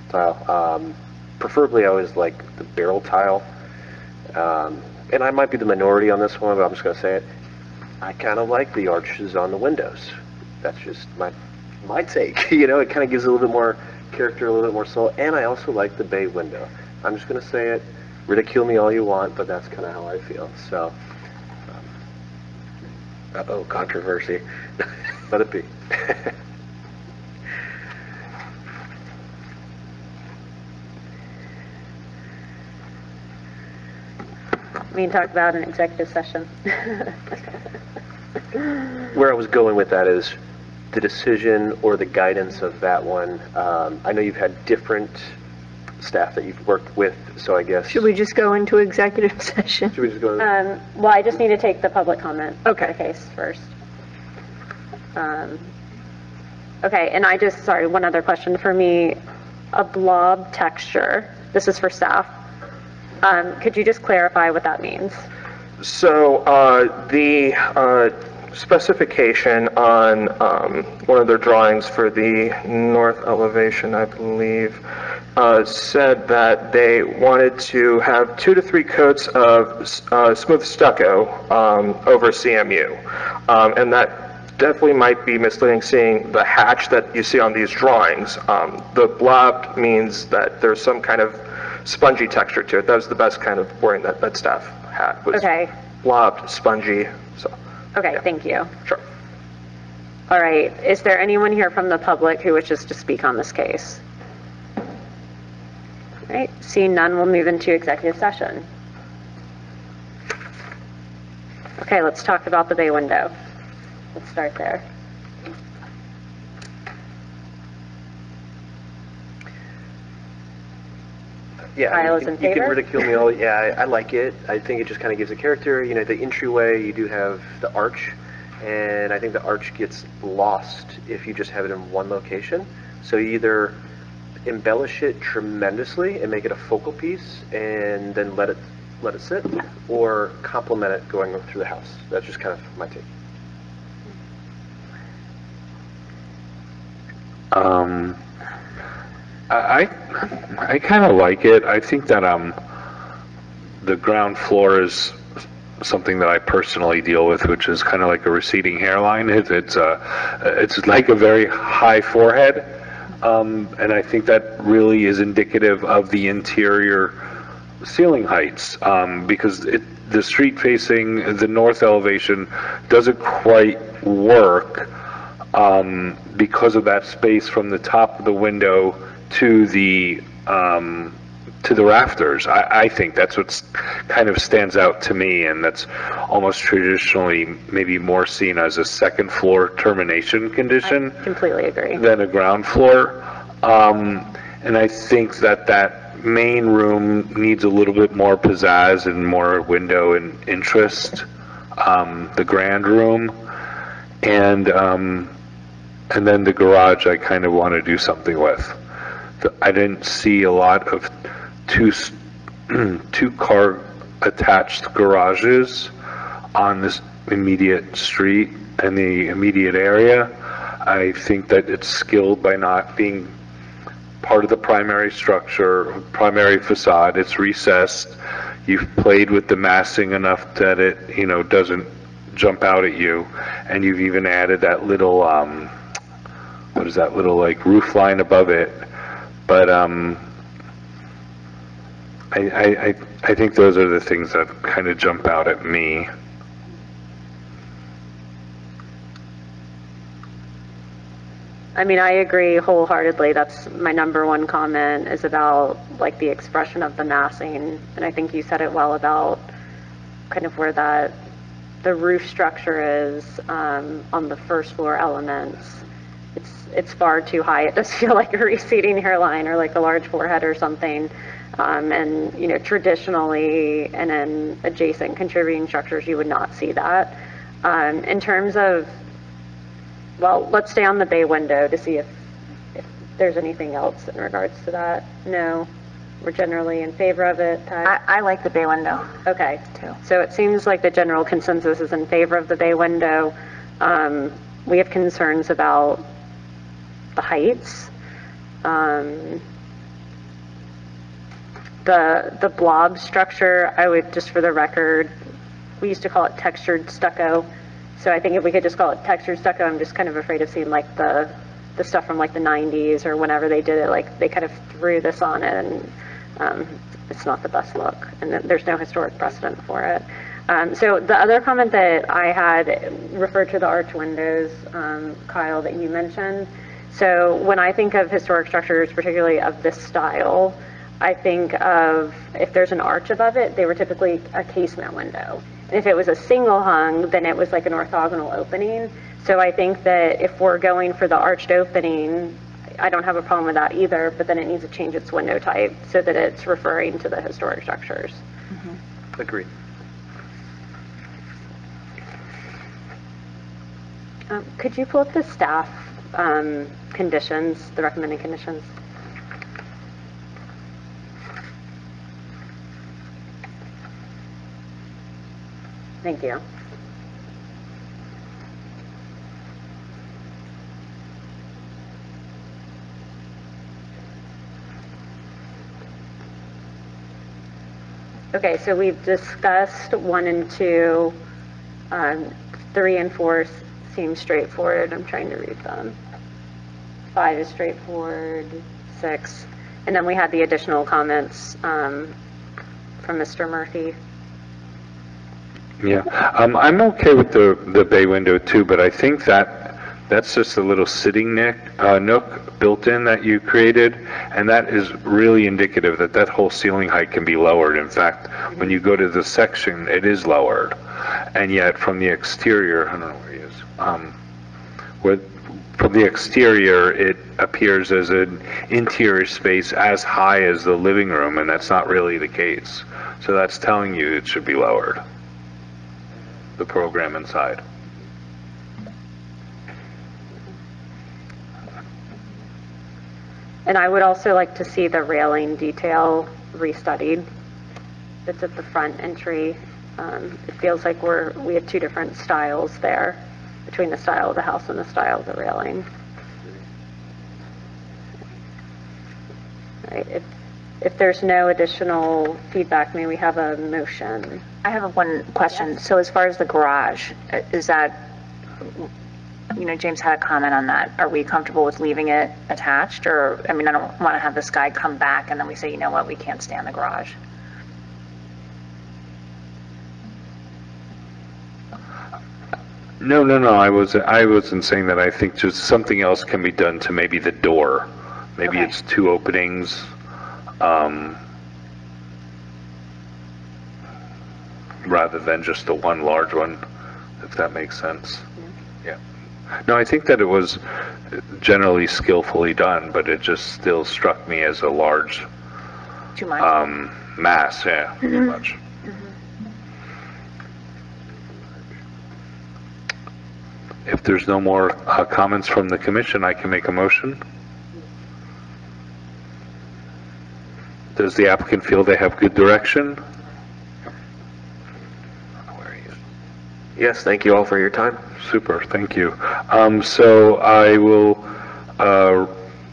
tile. Preferably I always like the barrel tile. And I might be the minority on this one, but I'm just going to say it. I kind of like the arches on the windows. That's just my take. You know, it kind of gives it a little bit more character, a little bit more soul. And I also like the bay window. I'm just going to say it. Ridicule me all you want, but that's kind of how I feel. So, uh-oh, controversy. Let it be. We can talk about an executive session. Where I was going with that is the decision or the guidance of that one. I know you've had different staff that you've worked with, so I guess. Should we just go into executive session? Should we just go? Well, I just need to take the public comment for the case first. Okay, and sorry, one other question for me. A blob texture, this is for staff. Could you just clarify what that means? So the specification on one of their drawings for the north elevation, I believe, said that they wanted to have 2 to 3 coats of smooth stucco over CMU. And that definitely might be misleading, seeing the hatch that you see on these drawings. The blob means that there's some kind of spongy texture to it. That was the best kind of wording that staff had. Was okay. Blobbed, spongy. So. Okay, thank you. Sure. All right. Is there anyone here from the public who wishes to speak on this case? All right. Seeing none, we'll move into executive session. Okay, let's talk about the bay window. Let's start there. Yeah, you can ridicule me all. Yeah, I like it. I think it just kind of gives a character. You know, the entryway, you do have the arch, and I think the arch gets lost if you just have it in one location. So you either embellish it tremendously and make it a focal piece, and then let it sit, or complement it going through the house. That's just kind of my take. I kind of like it. I think that the ground floor is something that I personally deal with, which is kind of like a receding hairline. It's like a very high forehead, and I think that really is indicative of the interior ceiling heights, because the street facing the north elevation doesn't quite work because of that space from the top of the window to the rafters. I think that's what kind of stands out to me, and that's almost traditionally maybe more seen as a second floor termination condition. I completely agree. Than a ground floor. And I think that main room needs a little bit more pizzazz and more window and interest, the grand room. And then the garage I kind of want to do something with. I didn't see a lot of two car attached garages on this immediate street and the immediate area. I think that it's skilled by not being part of the primary structure, primary facade. It's recessed. You've played with the massing enough that it, doesn't jump out at you. And you've even added that little, what is that little like roof line above it. But I think those are the things that kind of jump out at me. I mean, I agree wholeheartedly. That's my number one comment, is about like the expression of the massing. And I think you said it well about kind of where the roof structure is on the first floor elements. It's far too high. It does feel like a receding hairline or like a large forehead or something. And traditionally and in adjacent contributing structures, you would not see that. In terms of, well, let's stay on the bay window to see if there's anything else in regards to that. No, we're generally in favor of it. I like the bay window. Okay, too. So it seems like the general consensus is in favor of the bay window. We have concerns about the heights. The blob structure, I would, just for the record, we used to call it textured stucco. So I think if we could just call it textured stucco, I'm just kind of afraid of seeing like the stuff from like the 90s or whenever they did it, like they kind of threw this on it, and it's not the best look, and there's no historic precedent for it. So the other comment that I had referred to the arch windows, Kyle, that you mentioned. So when I think of historic structures, particularly of this style, I think of, if there's an arch above it, they were typically a casement window. And if it was a single hung, then it was like an orthogonal opening. So I think that if we're going for the arched opening, I don't have a problem with that either, but then it needs to change its window type so that it's referring to the historic structures. Mm-hmm. Agreed. Could you pull up the staff conditions, the recommended conditions? Thank you. Okay, so we've discussed 1 and 2. 3 and 4 seem straightforward. I'm trying to read them. 5 is straightforward. 6. And then we had the additional comments from Mr. Murphy. Yeah, I'm okay with the bay window too, but I think that's just a little sitting nook built in that you created, and that is really indicative that whole ceiling height can be lowered. In fact, when you go to the section, it is lowered, and yet from the exterior, I don't know where he is, from the exterior, it appears as an interior space as high as the living room, and that's not really the case. So that's telling you it should be lowered, the program inside. And I would also like to see the railing detail restudied. It's at the front entry. It feels like we have 2 different styles there, between the style of the house and the style of the railing. All right, if there's no additional feedback, may we have a motion? I have one question. Yes. So as far as the garage, is that, James had a comment on that. Are we comfortable with leaving it attached? Or, I don't want to have this guy come back and then we say, you know what, we can't stand the garage. No, I wasn't saying that. I think just something else can be done to maybe the door. Maybe Okay. it's 2 openings. Rather than just the one large one, if that makes sense. Yeah. No, I think that it was generally skillfully done, but it just still struck me as a large Too much. mass, yeah, too Mhm. much. If there's no more comments from the commission, I can make a motion. Does the applicant feel they have good direction? Yes, thank you all for your time. Super, thank you. So I will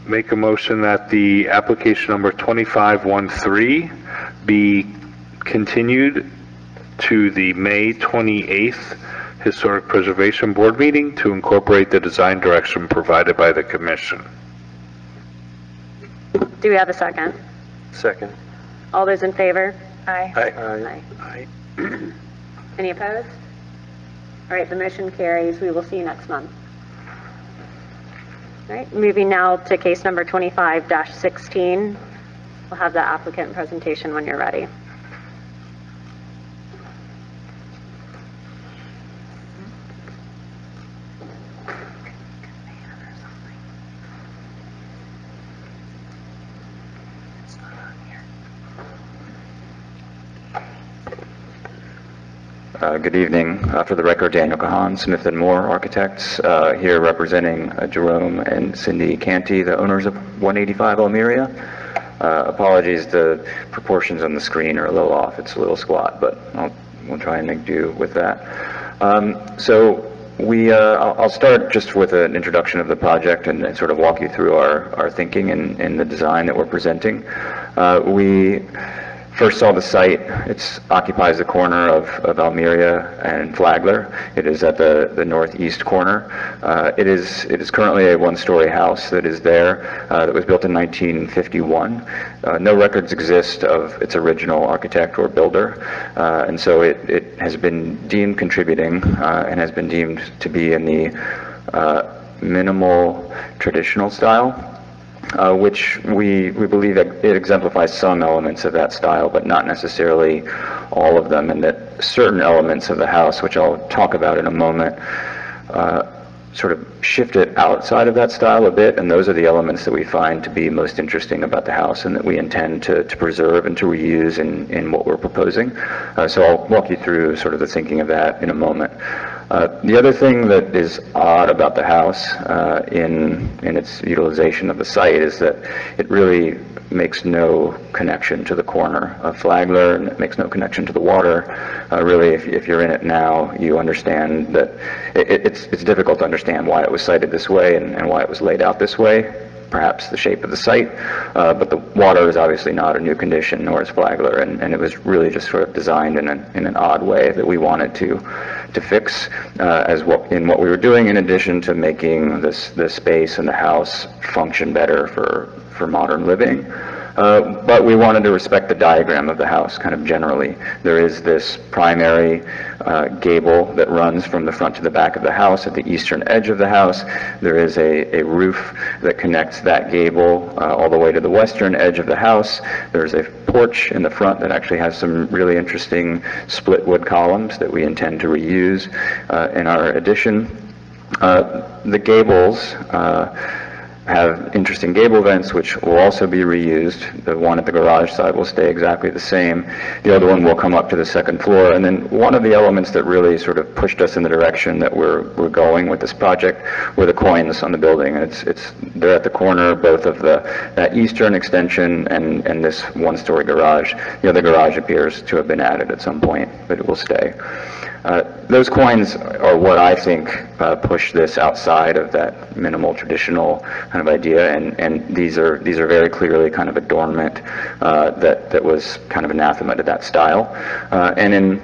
make a motion that the application number 2513 be continued to the May 28th Historic Preservation Board meeting to incorporate the design direction provided by the commission. Do we have a second? Second. All those in favor? Aye. Aye. Any opposed? All right, the motion carries. We will see you next month. All right, moving now to case number 25-16. We'll have the applicant presentation when you're ready. Good evening. For the record, Daniel Kahan, Smith & Moore Architects, here representing Jerome and Cindy Canty, the owners of 185 Almeria. Apologies, the proportions on the screen are a little off. It's a little squat, but we'll try and make do with that. I'll start just with an introduction of the project and sort of walk you through our thinking and the design that we're presenting. We first saw the site. It occupies the corner of Almeria and Flagler. It is at the northeast corner. It is currently a one-story house that is there that was built in 1951. No records exist of its original architect or builder, and so it has been deemed contributing and has been deemed to be in the minimal traditional style. Which we believe it exemplifies some elements of that style, but not necessarily all of them, and that certain elements of the house, which I'll talk about in a moment, sort of shift it outside of that style a bit, and those are the elements that we find to be most interesting about the house and that we intend to preserve and to reuse in what we're proposing. So I'll walk you through sort of the thinking of that in a moment. The other thing that is odd about the house in its utilization of the site is that it really makes no connection to the corner of Flagler, and it makes no connection to the water. Really, if you're in it now, you understand that it's difficult to understand why it was sited this way and why it was laid out this way. Perhaps the shape of the site, but the water is obviously not a new condition, nor is Flagler, and it was really just sort of designed in an odd way that we wanted to fix in what we were doing, in addition to making the space and the house function better for modern living. But we wanted to respect the diagram of the house kind of generally. There is this primary gable that runs from the front to the back of the house at the eastern edge of the house. There is a roof that connects that gable all the way to the western edge of the house. There's a porch in the front that actually has some really interesting split wood columns that we intend to reuse in our addition. The gables have interesting gable vents which will also be reused. The one at the garage side will stay exactly the same. The other one will come up to the second floor. And then one of the elements that really sort of pushed us in the direction that we're going with this project were the coins on the building. And they're at the corner both of that eastern extension and this one-story garage. The other garage appears to have been added at some point, but it will stay. Those coins are what I think push this outside of that minimal traditional kind of idea, and these are very clearly kind of adornment that was kind of anathema to that style. And in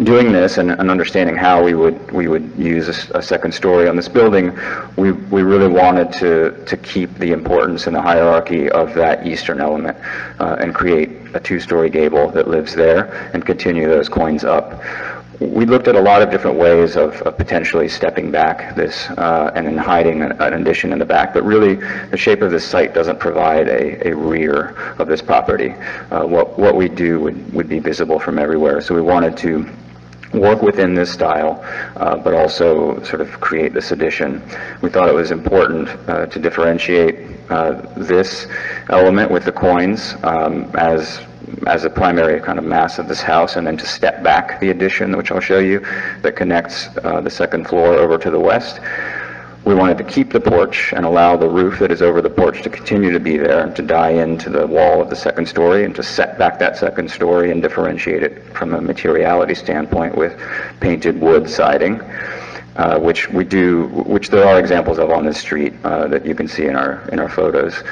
doing this and understanding how we would use a second story on this building, we really wanted to keep the importance and the hierarchy of that eastern element and create a two-story gable that lives there and continue those coins up. We looked at a lot of different ways of potentially stepping back this and then hiding an addition in the back, but really the shape of this site doesn't provide a rear of this property. What we do would be visible from everywhere, so we wanted to work within this style, but also sort of create this addition. We thought it was important to differentiate this element with the coins as a primary kind of mass of this house, and then to step back the addition, which I'll show you, that connects the second floor over to the west. We wanted to keep the porch and allow the roof that is over the porch to continue to be there and to die into the wall of the second story, and to set back that second story and differentiate it from a materiality standpoint with painted wood siding, which there are examples of on this street that you can see in our photos.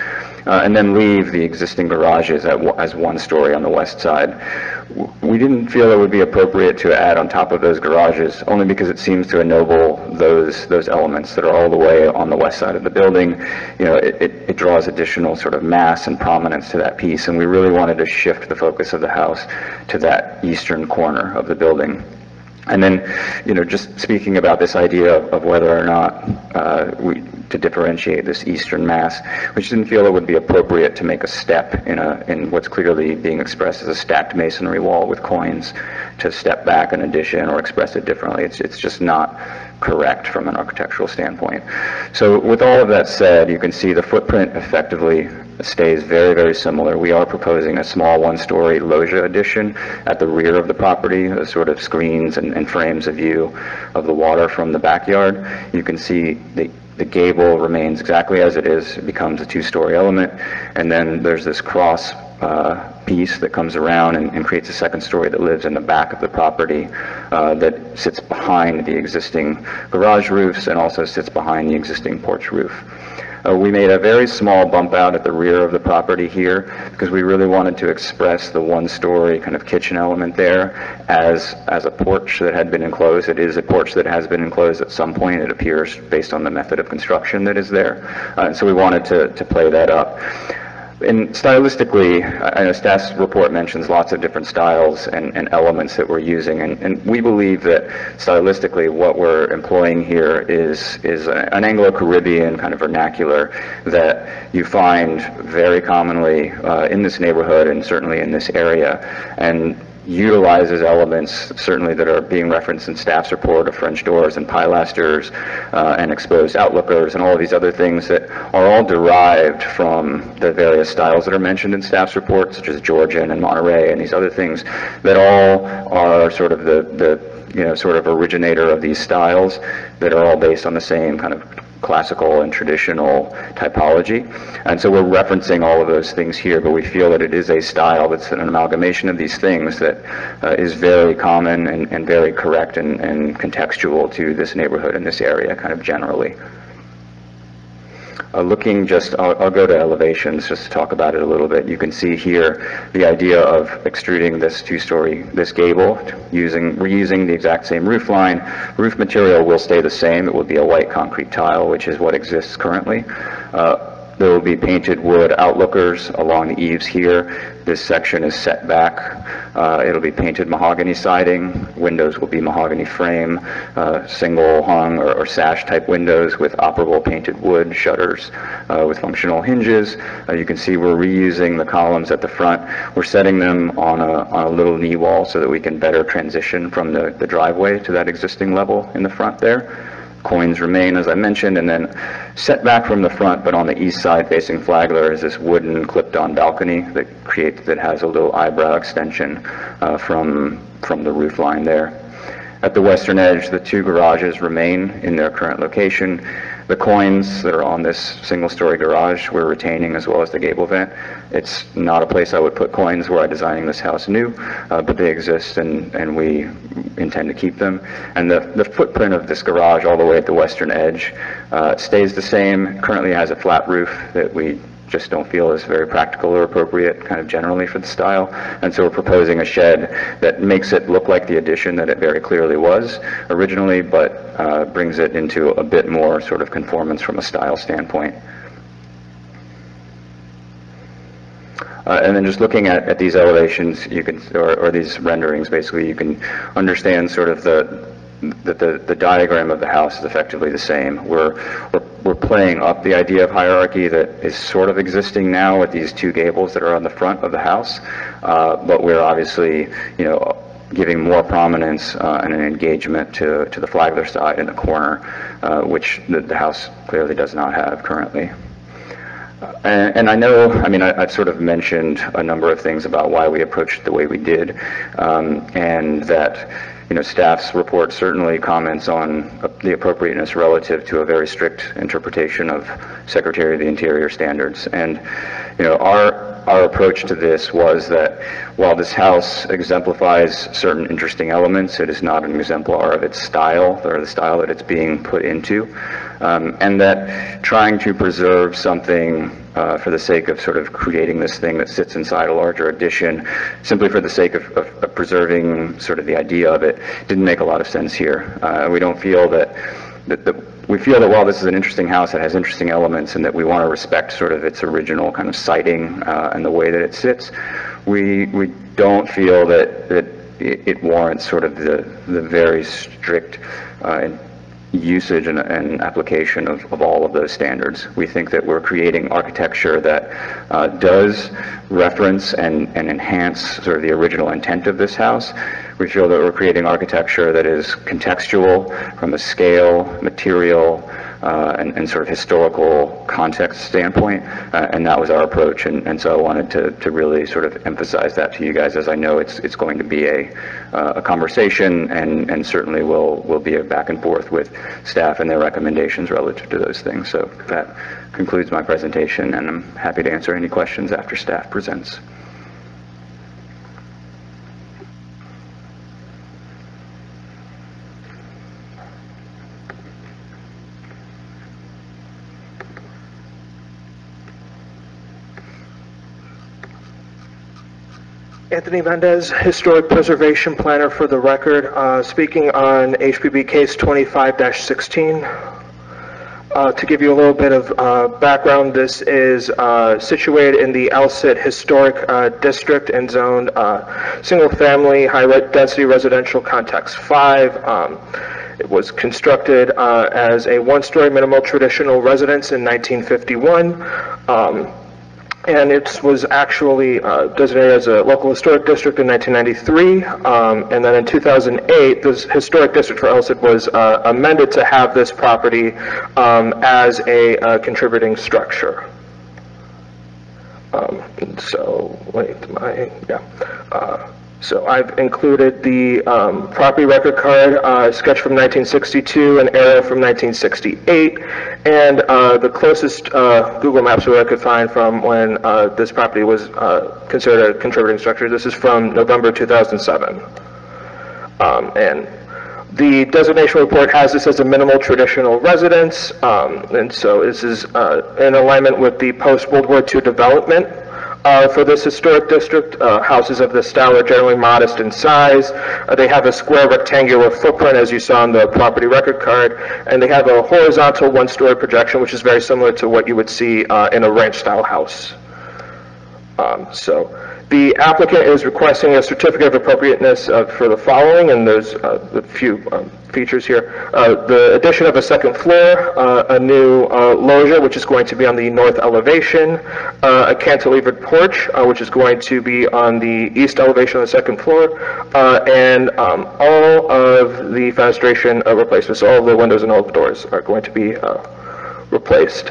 And then leave the existing garages as one story on the west side. We didn't feel it would be appropriate to add on top of those garages, only because it seems to ennoble those elements that are all the way on the west side of the building. You know, it draws additional sort of mass and prominence to that piece, and we really wanted to shift the focus of the house to that eastern corner of the building. And then, you know, just speaking about this idea of whether or not to differentiate this eastern mass, we just didn't feel it would be appropriate to make a step in what's clearly being expressed as a stacked masonry wall with coins, to step back an addition or express it differently. It's just not correct from an architectural standpoint. So with all of that said, you can see the footprint effectively stays very, very similar. We are proposing a small one-story loggia addition at the rear of the property, that sort of screens and frames a view of the water from the backyard. You can see the gable remains exactly as it is. It becomes a two-story element, and then there's this cross piece that comes around and creates a second story that lives in the back of the property that sits behind the existing garage roofs and also sits behind the existing porch roof. We made a very small bump out at the rear of the property here because we really wanted to express the one-story kind of kitchen element there as a porch that had been enclosed. It is a porch that has been enclosed at some point, it appears, based on the method of construction that is there. And so we wanted to play that up. And stylistically, I know staff's report mentions lots of different styles and elements that we're using, and we believe that stylistically what we're employing here is an Anglo-Caribbean kind of vernacular that you find very commonly in this neighborhood and certainly in this area, and utilizes elements certainly that are being referenced in staff's report of French doors and pilasters and exposed outlookers and all of these other things that are all derived from the various styles that are mentioned in staff's report, such as Georgian and Monterey and these other things that all are sort of the sort of originator of these styles that are all based on the same kind of classical and traditional typology. And so we're referencing all of those things here, but we feel that it is a style that's an amalgamation of these things that is very common and very correct and contextual to this neighborhood and this area kind of generally. I'll go to elevations just to talk about it a little bit. You can see here the idea of extruding this this gable, reusing the exact same roof line. Roof material will stay the same. It will be a white concrete tile, which is what exists currently. There will be painted wood outlookers along the eaves here. This section is set back. It'll be painted mahogany siding. Windows will be mahogany frame, single hung or sash type windows with operable painted wood shutters with functional hinges. You can see we're reusing the columns at the front. We're setting them on a little knee wall so that we can better transition from the driveway to that existing level in the front there. Coins remain, as I mentioned, and then set back from the front, but on the east side facing Flagler is this wooden clipped-on balcony that has a little eyebrow extension from the roof line there. At the western edge, the two garages remain in their current location. The coins that are on this single-story garage we're retaining, as well as the gable vent. It's not a place I would put coins were I designing this house new, but they exist and we intend to keep them. And the footprint of this garage all the way at the western edge stays the same. Currently has a flat roof that we just don't feel is very practical or appropriate kind of generally for the style. And so we're proposing a shed that makes it look like the addition that it very clearly was originally, but brings it into a bit more sort of conformance from a style standpoint. And then just looking at these elevations, you can, or these renderings, basically, you can understand sort of the diagram of the house is effectively the same. We're playing up the idea of hierarchy that is sort of existing now with these two gables that are on the front of the house, but we're obviously, giving more prominence and an engagement to the Flagler side in the corner, which the house clearly does not have currently. And I know, I've sort of mentioned a number of things about why we approached it the way we did, and that, staff's report certainly comments on the appropriateness relative to a very strict interpretation of Secretary of the Interior standards. And, our approach to this was that while this house exemplifies certain interesting elements, it is not an exemplar of its style, or the style that it's being put into, and that trying to preserve something for the sake of sort of creating this thing that sits inside a larger addition, simply for the sake of preserving sort of the idea of it, didn't make a lot of sense here. We don't feel we feel that while this is an interesting house, it has interesting elements, and that we want to respect sort of its original kind of siting and the way that it sits. We don't feel that it warrants sort of the very strict usage and application of all of those standards. We think that we're creating architecture that does reference and enhance sort of the original intent of this house. We feel that we're creating architecture that is contextual from a scale, material, and sort of historical context standpoint, and that was our approach, and so I wanted to really sort of emphasize that to you guys, as I know it's going to be a conversation, and certainly will be a back and forth with staff and their recommendations relative to those things. So that concludes my presentation, and I'm happy to answer any questions after staff presents. Anthony Mendez, Historic Preservation Planner for the record, speaking on HPB case 25-16. To give you a little bit of background, this is situated in the Alsit Historic District and zoned single-family, high-density residential context 5. It was constructed as a one-story minimal traditional residence in 1951. And it was actually designated as a local historic district in 1993, and then in 2008, this historic district for Alsit was amended to have this property as a contributing structure. So I've included the property record card, sketch from 1962, an arrow from 1968, and the closest Google Maps that I could find from when this property was considered a contributing structure. This is from November 2007. And the designation report has this as a minimal traditional residence, and so this is in alignment with the post-World War II development. For this historic district, houses of this style are generally modest in size. They have a square rectangular footprint, as you saw on the property record card, and they have a horizontal one-story projection, which is very similar to what you would see in a ranch-style house. So the applicant is requesting a certificate of appropriateness for the following, and there's a few features here. The addition of a second floor, a new loggia, which is going to be on the north elevation, a cantilevered porch, which is going to be on the east elevation of the second floor, and all of the fenestration replacements, all of the windows and all of the doors are going to be replaced.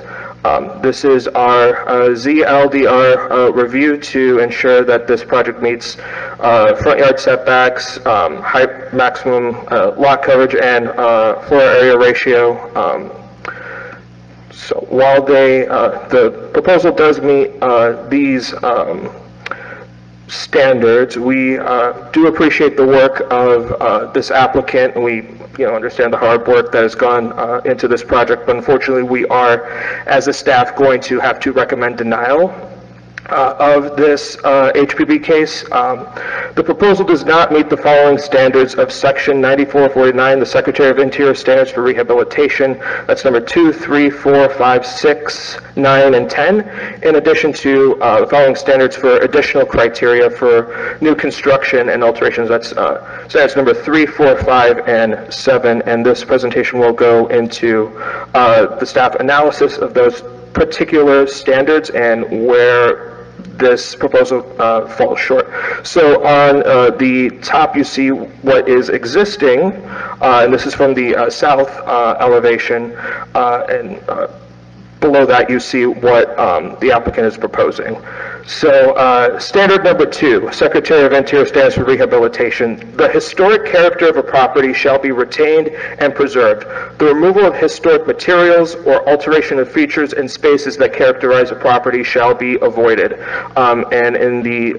This is our ZLDR review to ensure that this project meets front yard setbacks, height maximum lot coverage, and floor area ratio. So while the proposal does meet these standards, we do appreciate the work of this applicant, and we understand the hard work that has gone into this project, but unfortunately we are, as a staff, going to have to recommend denial of this HPB case. The proposal does not meet the following standards of Section 9449, the Secretary of Interior Standards for Rehabilitation. That's number 2, 3, 4, 5, 6, 9, and 10, in addition to the following standards for additional criteria for new construction and alterations. That's standards number 3, 4, 5, and 7, and this presentation will go into the staff analysis of those particular standards and where this proposal falls short. So on the top you see what is existing, and this is from the south elevation, and below that you see what the applicant is proposing. So standard number 2, Secretary of Interior Standards for Rehabilitation. The historic character of a property shall be retained and preserved. The removal of historic materials or alteration of features and spaces that characterize a property shall be avoided. And in the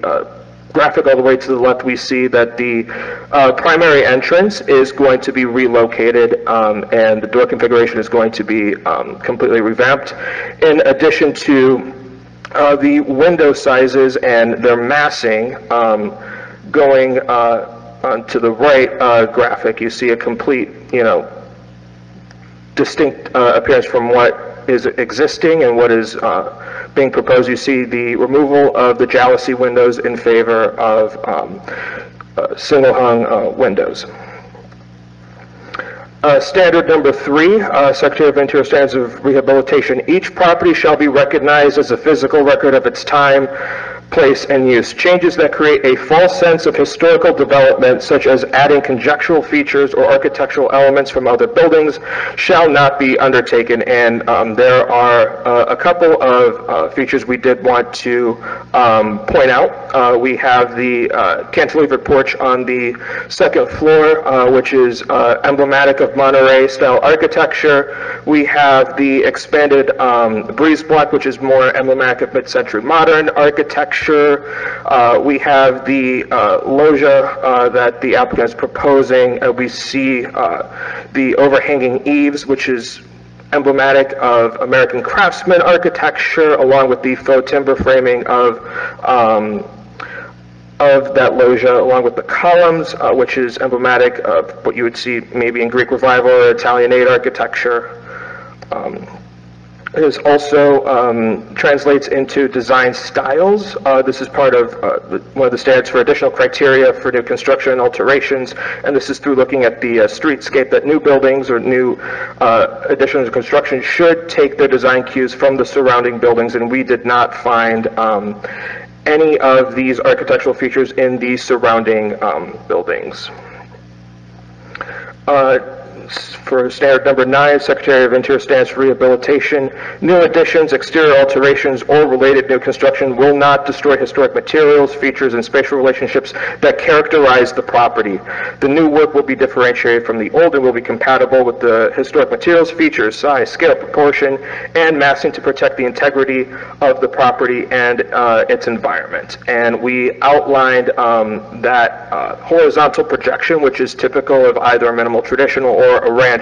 graphic all the way to the left, we see that the primary entrance is going to be relocated, and the door configuration is going to be completely revamped. In addition to the window sizes and their massing, going to the right graphic, you see a complete, distinct appearance from what is existing and what is being proposed. You see the removal of the jalousie windows in favor of single hung windows. Standard number 3, Secretary of Interior Standards of Rehabilitation. Each property shall be recognized as a physical record of its time, place, and use. Changes that create a false sense of historical development, such as adding conjectural features or architectural elements from other buildings, shall not be undertaken. And there are a couple of features we did want to point out. We have the cantilevered porch on the second floor, which is emblematic of Monterey-style architecture. We have the expanded breeze block, which is more emblematic of mid-century modern architecture. We have the loggia that the applicant is proposing. We see the overhanging eaves, which is emblematic of American craftsman architecture, along with the faux timber framing of that loggia, along with the columns, which is emblematic of what you would see maybe in Greek Revival or Italianate architecture. It also translates into design styles. This is part of one of the standards for additional criteria for new construction and alterations, and this is through looking at the streetscape that new buildings or new additions to construction should take their design cues from the surrounding buildings, and we did not find any of these architectural features in the surrounding buildings. For standard number 9, Secretary of Interior Standards for Rehabilitation, new additions, exterior alterations, or related new construction will not destroy historic materials, features, and spatial relationships that characterize the property. The new work will be differentiated from the old and will be compatible with the historic materials, features, size, scale, proportion, and massing to protect the integrity of the property and its environment. And we outlined that horizontal projection, which is typical of either a minimal traditional or a ranch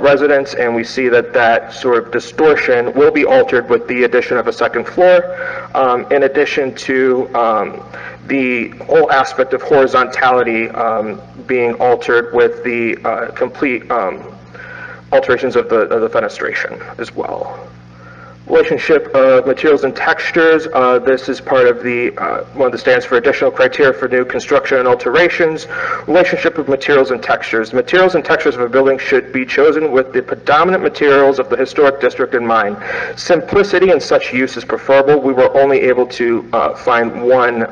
residence, and we see that that sort of distortion will be altered with the addition of a second floor, in addition to the whole aspect of horizontality being altered with the complete alterations of the fenestration as well. Relationship of materials and textures. This is part of the one of the standards for additional criteria for new construction and alterations. Relationship of materials and textures. Materials and textures of a building should be chosen with the predominant materials of the historic district in mind. Simplicity in such use is preferable. We were only able to find one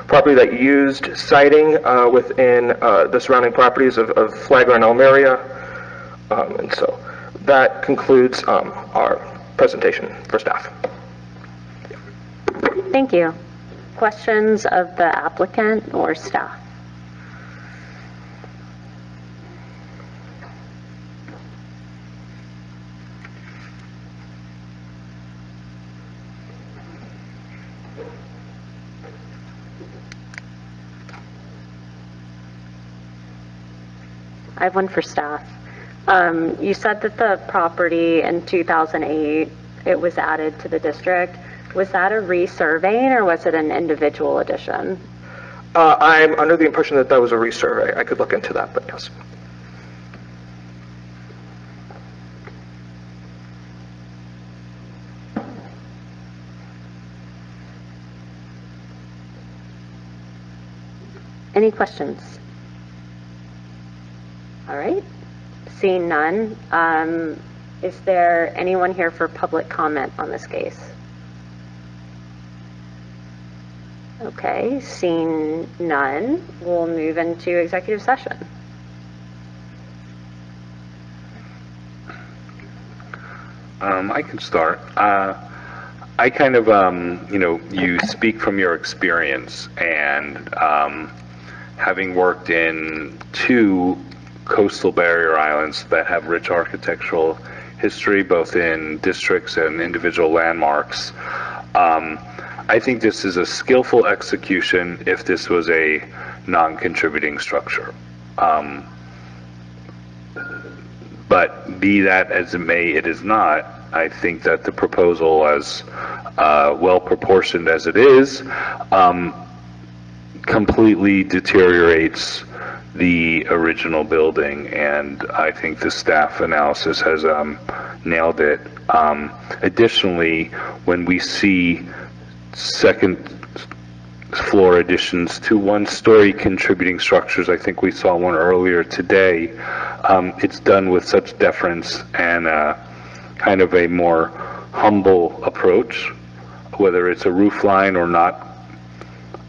property that used siding within the surrounding properties of Flagler and Almeria. And so that concludes our presentation for staff. Thank you. Questions of the applicant or staff? I have one for staff. You said that the property in 2008, it was added to the district. Was that a resurveying or was it an individual addition? I'm under the impression that that was a resurvey. I could look into that, but yes. Any questions? All right. Seeing none, is there anyone here for public comment on this case? Okay, seeing none, we'll move into executive session. I can start. I kind of, you speak from your experience, and having worked in 2 coastal barrier islands that have rich architectural history, both in districts and individual landmarks, I think this is a skillful execution if this was a non-contributing structure. But be that as it may, it is not. I think that the proposal, as well proportioned as it is, completely deteriorates the original building, and I think the staff analysis has nailed it. Additionally, when we see second floor additions to 1-story contributing structures, I think we saw one earlier today, it's done with such deference and kind of a more humble approach, whether it's a roof line or not,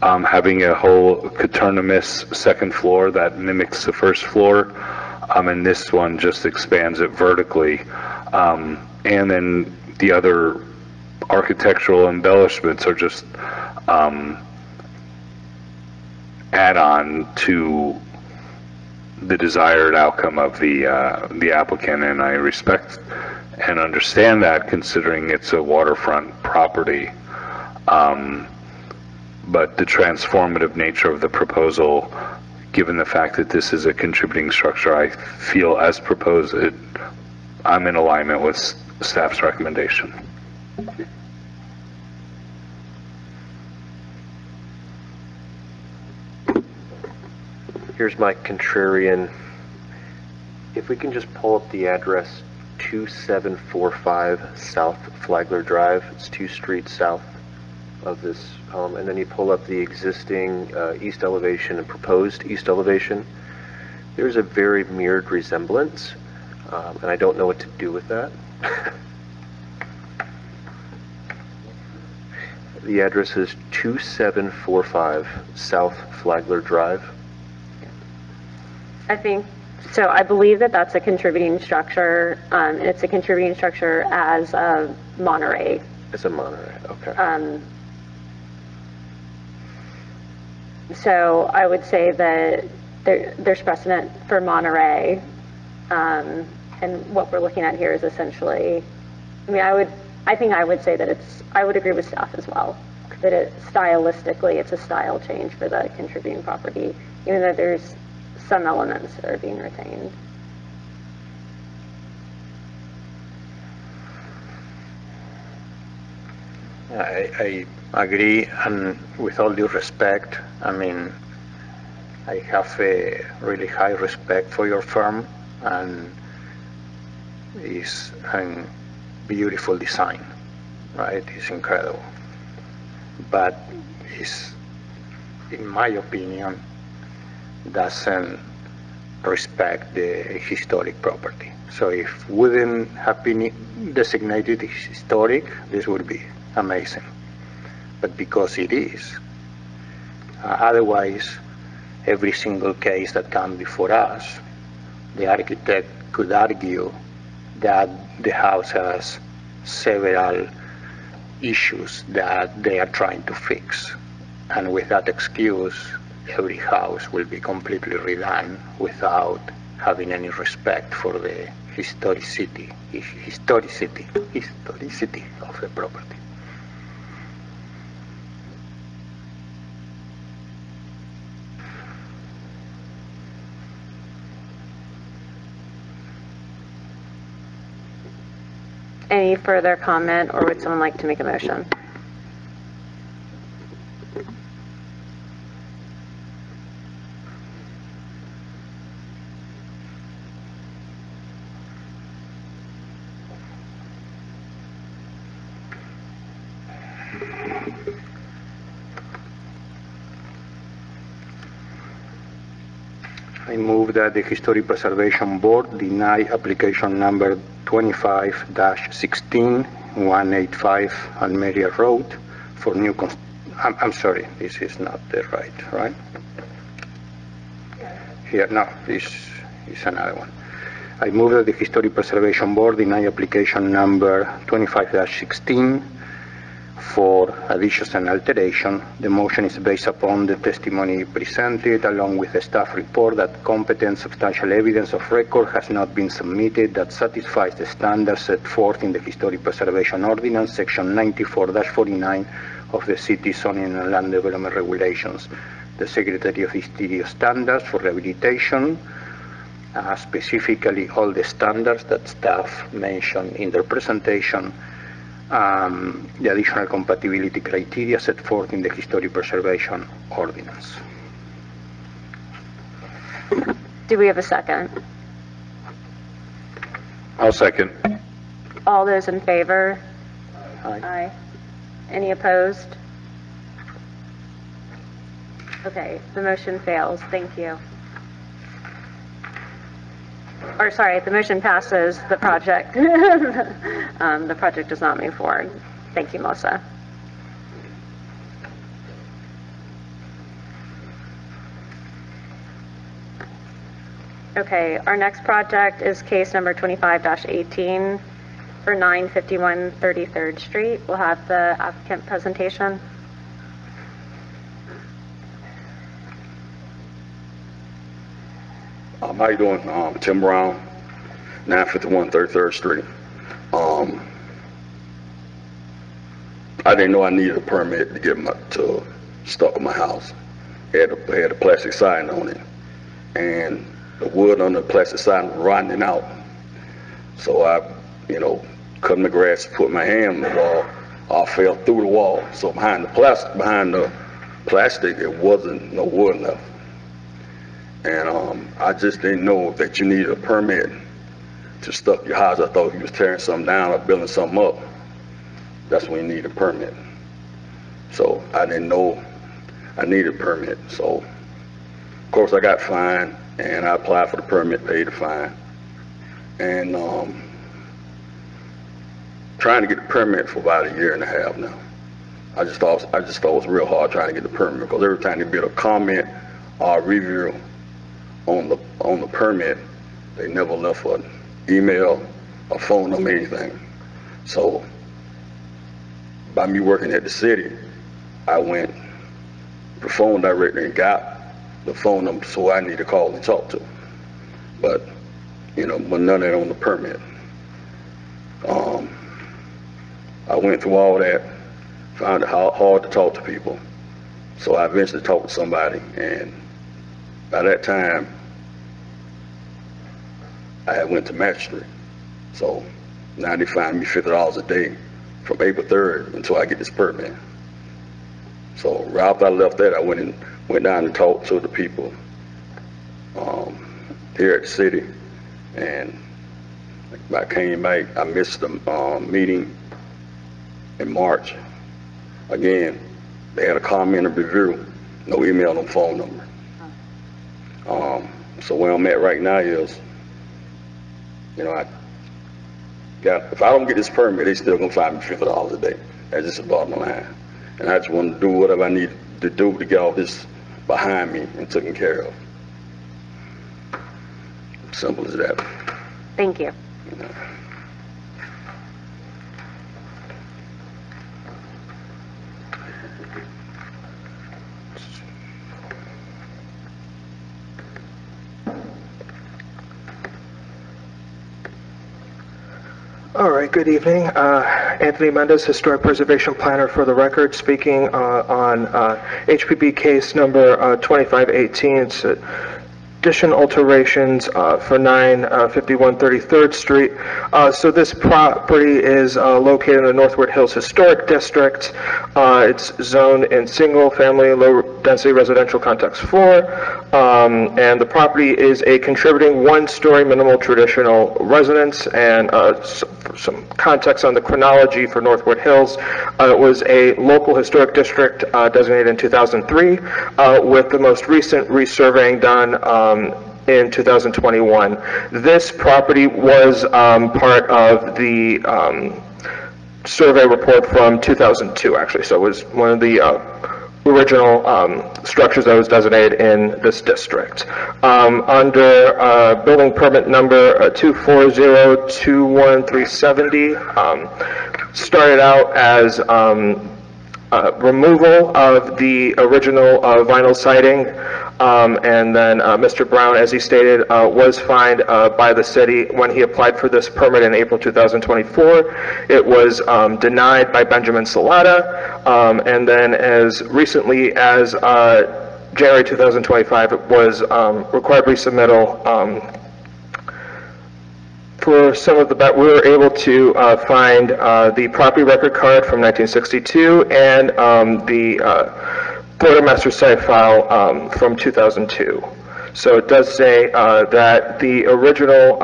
having a whole coterminous second floor that mimics the first floor, and this one just expands it vertically. And then the other architectural embellishments are just add-on to the desired outcome of the applicant, and I respect and understand that, considering it's a waterfront property. But the transformative nature of the proposal, given the fact that this is a contributing structure, I feel as proposed, I'm in alignment with staff's recommendation. Here's my contrarian. If we can just pull up the address 2745 South Flagler Drive, it's 2 streets south of this home, and then you pull up the existing east elevation and proposed east elevation. There's a very mirrored resemblance, and I don't know what to do with that. The address is 2745 South Flagler Drive. I think, so I believe that that's a contributing structure, and it's a contributing structure as a Monterey. It's a Monterey, okay. So I would say that there's precedent for Monterey, and what we're looking at here is essentially, I think I would say that I would agree with staff as well, that stylistically it's a style change for the contributing property, even though there's some elements that are being retained. I agree, and with all due respect, I mean, I have a really high respect for your firm, and it's a beautiful design, right? It's incredible. But it's, in my opinion, doesn't respect the historic property. So if wouldn't have been designated historic, this would be amazing. But because it is, otherwise, every single case that comes before us, the architect could argue that the house has several issues that they are trying to fix. And with that excuse, every house will be completely redone without having any respect for the historicity of the property. Any further comment, or would someone like to make a motion? I move that the Historic Preservation Board deny application number 25-16, 185 Almeria Road for new, I'm sorry, this is not the right? Here, no, this is another one. I move that the Historic Preservation Board deny application number 25-16 for additions and alteration. The motion is based upon the testimony presented along with the staff report that competent substantial evidence of record has not been submitted that satisfies the standards set forth in the Historic Preservation Ordinance, section 94-49 of the City Zoning and Land Development Regulations. The Secretary of Interior standards for rehabilitation, specifically all the standards that staff mentioned in their presentation, the additional compatibility criteria set forth in the Historic Preservation Ordinance. Do we have a second? I'll second. All those in favor? Aye. Aye. Any opposed? Okay, the motion fails. Thank you. Or sorry, the motion passes. The project, the project does not move forward. Thank you, Melissa. Okay, our next project is case number 25-18 for 951 33rd Street. We'll have the applicant presentation. How you doing? Tim Brown, 951 33rd Street. I didn't know I needed a permit to get stuck in my house. It had a plastic sign on it, and the wood on the plastic sign was rotting out. So I, cutting the grass, put my hand on the wall. I fell through the wall. So behind the plastic, it wasn't no wood left. And I just didn't know that you needed a permit to stuff your house. I thought you was tearing something down or building something up. That's when you need a permit. So I didn't know I needed a permit. So of course I got fined, and I applied for the permit, paid the fine. And trying to get the permit for about 1.5 years now. I just thought it was real hard trying to get the permit, because every time they build a comment or a review on the permit, they never left an email, a phone number, anything. So by me working at the city, I went to the phone directory and got the phone number so I need to call and talk to. But but none of that on the permit. I went through all that, found it hard to talk to people. So I eventually talked to somebody, and by that time, I had went to magistrate. So now they fined me $50 a day from April 3rd until I get this permit. So right after I left that, I went down and talked to the people here at the city, and I came back. I missed the meeting in March. Again, they had a comment of review, no email, no phone number. So where I'm at right now is, if I don't get this permit, they still gonna fine me $50 a day. That's just the bottom line. And I just want to do whatever I need to do to get all this behind me and taken care of. Simple as that. Thank you. All right, good evening. Anthony Mendez, Historic Preservation Planner for the record, speaking on HPB case number 2518. It's addition alterations for 951 33rd Street. So this property is located in the Northwood Hills Historic District. It's zoned in single-family, low-density residential context 4, and the property is a contributing one-story minimal traditional residence. And for some context on the chronology for Northwood Hills, it was a local historic district designated in 2003, with the most recent resurveying done in 2021. This property was part of the survey report from 2002, actually, so it was one of the original structures that was designated in this district. Under building permit number 240-21370, started out as removal of the original vinyl siding, and then Mr. Brown, as he stated, was fined by the city when he applied for this permit in April 2024. It was denied by Benjamin Salata, and then as recently as January 2025, it was required resubmittal. For some of the, we were able to find the property record card from 1962 and the quartermaster site file from 2002. So it does say that the original,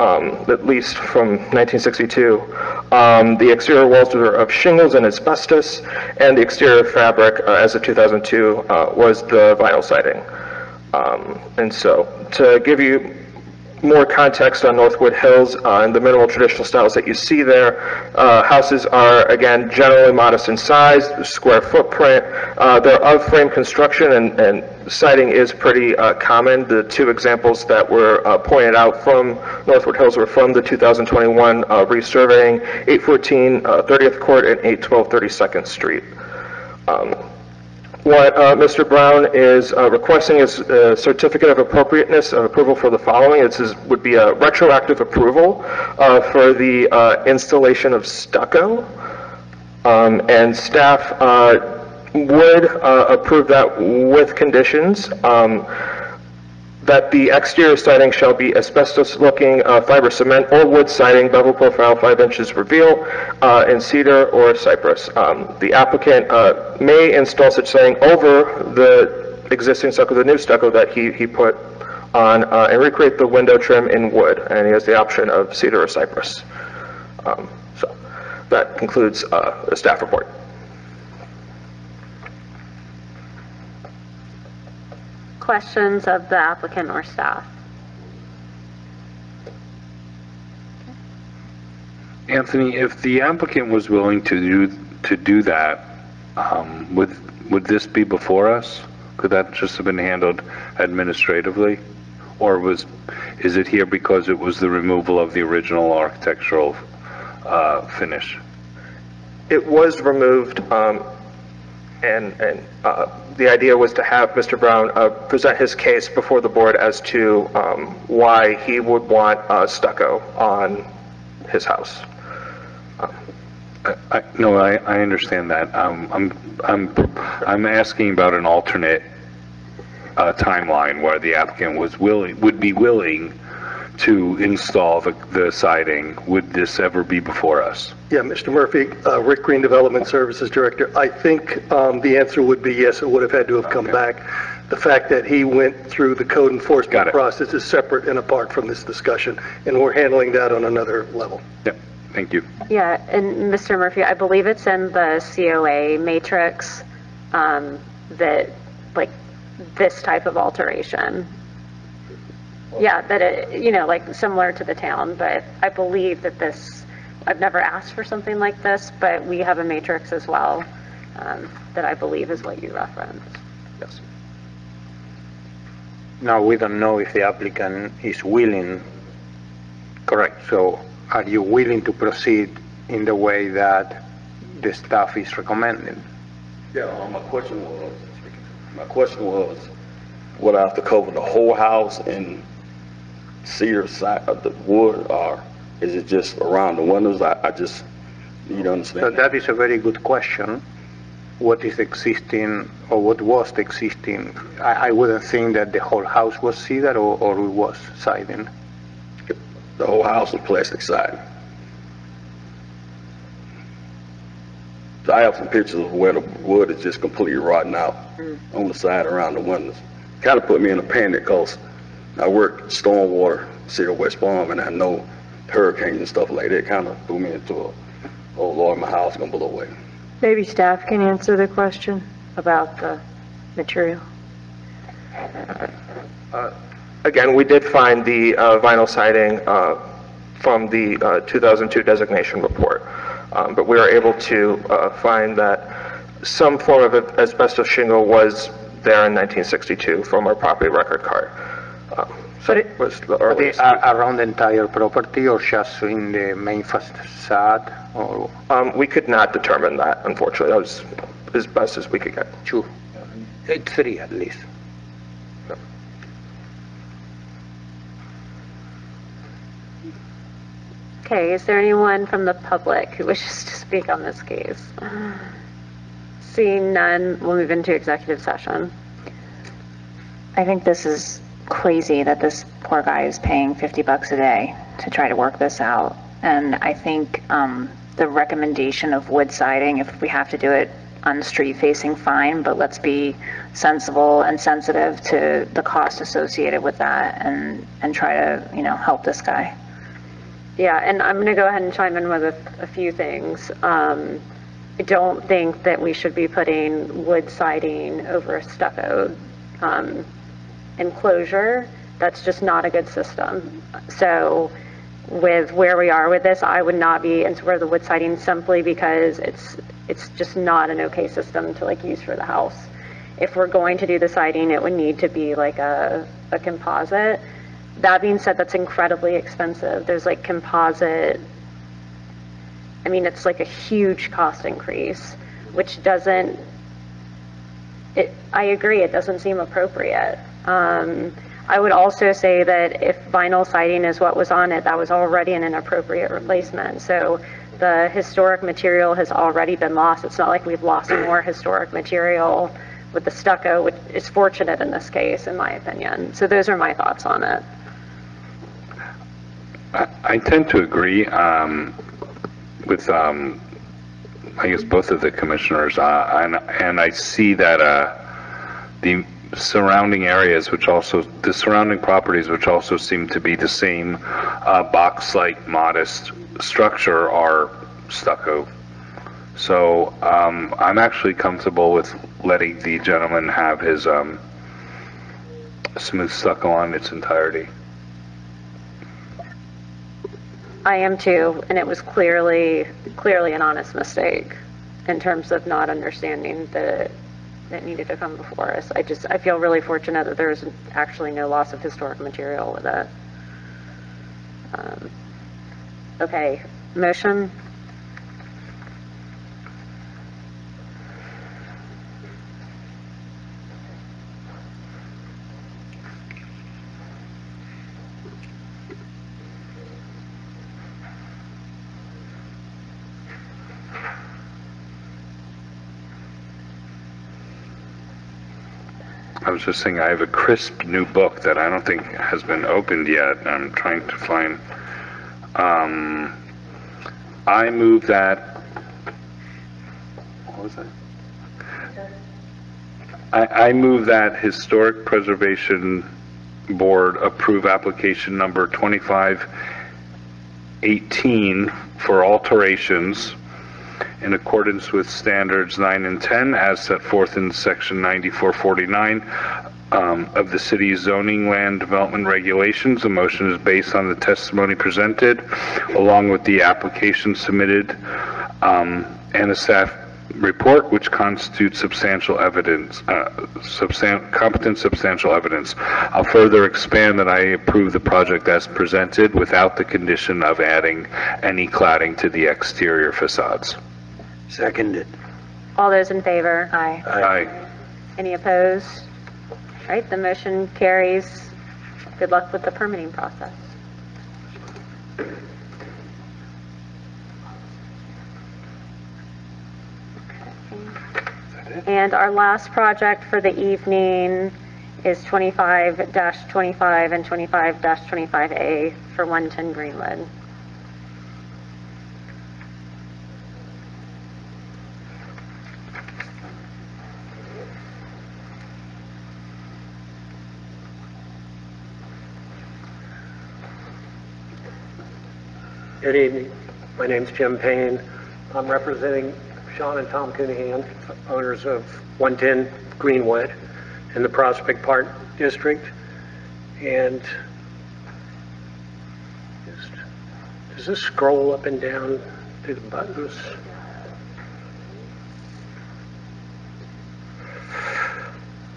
at least from 1962, the exterior walls were of shingles and asbestos, and the exterior fabric, as of 2002, was the vinyl siding. And so, to give you more context on Northwood Hills and the minimal traditional styles that you see there, houses are, again, generally modest in size, square footprint. They're of frame construction, and siding is pretty common. The two examples that were pointed out from Northwood Hills were from the 2021 resurveying, 814 30th Court and 812 32nd Street. What Mr. Brown is requesting is a certificate of appropriateness of approval for the following. It would be a retroactive approval for the installation of stucco, and staff would approve that with conditions. That the exterior siding shall be asbestos-looking fiber cement or wood siding, bevel profile 5 inches reveal, in cedar or cypress. The applicant may install such siding over the existing stucco, the new stucco that he put on, and recreate the window trim in wood, and he has the option of cedar or cypress. So that concludes the staff report. Questions of the applicant or staff? Anthony, if the applicant was willing to do that, would this be before us? Could that just have been handled administratively, or is it here because it was the removal of the original architectural finish? It was removed, and the idea was to have Mr. Brown present his case before the board as to why he would want stucco on his house. I understand that. I'm asking about an alternate timeline where the applicant would be willing to install the siding. Would this ever be before us? Yeah, Mr. Murphy, Rick Green, Development Services Director. I think the answer would be yes, it would have had to have come back. The fact that he went through the code enforcement process is separate and apart from this discussion, and we're handling that on another level. Yep, thank you. Yeah, and Mr. Murphy, I believe it's in the COA matrix that, like, this type of alteration. Yeah, that it, like similar to the town, but I believe that this, I've never asked for something like this, but we have a matrix as well that I believe is what you referenced. Yes. Now, we don't know if the applicant is willing, correct, so are you willing to proceed in the way that the staff is recommending? Yeah, my question was, would I have to cover the whole house in cedar side of the wood, or is it just around the windows? I just need to understand. So that is a very good question. What is existing, or what was existing? I wouldn't think that the whole house was cedar or it was siding. The whole house was plastic siding. So I have some pictures of where the wood is just completely rotten out on the side around the windows. Kind of put me in a panic because I work stormwater, City of West Palm, and I know hurricanes and stuff like that. Kind of threw me into oh Lord, my house gonna blow away. Maybe staff can answer the question about the material. again, we did find the vinyl siding from the 2002 designation report, but we were able to find that some form of asbestos shingle was there in 1962 from our property record card. So it was the earliest. Around the entire property or just in the main facade? Or? We could not determine that, unfortunately. That was as best as we could get. 2. 3 at least. Okay, is there anyone from the public who wishes to speak on this case? Seeing none, we'll move into executive session. I think this is crazy that this poor guy is paying $50 a day to try to work this out. And I think the recommendation of wood siding, if we have to do it on street facing, fine, but let's be sensible and sensitive to the cost associated with that and try to, help this guy. Yeah, and I'm going to go ahead and chime in with a few things. I don't think that we should be putting wood siding over a stucco enclosure. That's just not a good system. So with where we are with this, I would not be in support of the wood siding simply because it's just not an okay system to use for the house. If we're going to do the siding, it would need to be like a composite. That being said, that's incredibly expensive. There's composite, it's a huge cost increase, which doesn't, I agree, it doesn't seem appropriate. I would also say that if vinyl siding is what was on it, that was already an inappropriate replacement. So the historic material has already been lost. It's not like we've lost more historic material with the stucco, which is fortunate in this case, in my opinion. So those are my thoughts on it. I tend to agree with, I guess, both of the commissioners, and I see that the surrounding areas, the surrounding properties, which also seem to be the same box-like modest structure, are stucco. So I'm actually comfortable with letting the gentleman have his smooth stucco on its entirety. I am too, and it was clearly an honest mistake in terms of not understanding that it needed to come before us. I feel really fortunate that there's actually no loss of historic material with it. Okay, motion? I was just saying I have a crisp new book that I don't think has been opened yet. I'm trying to find. I move that. What was that? I move that Historic Preservation Board approve application number 2518 for alterations in accordance with standards 9 and 10 as set forth in section 9449 of the city's zoning land development regulations. The motion is based on the testimony presented along with the application submitted and a staff report which constitutes substantial evidence, competent substantial evidence. I'll further expand that I approve the project as presented without the condition of adding any cladding to the exterior facades. Seconded. All those in favor? Aye. Aye. Any opposed? All right, the motion carries. Good luck with the permitting process. And our last project for the evening is 25-25 and 25-25A for 110 Greenwood. Good evening. My name's Jim Payne. I'm representing Sean and Tom Coonahan, owners of 110 Greenwood in the Prospect Park District. And does this scroll up and down to the buttons?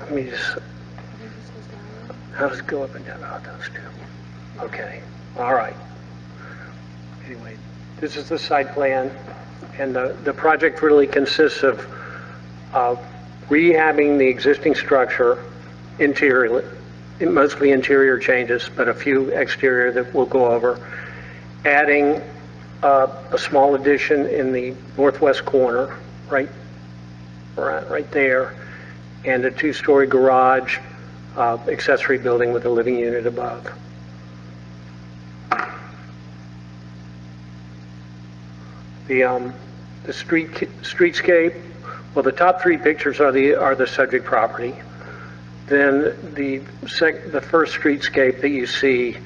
Let me just, how does it go up and down? Oh, those two. Okay, all right. Anyway, this is the site plan, and the project really consists of rehabbing the existing structure, mostly interior changes, but a few exterior that we'll go over, adding a small addition in the northwest corner, right there, and a two-story garage, accessory building with a living unit above. The streetscape, well, the top three pictures are the subject property. Then the first streetscape that you see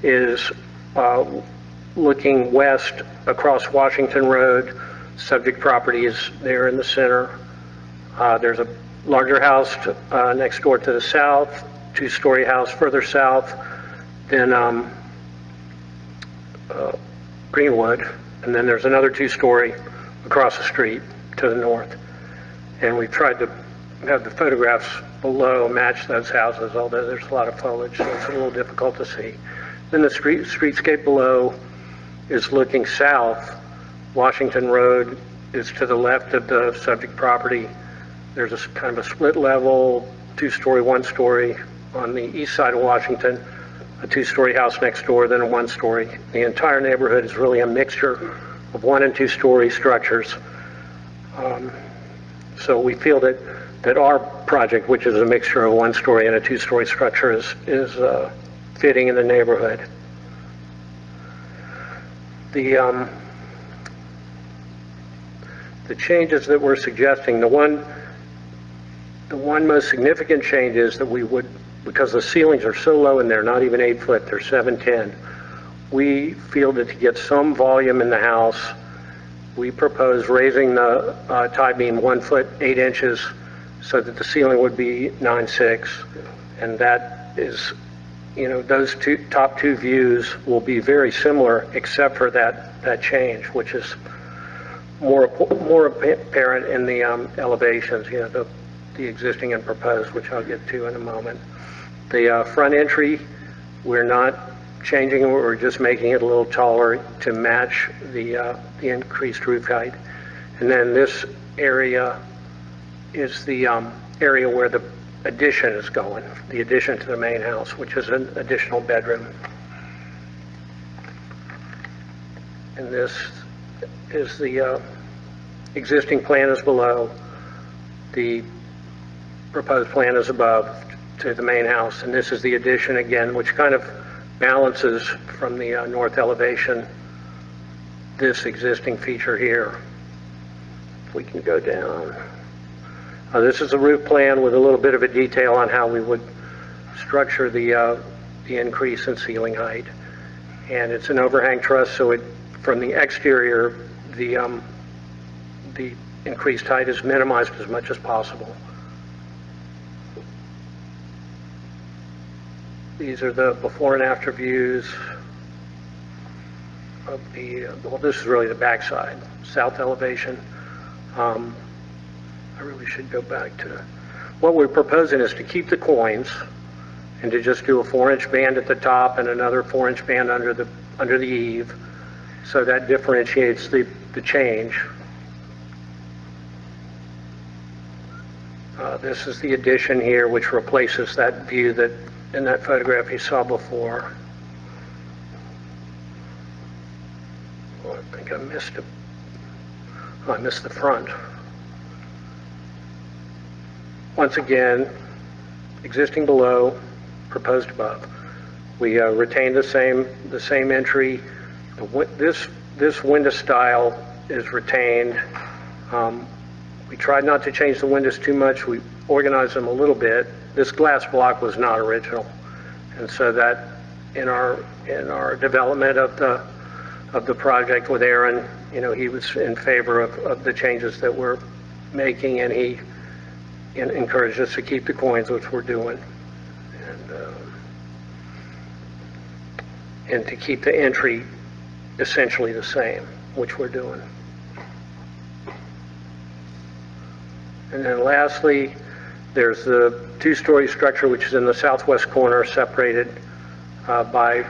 is looking west across Washington Road. Subject property is there in the center. There's a larger house next door to the south, two-story house further south, then Greenwood, and then there's another two-story across the street to the north. And we tried to have the photographs below match those houses, although there's a lot of foliage, so it's a little difficult to see. Then the streetscape below is looking south. Washington Road is to the left of the subject property. There's a kind of a split level, two-story, one-story on the east side of Washington, a two-story house next door, then a one-story. The entire neighborhood is really a mixture of one- and two-story structures. So we feel that our project, which is a mixture of one-story and a two-story structure, is fitting in the neighborhood. The changes that we're suggesting, the one most significant change is that we would, because the ceilings are so low and they're not even 8 foot, they're 7'10", we feel that to get some volume in the house, we propose raising the tie beam 1 foot 8 inches so that the ceiling would be 9'6", and that is, you know, those top two views will be very similar except for that change, which is more apparent in the elevations, you know, the existing and proposed, which I'll get to in a moment. The front entry, we're not changing it, we're just making it a little taller to match the increased roof height. And then this area is the area where the addition is going, the addition to the main house, which is an additional bedroom. And this is the existing plan is below, the proposed plan is above to the main house, and this is the addition again, which kind of balances from the north elevation this existing feature here. If we can go down. This is a roof plan with a little bit of a detail on how we would structure the increase in ceiling height. And it's an overhang truss, so from the exterior, the increased height is minimized as much as possible. These are the before and after views of well, this is really the backside, south elevation. I really should go back to, what we're proposing is to keep the coins and to just do a 4-inch band at the top and another 4-inch band under the eave. So that differentiates the change. This is the addition here, which replaces that view that in that photograph you saw before. Oh, I think I missed it. Oh, I missed the front. Once again, existing below, proposed above. We retain the same entry. This window style is retained. We tried not to change the windows too much. We organized them a little bit. This glass block was not original, and so that in our development of the project with Aaron, you know, he was in favor of the changes that we're making, and he encouraged us to keep the coins, which we're doing. And and to keep the entry essentially the same, which we're doing. And then lastly, there's the two-story structure which is in the southwest corner, separated by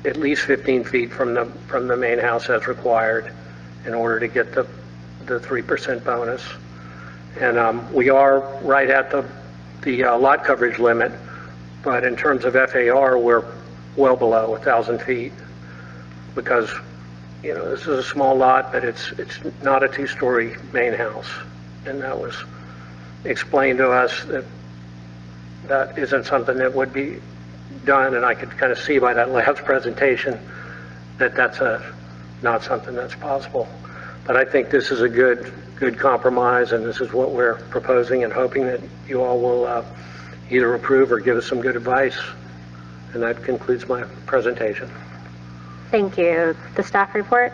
at least 15 feet from the main house as required in order to get the 3% bonus. And we are right at the lot coverage limit, but in terms of FAR, we're well below 1,000 feet because, you know, this is a small lot, but it's not a two-story main house. And that was explained to us that that isn't something that would be done, and I could kind of see by that last presentation that that's not something that's possible. But I think this is a good compromise, and this is what we're proposing and hoping that you all will either approve or give us some good advice. And that concludes my presentation. Thank you. The staff report?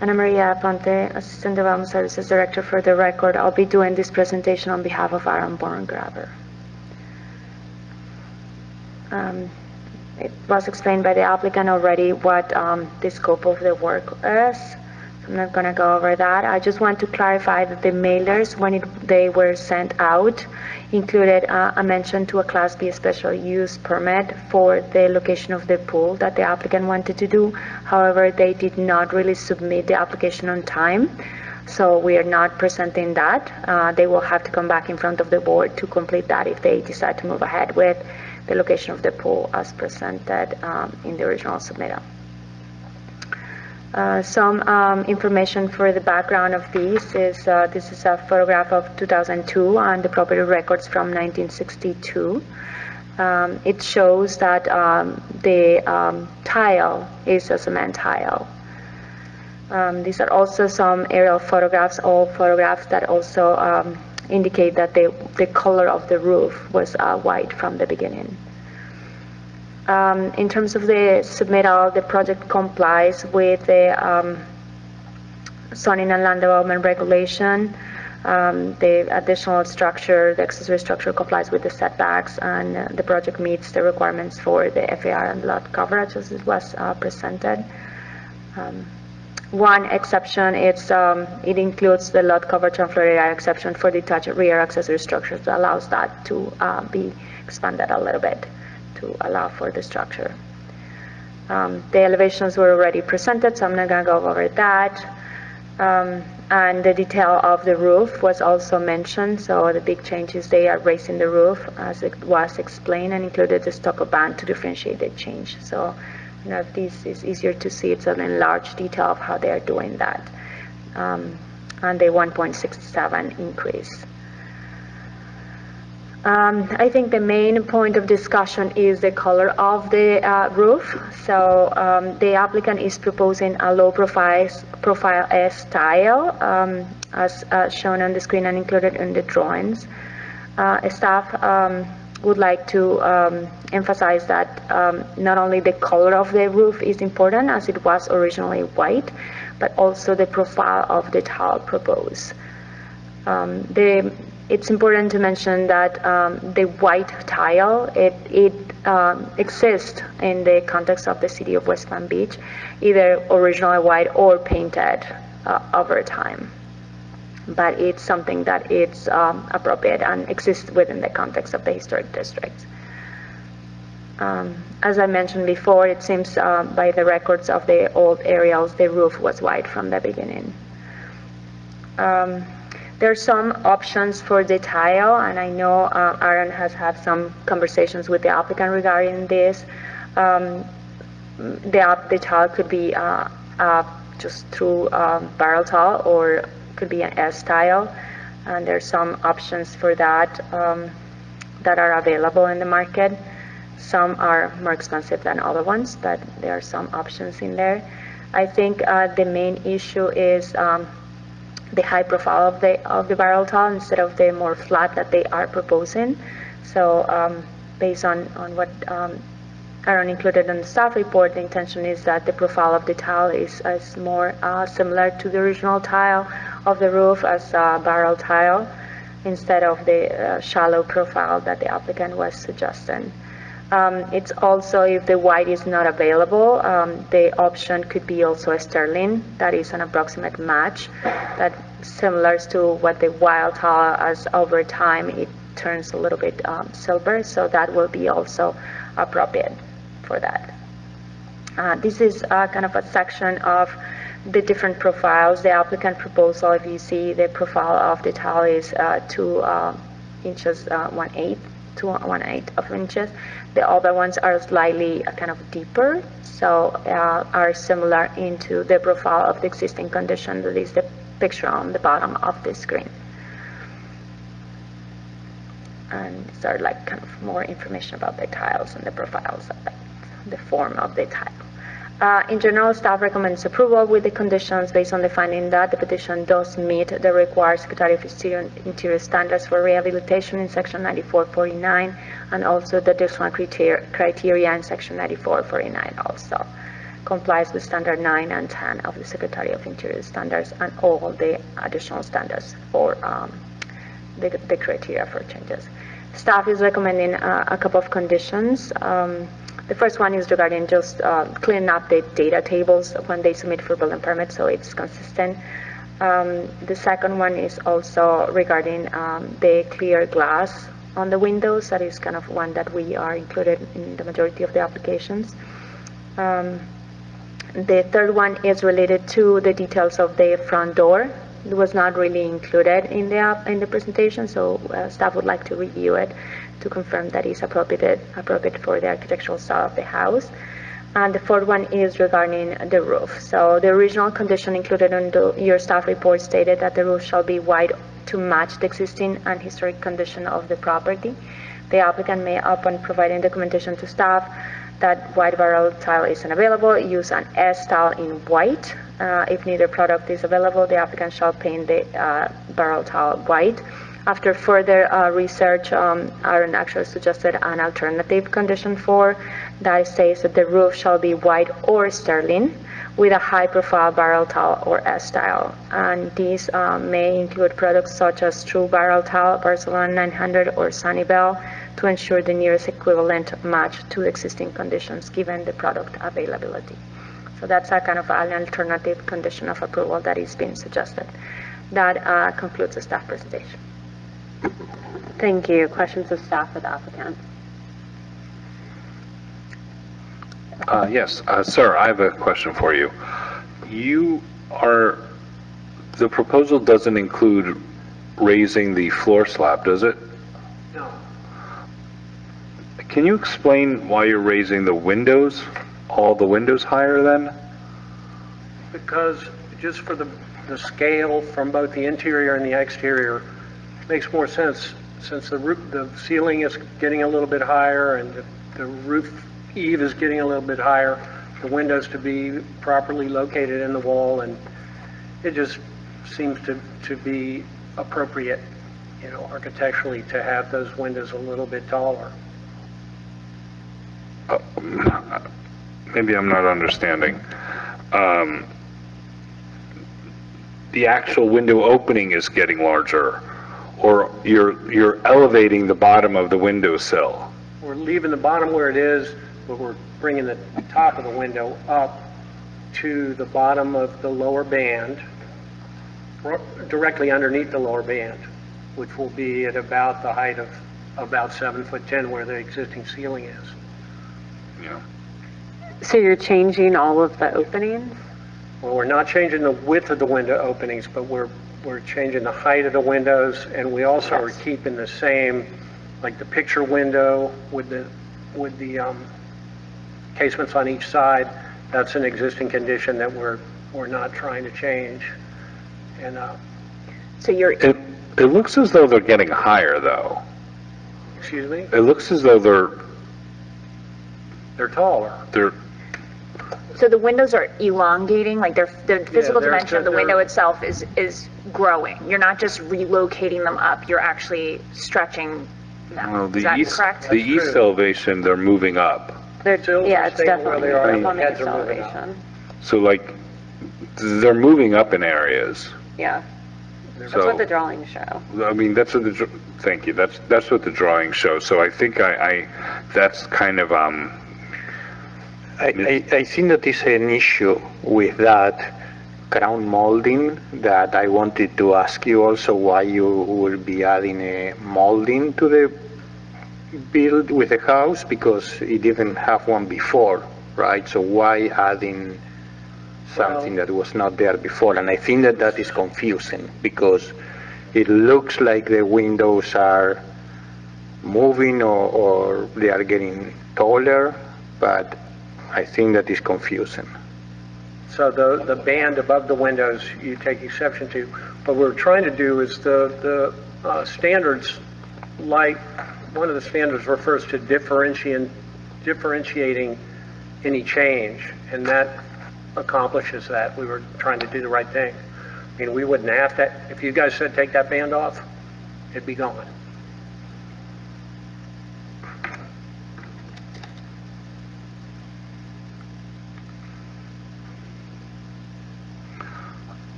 Ana Maria Ponte, Assistant Development Services Director. For the record, I'll be doing this presentation on behalf of Aaron Borngraber. It was explained by the applicant already what the scope of the work is. I'm not going to go over that. I just want to clarify that the mailers, when they were sent out, included a mention to a Class B special use permit for the location of the pool that the applicant wanted to do. However, they did not really submit the application on time, so we are not presenting that. They will have to come back in front of the board to complete that if they decide to move ahead with the location of the pool as presented in the original submittal. Some information for the background of these is this is a photograph of 2002 and the property records from 1962. It shows that the tile is a cement tile. These are also some aerial photographs, all photographs that also indicate that the color of the roof was white from the beginning. In terms of the submittal, the project complies with the zoning and land development regulation. The additional structure, the accessory structure, complies with the setbacks, and the project meets the requirements for the FAR and lot coverage as it was presented. One exception, it includes the lot coverage and floor area exception for detached rear accessory structures that allows that to be expanded a little bit to allow for the structure. The elevations were already presented, so I'm not going to go over that. And the detail of the roof was also mentioned, so the big changes, they are raising the roof as it was explained, and included the stucco band to differentiate the change. So, you know, if this is easier to see, it's an enlarged detail of how they are doing that. And the 1.67 increase. I think the main point of discussion is the color of the roof. So the applicant is proposing a low profile S tile, as shown on the screen and included in the drawings. Staff would like to emphasize that not only the color of the roof is important, as it was originally white, but also the profile of the tile proposed. It's important to mention that the white tile, it exists in the context of the city of West Palm Beach, either originally white or painted over time. But it's something that it's appropriate and exists within the context of the historic district. As I mentioned before, it seems by the records of the old aerials, the roof was white from the beginning. There are some options for the tile, and I know Aaron has had some conversations with the applicant regarding this. The tile could be just through barrel tile, or could be an S tile, and there's some options for that that are available in the market. Some are more expensive than other ones, but there are some options in there. I think the main issue is the high profile of the barrel tile instead of the more flat that they are proposing. So based on what Aaron included in the staff report, the intention is that the profile of the tile is more similar to the original tile of the roof as barrel tile, instead of the shallow profile that the applicant was suggesting. It's also, if the white is not available, the option could be also a sterling. That is an approximate match that similar to what the wild tile, as over time it turns a little bit silver, so that will be also appropriate for that. This is kind of a section of the different profiles. The applicant proposal, if you see, the profile of the tile is 2 inches 1/8 to 1/8 of inches. The other ones are slightly kind of deeper, so are similar into the profile of the existing condition. That is the picture on the bottom of the screen. And these are like kind of more information about the tiles and the profiles of that, the form of the tile. In general, staff recommends approval with the conditions based on the finding that the petition does meet the required Secretary of Interior standards for rehabilitation in Section 9449, and also the additional criteria in Section 9449 also complies with Standard 9 and 10 of the Secretary of Interior standards, and all the additional standards for the criteria for changes. Staff is recommending a couple of conditions. The first one is regarding just cleaning up the data tables when they submit for building permits, so it's consistent. The second one is also regarding the clear glass on the windows. That is kind of one that we are included in the majority of the applications. The third one is related to the details of the front door. It was not really included in the presentation, so staff would like to review it to confirm that it's appropriate for the architectural style of the house. And the fourth one is regarding the roof. So the original condition included in your staff report stated that the roof shall be wide to match the existing and historic condition of the property. The applicant may, upon providing documentation to staff that white barrel tile isn't available, use an S tile in white. If neither product is available, the applicant shall paint the barrel tile white. After further research, Aaron actually suggested an alternative condition 4 that states that the roof shall be white or sterling with a high-profile barrel tile or S-style. And these may include products such as True Barrel Tile, Barcelona 900, or Sunnyvale to ensure the nearest equivalent match to existing conditions given the product availability. So that's a kind of an alternative condition of approval that is being suggested. That concludes the staff presentation. Thank you. Questions of staff with applicant? Yes, sir, I have a question for you. The proposal doesn't include raising the floor slab, does it? No. Can you explain why you're raising the windows, all the windows higher then? Because just for the scale from both the interior and the exterior, makes more sense since the ceiling is getting a little bit higher and the roof eave is getting a little bit higher, the windows to be properly located in the wall, and it just seems to be appropriate, architecturally, to have those windows a little bit taller. Maybe I'm not understanding. The actual window opening is getting larger, or you're elevating the bottom of the windowsill? We're leaving the bottom where it is, but we're bringing the top of the window up to the bottom of the lower band, directly underneath the lower band, which will be at about the height of about 7'10" where the existing ceiling is. Yeah. So you're changing all of the openings? Well, we're not changing the width of the window openings, but we're changing the height of the windows, and we also are keeping the same, like the picture window with the casements on each side. That's an existing condition that we're not trying to change. And so It looks as though they're getting higher, though. Excuse me? It looks as though they're taller. So the windows are elongating, like the physical dimension of the window itself is growing. You're not just relocating them up, you're actually stretching Well, Is that correct? The east elevation, they're moving up. Yeah, it's definitely they are, moving up on the heads east are moving up. elevation. So like, they're moving up in areas. Yeah. That's So- what the drawings show. I mean, that's what thank you, that's what the drawing shows. So I think that's kind of, I think that is an issue with that crown molding that I wanted to ask you also why you will be adding a molding to the build with the house, because it didn't have one before, right? So why adding something that was not there before? And I think that that is confusing because it looks like the windows are moving or they are getting taller, but I think that is confusing. So the band above the windows, you take exception to. What we're trying to do is the standards, like one of the standards refers to differentiating any change, and that accomplishes that. We were trying to do the right thing. I mean, we wouldn't have to, if you guys said take that band off, it'd be gone.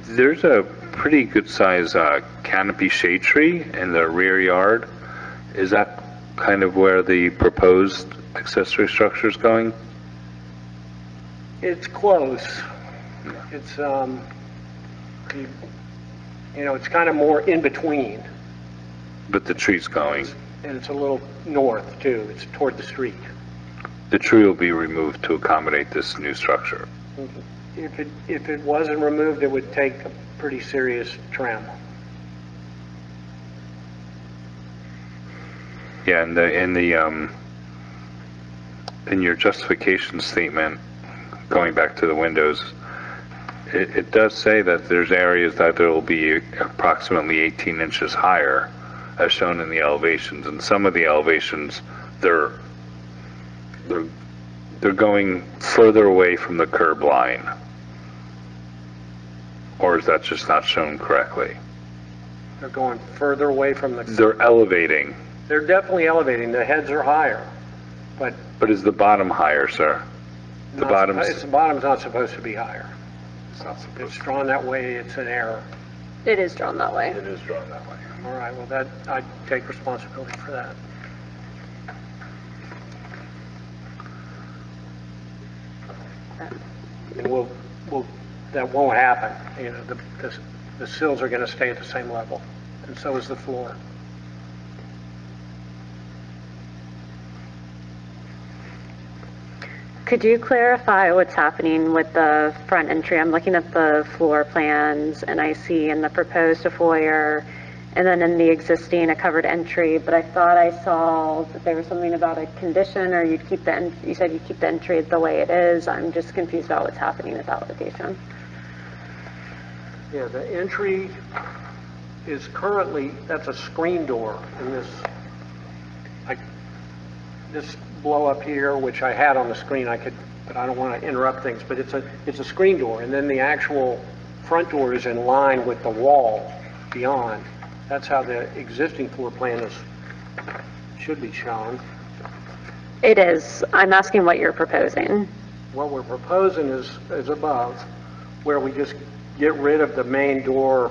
There's a pretty good size canopy shade tree in the rear yard. Is that kind of where the proposed accessory structure is going? It's close. It's, it's kind of more in between, But the tree's going. and it's a little north too. It's toward the street. The tree will be removed to accommodate this new structure. If it wasn't removed, it would take a pretty serious trim. Yeah, in your justification statement, going back to the windows, it does say that there's areas that there will be approximately 18 inches higher, as shown in the elevations. And some of the elevations, they're going further away from the curb line. Or is that just not shown correctly? They're going further away from the... They're elevating. They're definitely elevating. The heads are higher, but... But is the bottom higher, sir? The bottom's... The bottom's not supposed to be higher. It's drawn that way, it's an error. It is drawn that way. It is drawn that way. All right, well, I take responsibility for that. And that won't happen. The sills are going to stay at the same level, and so is the floor. Could you clarify what's happening with the front entry? I'm looking at the floor plans, and I see in the proposed a foyer, and then in the existing a covered entry, but I thought I saw that there was something about a condition, or you said you'd keep the entry the way it is. I'm just confused about what's happening at that location. Yeah, the entry is currently, that's a screen door in this blow up here, which I had on the screen, but I don't want to interrupt things, but it's a screen door, and then the actual front door is in line with the wall beyond. That's how the existing floor plan should be shown. It is. I'm asking what you're proposing. What we're proposing is above, where we just get rid of the main door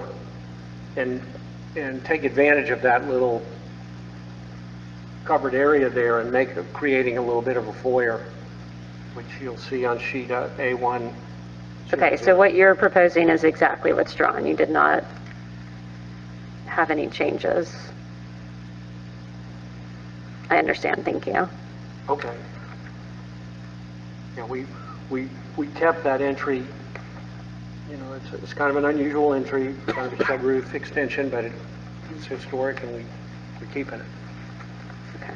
and take advantage of that little covered area there and creating a little bit of a foyer, which you'll see on sheet A1. Okay, so what you're proposing is exactly what's drawn. You did not have any changes. I understand, thank you. Okay. Yeah, we kept that entry. It's kind of an unusual entry, kind of a sub-roof extension, but it's historic, and we're keeping it. Okay.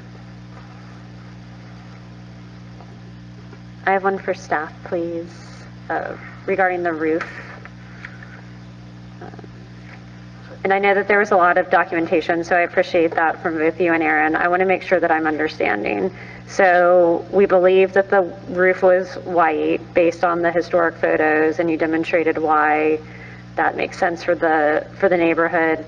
I have one for staff, please, regarding the roof. And I know that there was a lot of documentation, so I appreciate that from both you and Aaron. I want to make sure that I'm understanding. So we believe that the roof was white based on the historic photos, and you demonstrated why that makes sense for the neighborhood.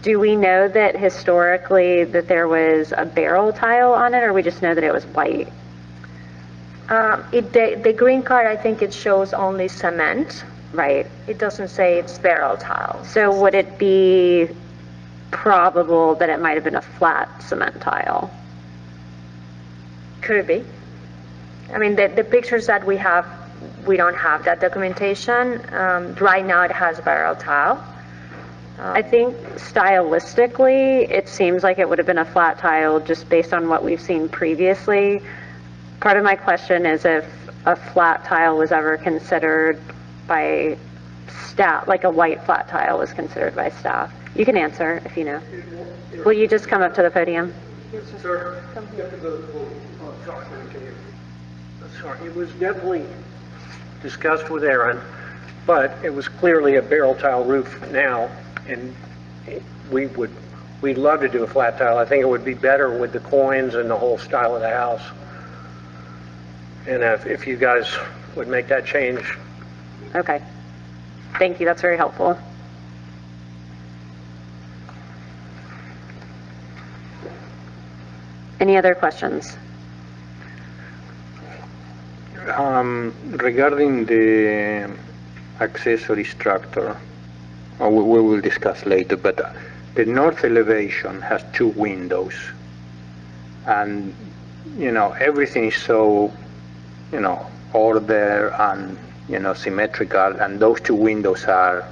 Do we know that historically that there was a barrel tile on it, or we just know that it was white? The green card, I think it shows only cement. Right. It doesn't say it's barrel tile. So would it be probable that it might have been a flat cement tile? Could be. I mean, the pictures that we have, we don't have that documentation. Right now it has barrel tile. I think stylistically, it seems like it would have been a flat tile just based on what we've seen previously. Part of my question is if a flat tile was ever considered by staff, like a white flat tile was considered by staff. You can answer if you know. Will you just come up to the podium? Sir, sorry, it was definitely discussed with Aaron, but it was clearly a barrel tile roof now, and we'd love to do a flat tile. I think it would be better with the coins and the whole style of the house. And if you guys would make that change. Okay. Thank you. That's very helpful. Any other questions? Regarding the accessory structure, we will discuss later, but the north elevation has 2 windows, and everything is so order and symmetrical, and those 2 windows are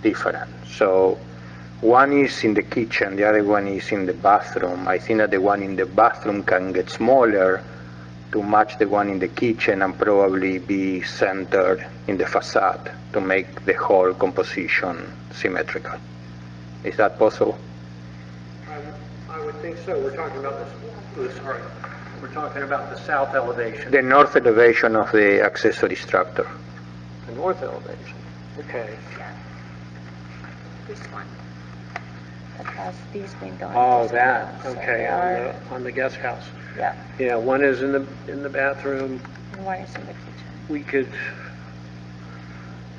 different. So one is in the kitchen, the other one is in the bathroom. I think that the one in the bathroom can get smaller to match the one in the kitchen and probably be centered in the facade to make the whole composition symmetrical. Is that possible? I would think so. We're talking about we're talking about the south elevation. The north elevation of the accessory structure. The north elevation. Okay. This one. That has these windows. Oh, that. Okay, on the guest house. Yeah. Yeah, one is in the bathroom. And one is in the kitchen. We could,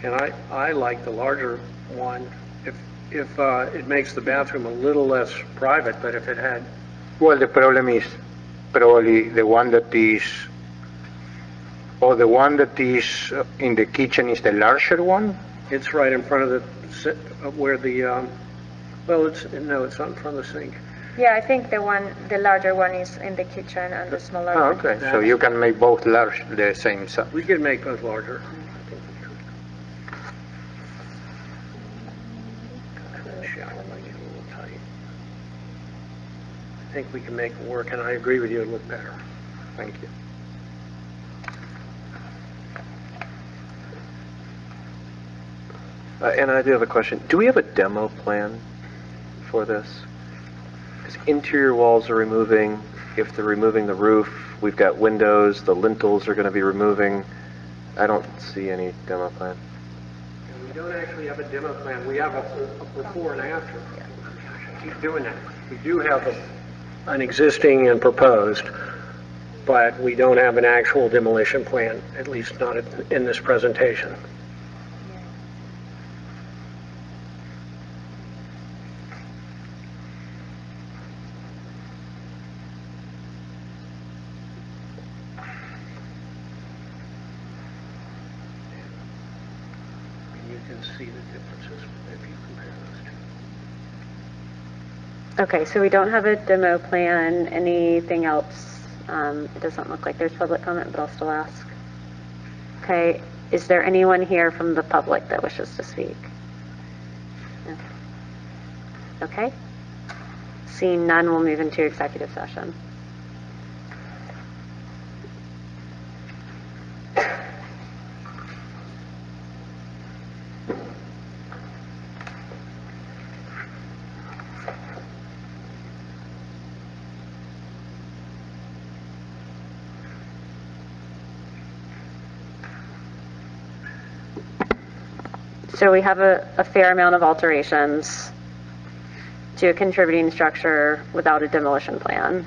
and I like the larger one if it makes the bathroom a little less private, but if it had. Well, the problem is probably the one that is in the kitchen is the larger one? It's right in front of where the, well, it's not in front of the sink. Yeah, I think the larger one is in the kitchen and the smaller one. Okay, so you can make both large, the same size. We could make both larger. I think we can make it work, and I agree with you, it'd look better. Thank you. And I do have a question. Do we have a demo plan for this? Because interior walls are removing. If they're removing the roof, we've got windows, the lintels are going to be removing. I don't see any demo plan. And we don't actually have a demo plan. We have a before and after. Keep doing that. We do have an existing and proposed, but we don't have an actual demolition plan, at least not in this presentation. You can see the differences if you compare those two. Okay, so we don't have a demo plan. Anything else? It doesn't look like there's public comment, but I'll still ask. Okay, is there anyone here from the public that wishes to speak? No. Okay. Seeing none, we'll move into executive session. So we have a fair amount of alterations to a contributing structure without a demolition plan.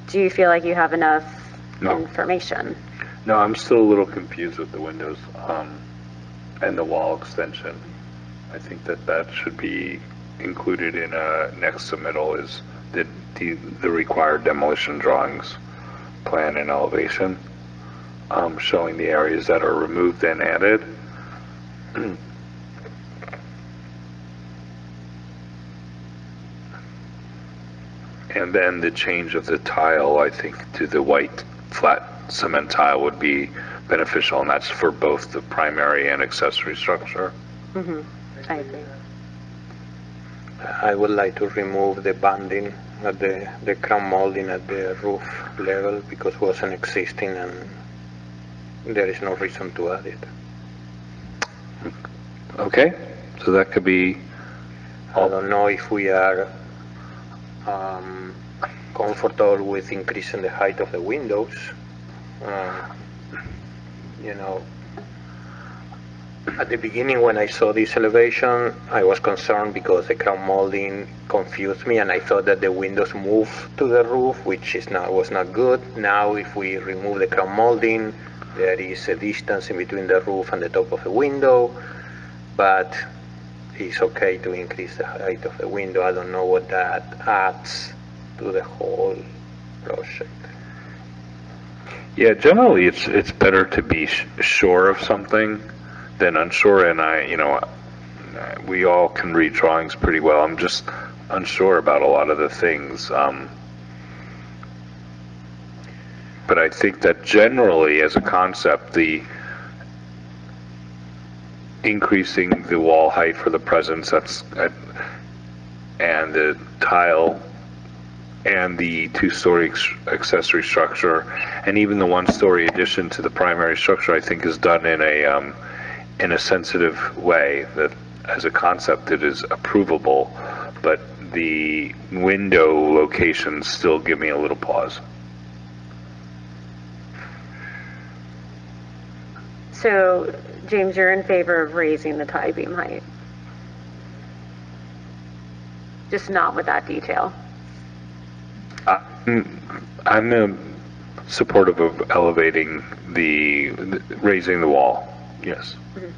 do you feel like you have enough No. information? No, I'm still a little confused with the windows, and the wall extension. I think that should be included in a next submittal is the required demolition drawings, plan and elevation, showing the areas that are removed and added. And then the change of the tile, I think, to the white flat cement tile would be beneficial, and that's for both the primary and accessory structure. Mm-hmm. I agree. I would like to remove the banding at the crown molding at the roof level because it wasn't existing and there is no reason to add it. Okay, so that could be... I don't know if we are comfortable with increasing the height of the windows. You know, at the beginning when I saw this elevation, I was concerned because the crown molding confused me and I thought that the windows moved to the roof, which was not good. Now if we remove the crown molding, there is a distance in between the roof and the top of the window, but it's okay to increase the height of the window. I don't know what that adds to the whole project. Yeah, generally it's better to be sure of something than unsure, and we all can read drawings pretty well. I'm just unsure about a lot of the things. But I think that generally, as a concept, the increasing the wall height for the presence and the tile and the two-story accessory structure and even the one-story addition to the primary structure, I think, is done in a sensitive way that, as a concept, it is approvable. But the window locations still give me a little pause. So, James, you're in favor of raising the tie beam height? Just not with that detail? I'm supportive of elevating raising the wall, yes. Mm-hmm.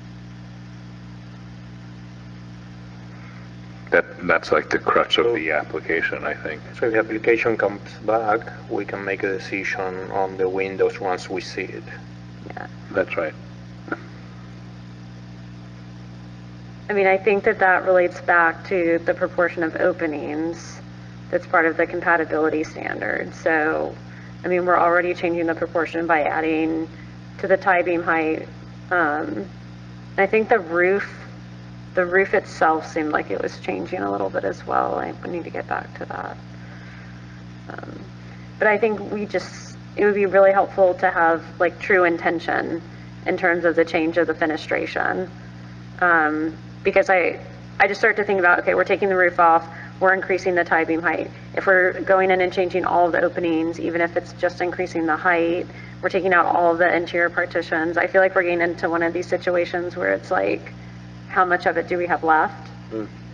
That's like the crutch of the application, I think. So if the application comes back, we can make a decision on the windows once we see it. Yeah. That's right. I mean, I think that relates back to the proportion of openings that's part of the compatibility standard. So, I mean, we're already changing the proportion by adding to the tie beam height. I think the roof itself seemed like it was changing a little bit as well. I need to get back to that. But I think it would be really helpful to have like true intention in terms of the change of the fenestration. Because I just start to think about, okay, we're taking the roof off, we're increasing the tie beam height. If we're going in and changing all of the openings, even if it's just increasing the height, we're taking out all of the interior partitions. I feel like we're getting into one of these situations where it's like, how much of it do we have left?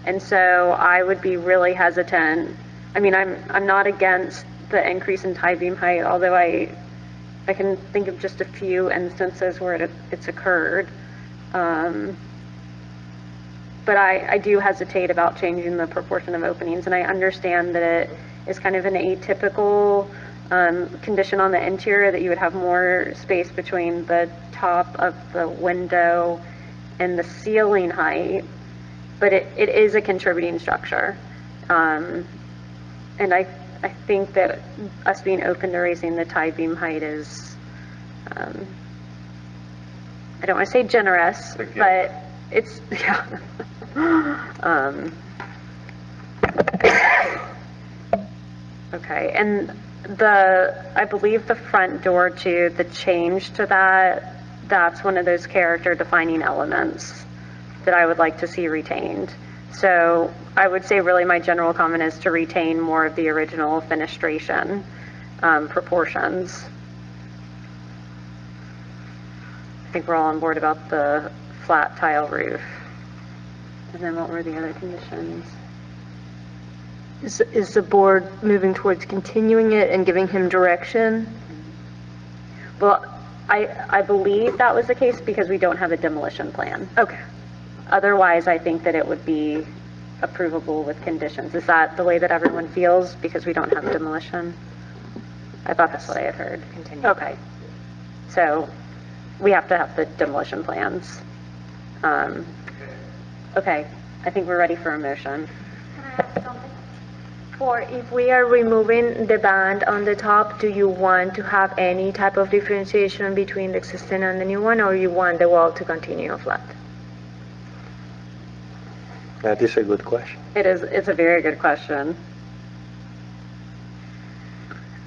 And so I would be really hesitant. I mean, I'm not against the increase in tie beam height, although I can think of just a few instances where it's occurred. But I do hesitate about changing the proportion of openings, and I understand that it is kind of an atypical condition on the interior, that you would have more space between the top of the window and the ceiling height, but it is a contributing structure. And I think that us being open to raising the tie beam height is, I don't want to say generous, but it's, yeah. Okay, and I believe the front door too, the change to that's one of those character defining elements that I would like to see retained. So I would say really my general comment is to retain more of the original fenestration proportions. I think we're all on board about the flat tile roof. And then what were the other conditions? Is the board moving towards continuing it and giving him direction? Well, I believe that was the case because we don't have a demolition plan. Okay. Otherwise, I think that it would be approvable with conditions. Is that the way that everyone feels because we don't have demolition? I thought that's what I had heard. Continue. Okay. So we have to have the demolition plans. Okay. I think we're ready for a motion. Or if we are removing the band on the top, do you want to have any type of differentiation between the existing and the new one, or you want the wall to continue flat? That is a good question. It's a very good question.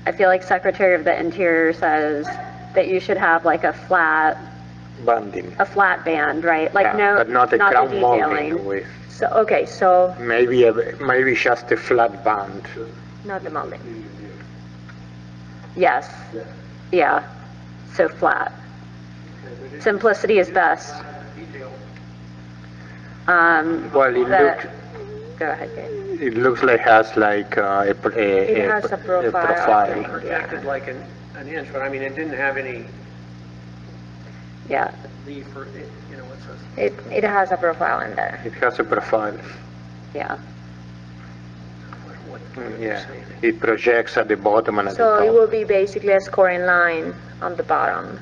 I feel like Secretary of the Interior says that you should have like a flat Banding. A flat band, right? Like Yeah, but not a the crown mounting detailing. with. So, okay, so Maybe just a flat band. not the molding. Yes. Yeah. So flat. Simplicity is best. Well, Go ahead, Gabe. it looks like has like It has a profile. Protected like an inch, but I mean, it didn't have any Yeah. leaf or, you know, what's this? It has a profile in there. It has a profile. Yeah. Yeah. It projects at the bottom and at So the it top. will be basically a scoring line on the bottom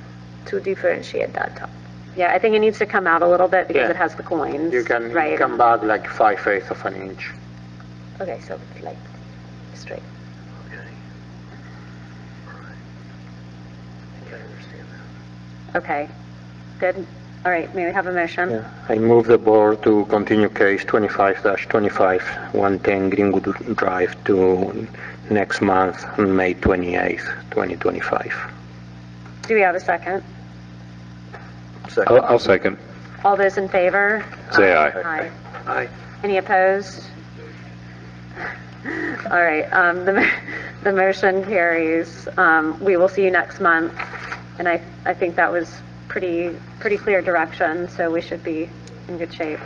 to differentiate that top. Yeah, I think it needs to come out a little bit because Yeah. it has the coins. You can right? come back like 5/8 of an inch. Okay, so like straight. Okay. Good. All right. May we have a motion? Yeah. I move the board to continue case 25-25, 110 Greenwood Drive to next month, on May 28th, 2025. Do we have a second? I'll second. All those in favor? Say aye. Aye. Aye. Any opposed? All right. The motion carries. We will see you next month. And I think that was pretty clear direction, so we should be in good shape.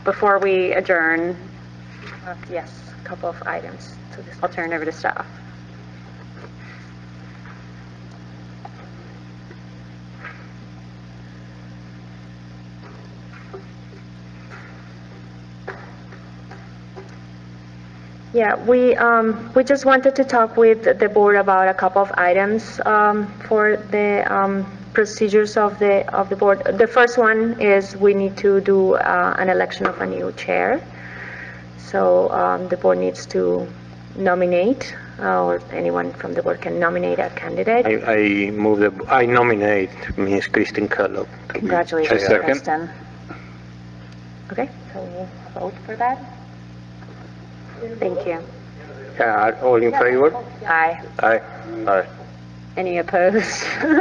Before we adjourn, Yes, a couple of items to this. I'll turn it over to staff. Yeah, we just wanted to talk with the board about a couple of items for the procedures of the board. The first one is we need to do an election of a new chair. So the board needs to nominate, or anyone from the board can nominate a candidate. I nominate Ms. Kristen Kellogg. Congratulations, I second. Kristen. Okay, so we'll vote for that. Thank you. All in favor? Aye. Aye. Aye. Any opposed? All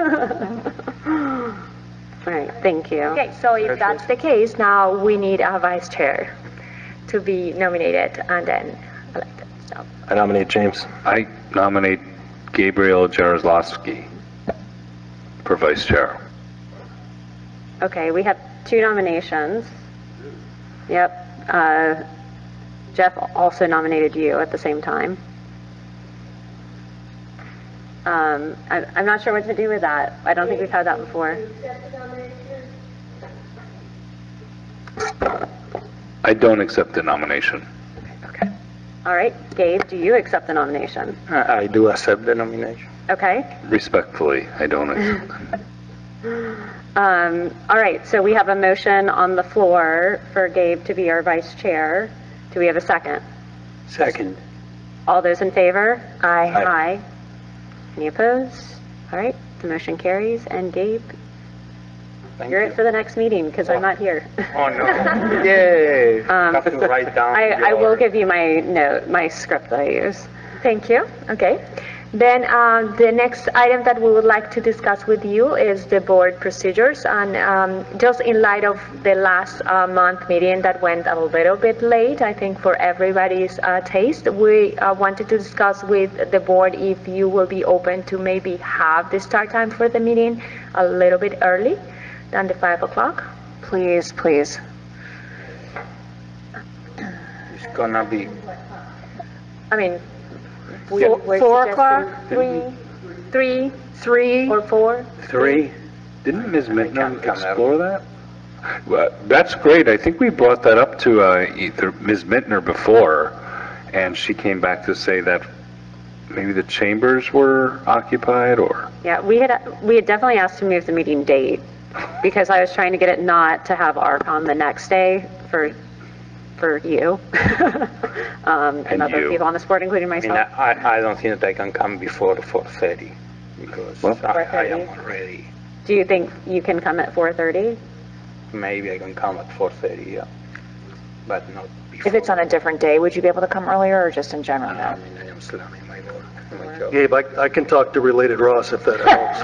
right. Thank you. Okay, so if that's the case, now we need a vice chair to be nominated and then elected. So, I nominate James. I nominate Gabriel Jaroslawski for vice chair. Okay, we have 2 nominations. Yep. Jeff also nominated you at the same time. I'm not sure what to do with that. I don't think we've had that before. I don't accept the nomination. All right, Gabe, do you accept the nomination? I do accept the nomination. Okay. Respectfully, I don't accept. All right, so we have a motion on the floor for Gabe to be our vice chair. Do we have a second? Second. All those in favor? Aye. Aye. Any opposed? All right, the motion carries. And Gabe, you're it for the next meeting because I'm not here. Oh, no. Yay. Have to write down. I will give you my script that I use. thank you. Okay. Then the next item that we would like to discuss with you is the board procedures. And just in light of the last month meeting that went a little bit late, I think for everybody's taste, we wanted to discuss with the board if you will be open to maybe have the start time for the meeting a little bit early than the 5 o'clock. Please, please. gonna be? I mean, Yeah. we're 4 suggesting o'clock? 3 or 4? 3? Didn't Ms. Mitton come explore that? Well, that's great. I think we brought that up to either Ms. Mittner before, and she came back to say that maybe the chambers were occupied, or? Yeah, we had definitely asked to move the meeting date because I was trying to get it not to have ARC-on the next day for you and other you. people on the board, including I mean, myself. I don't think that I can come before 4:30 because I am 4:30? already, Do you think you can come at 4:30? maybe I can come at 4:30, yeah, but not before. If it's on a different day, would you be able to come earlier or just in general now? I mean, I am slamming my work, my job. Gabe, I can talk to Related Ross if that helps.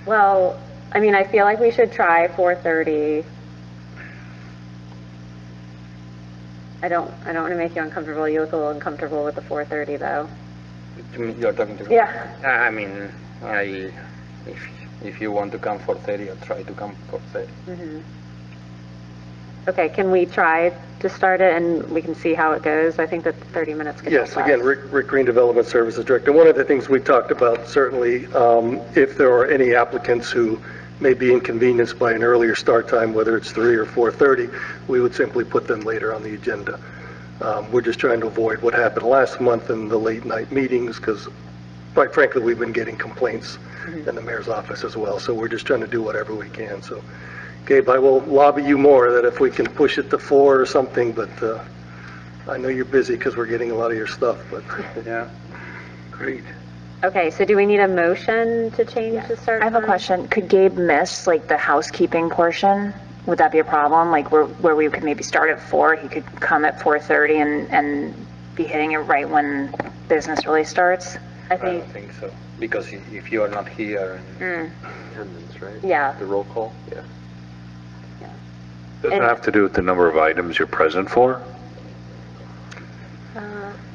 Well, I mean, I feel like we should try 4:30. I don't want to make you uncomfortable. You look a little uncomfortable with the 4:30 though. You're talking to me? Yeah. I mean, if you want to come 4:30, I'll try to come 4:30. Mm-hmm. Okay, can we try to start it and we can see how it goes? I think that 30 minutes could Yes, help again, us. Rick Green, Development Services Director. One of the things we talked about, certainly, if there are any applicants who may be inconvenienced by an earlier start time, whether it's 3 or 4:30, we would simply put them later on the agenda. We're just trying to avoid what happened last month in the late night meetings, because quite frankly, we've been getting complaints in the mayor's office as well, so we're just trying to do whatever we can. So, Gabe, I will lobby you more that if we can push it to 4 or something, but I know you're busy because we're getting a lot of your stuff, but. Yeah, great. Okay, so do we need a motion to change the start I have a time? question. Could Gabe miss like the housekeeping portion? Would that be a problem? Like where we could maybe start at 4, he could come at 4:30 and be hitting it right when business really starts? I I don't think so, because if you are not here, Attendance, right? Yeah. The roll call? Yeah. Does it have to do with the number of items you're present for?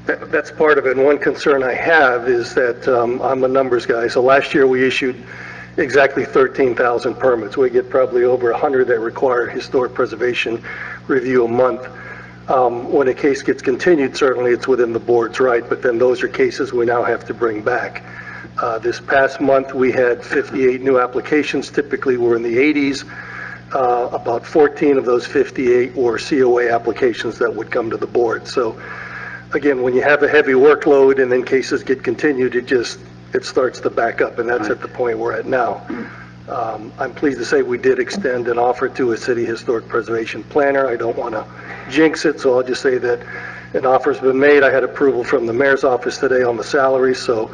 That's part of it. And one concern I have is that I'm a numbers guy. So last year we issued exactly 13,000 permits. We get probably over 100 that require historic preservation review a month. When a case gets continued, certainly it's within the board's right, but then those are cases we now have to bring back. This past month we had 58 new applications. Typically we're in the 80s. About 14 of those 58 were COA applications that would come to the board. So again, when you have a heavy workload and then cases get continued, it starts to back up, and that's at the point we're at now. I'm pleased to say we did extend an offer to a city historic preservation planner. I don't want to jinx it, so I'll just say that an offer's been made. I had approval from the mayor's office today on the salary, so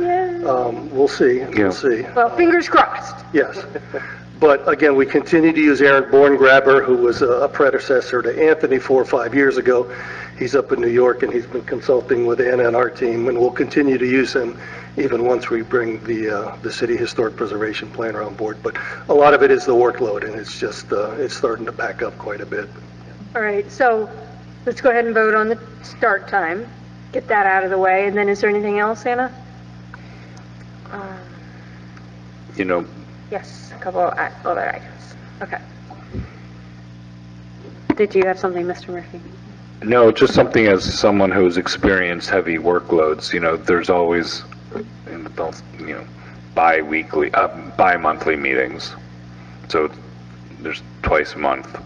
we'll see. We'll see. Well, fingers crossed. Yes. But again, we continue to use Aaron Borngraber, who was a predecessor to Anthony 4 or 5 years ago. He's up in New York, and he's been consulting with Anna and our team, and we'll continue to use him even once we bring the city historic preservation planner on board. But a lot of it is the workload, and it's just it's starting to back up quite a bit. All right, so let's go ahead and vote on the start time. Get that out of the way, and then is there anything else, Anna? You know, Yes, a couple other items. Okay. Did you have something, Mr. Murphy? no, just something as someone who's experienced heavy workloads, there's always, bi-monthly meetings. So there's twice a month,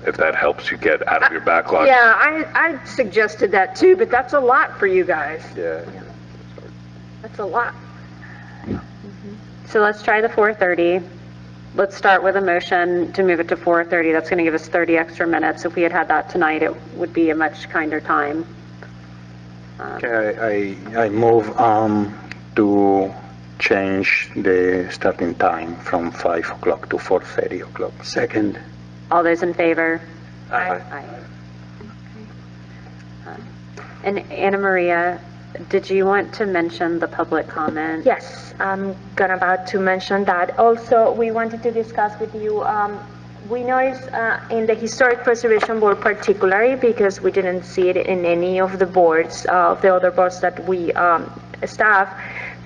if that helps you get out of your backlog. Yeah, I suggested that too, but that's a lot for you guys. Yeah. That's a lot. So let's try the 4:30. Let's start with a motion to move it to 4:30. That's going to give us 30 extra minutes. If we had had that tonight, it would be a much kinder time. Okay, I move to change the starting time from 5 o'clock to 4:30 o'clock. Second. All those in favor? Aye. And Anna Maria, did you want to mention the public comment? Yes, I'm about to mention that. Also, we wanted to discuss with you, we noticed in the Historic Preservation Board particularly, because we didn't see it in any of the boards, of the other boards that we staff,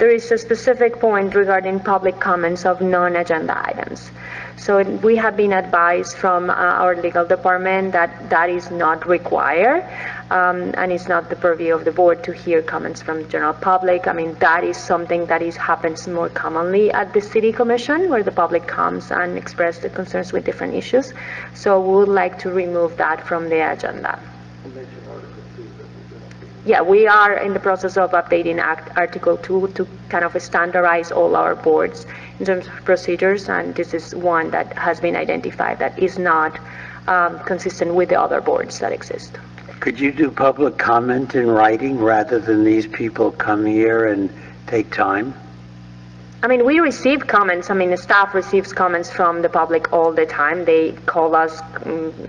there is a specific point regarding public comments of non-agenda items. So we have been advised from our legal department that that is not required, and it's not the purview of the board to hear comments from the general public. I mean, that is something that happens more commonly at the city commission, where the public comes and express their concerns with different issues. So we would like to remove that from the agenda. Yeah, we are in the process of updating Article 2 to kind of standardize all our boards in terms of procedures, and this is one that has been identified that is not consistent with the other boards that exist. Could you do public comment in writing rather than these people come here and take time? I mean, we receive comments. I mean, the staff receives comments from the public all the time. They call us,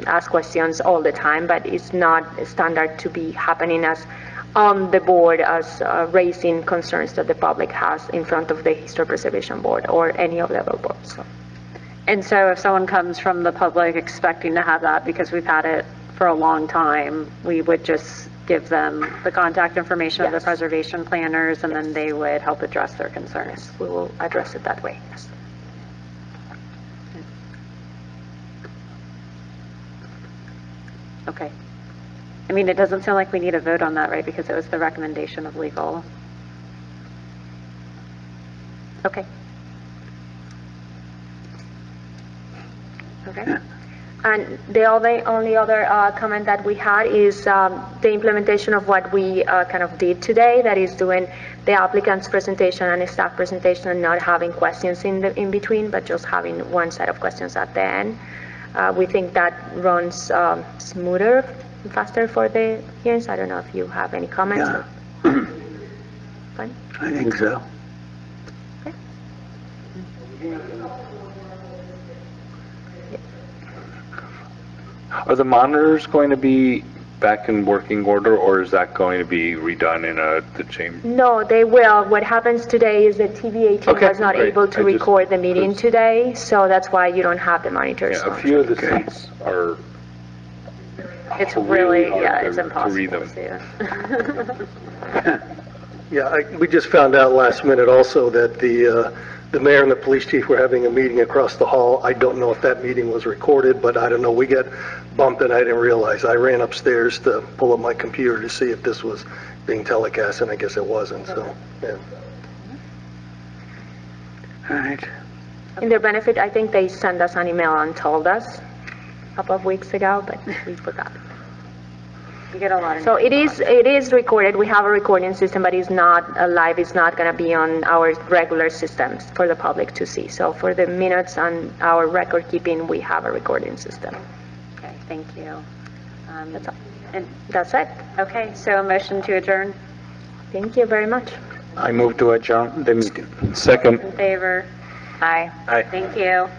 ask questions all the time, but it's not standard to be happening as on the board as raising concerns that the public has in front of the Historic Preservation Board or any of the other boards. So. And so if someone comes from the public expecting to have that, because we've had it for a long time, we would just give them the contact information of the preservation planners, and then they would help address their concerns. We will address it that way, yes. Okay. I mean, it doesn't sound like we need a vote on that, right? Because it was the recommendation of legal. Okay. Okay. And the only other comment that we had is the implementation of what we kind of did today, that is doing the applicant's presentation and staff presentation and not having questions in between, but just having one set of questions at the end. We think that runs smoother and faster for the hearings. I don't know if you have any comments. Yeah. Fine? I think so. Okay. Are the monitors going to be back in working order, or is that going to be redone in the chamber? No, they will. What happens today is that TVA team was not able to record the meeting today, so that's why you don't have the monitors. Yeah, a few of the seats are. It's really, yeah, hard it's to impossible read them. to see it. Yeah, we just found out last minute also that the mayor and the police chief were having a meeting across the hall. I don't know if that meeting was recorded, but I don't know. We got bumped and I didn't realize. I ran upstairs to pull up my computer to see if this was being telecast, and I guess it wasn't, so, yeah. All right. In their benefit, I think they sent us an email and told us a couple of weeks ago, but we forgot. You get a lot of. So it is recorded. We have a recording system, but it's not live. It's not going to be on our regular systems for the public to see. So for the minutes and our record keeping, we have a recording system. Okay, thank you. That's all. And that's it. Okay, so a motion to adjourn. Thank you very much. I move to adjourn the meeting. Second. In favor? Aye. Aye. Thank you.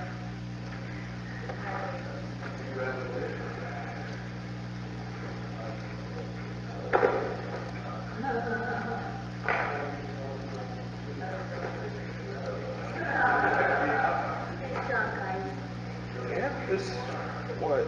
This, what,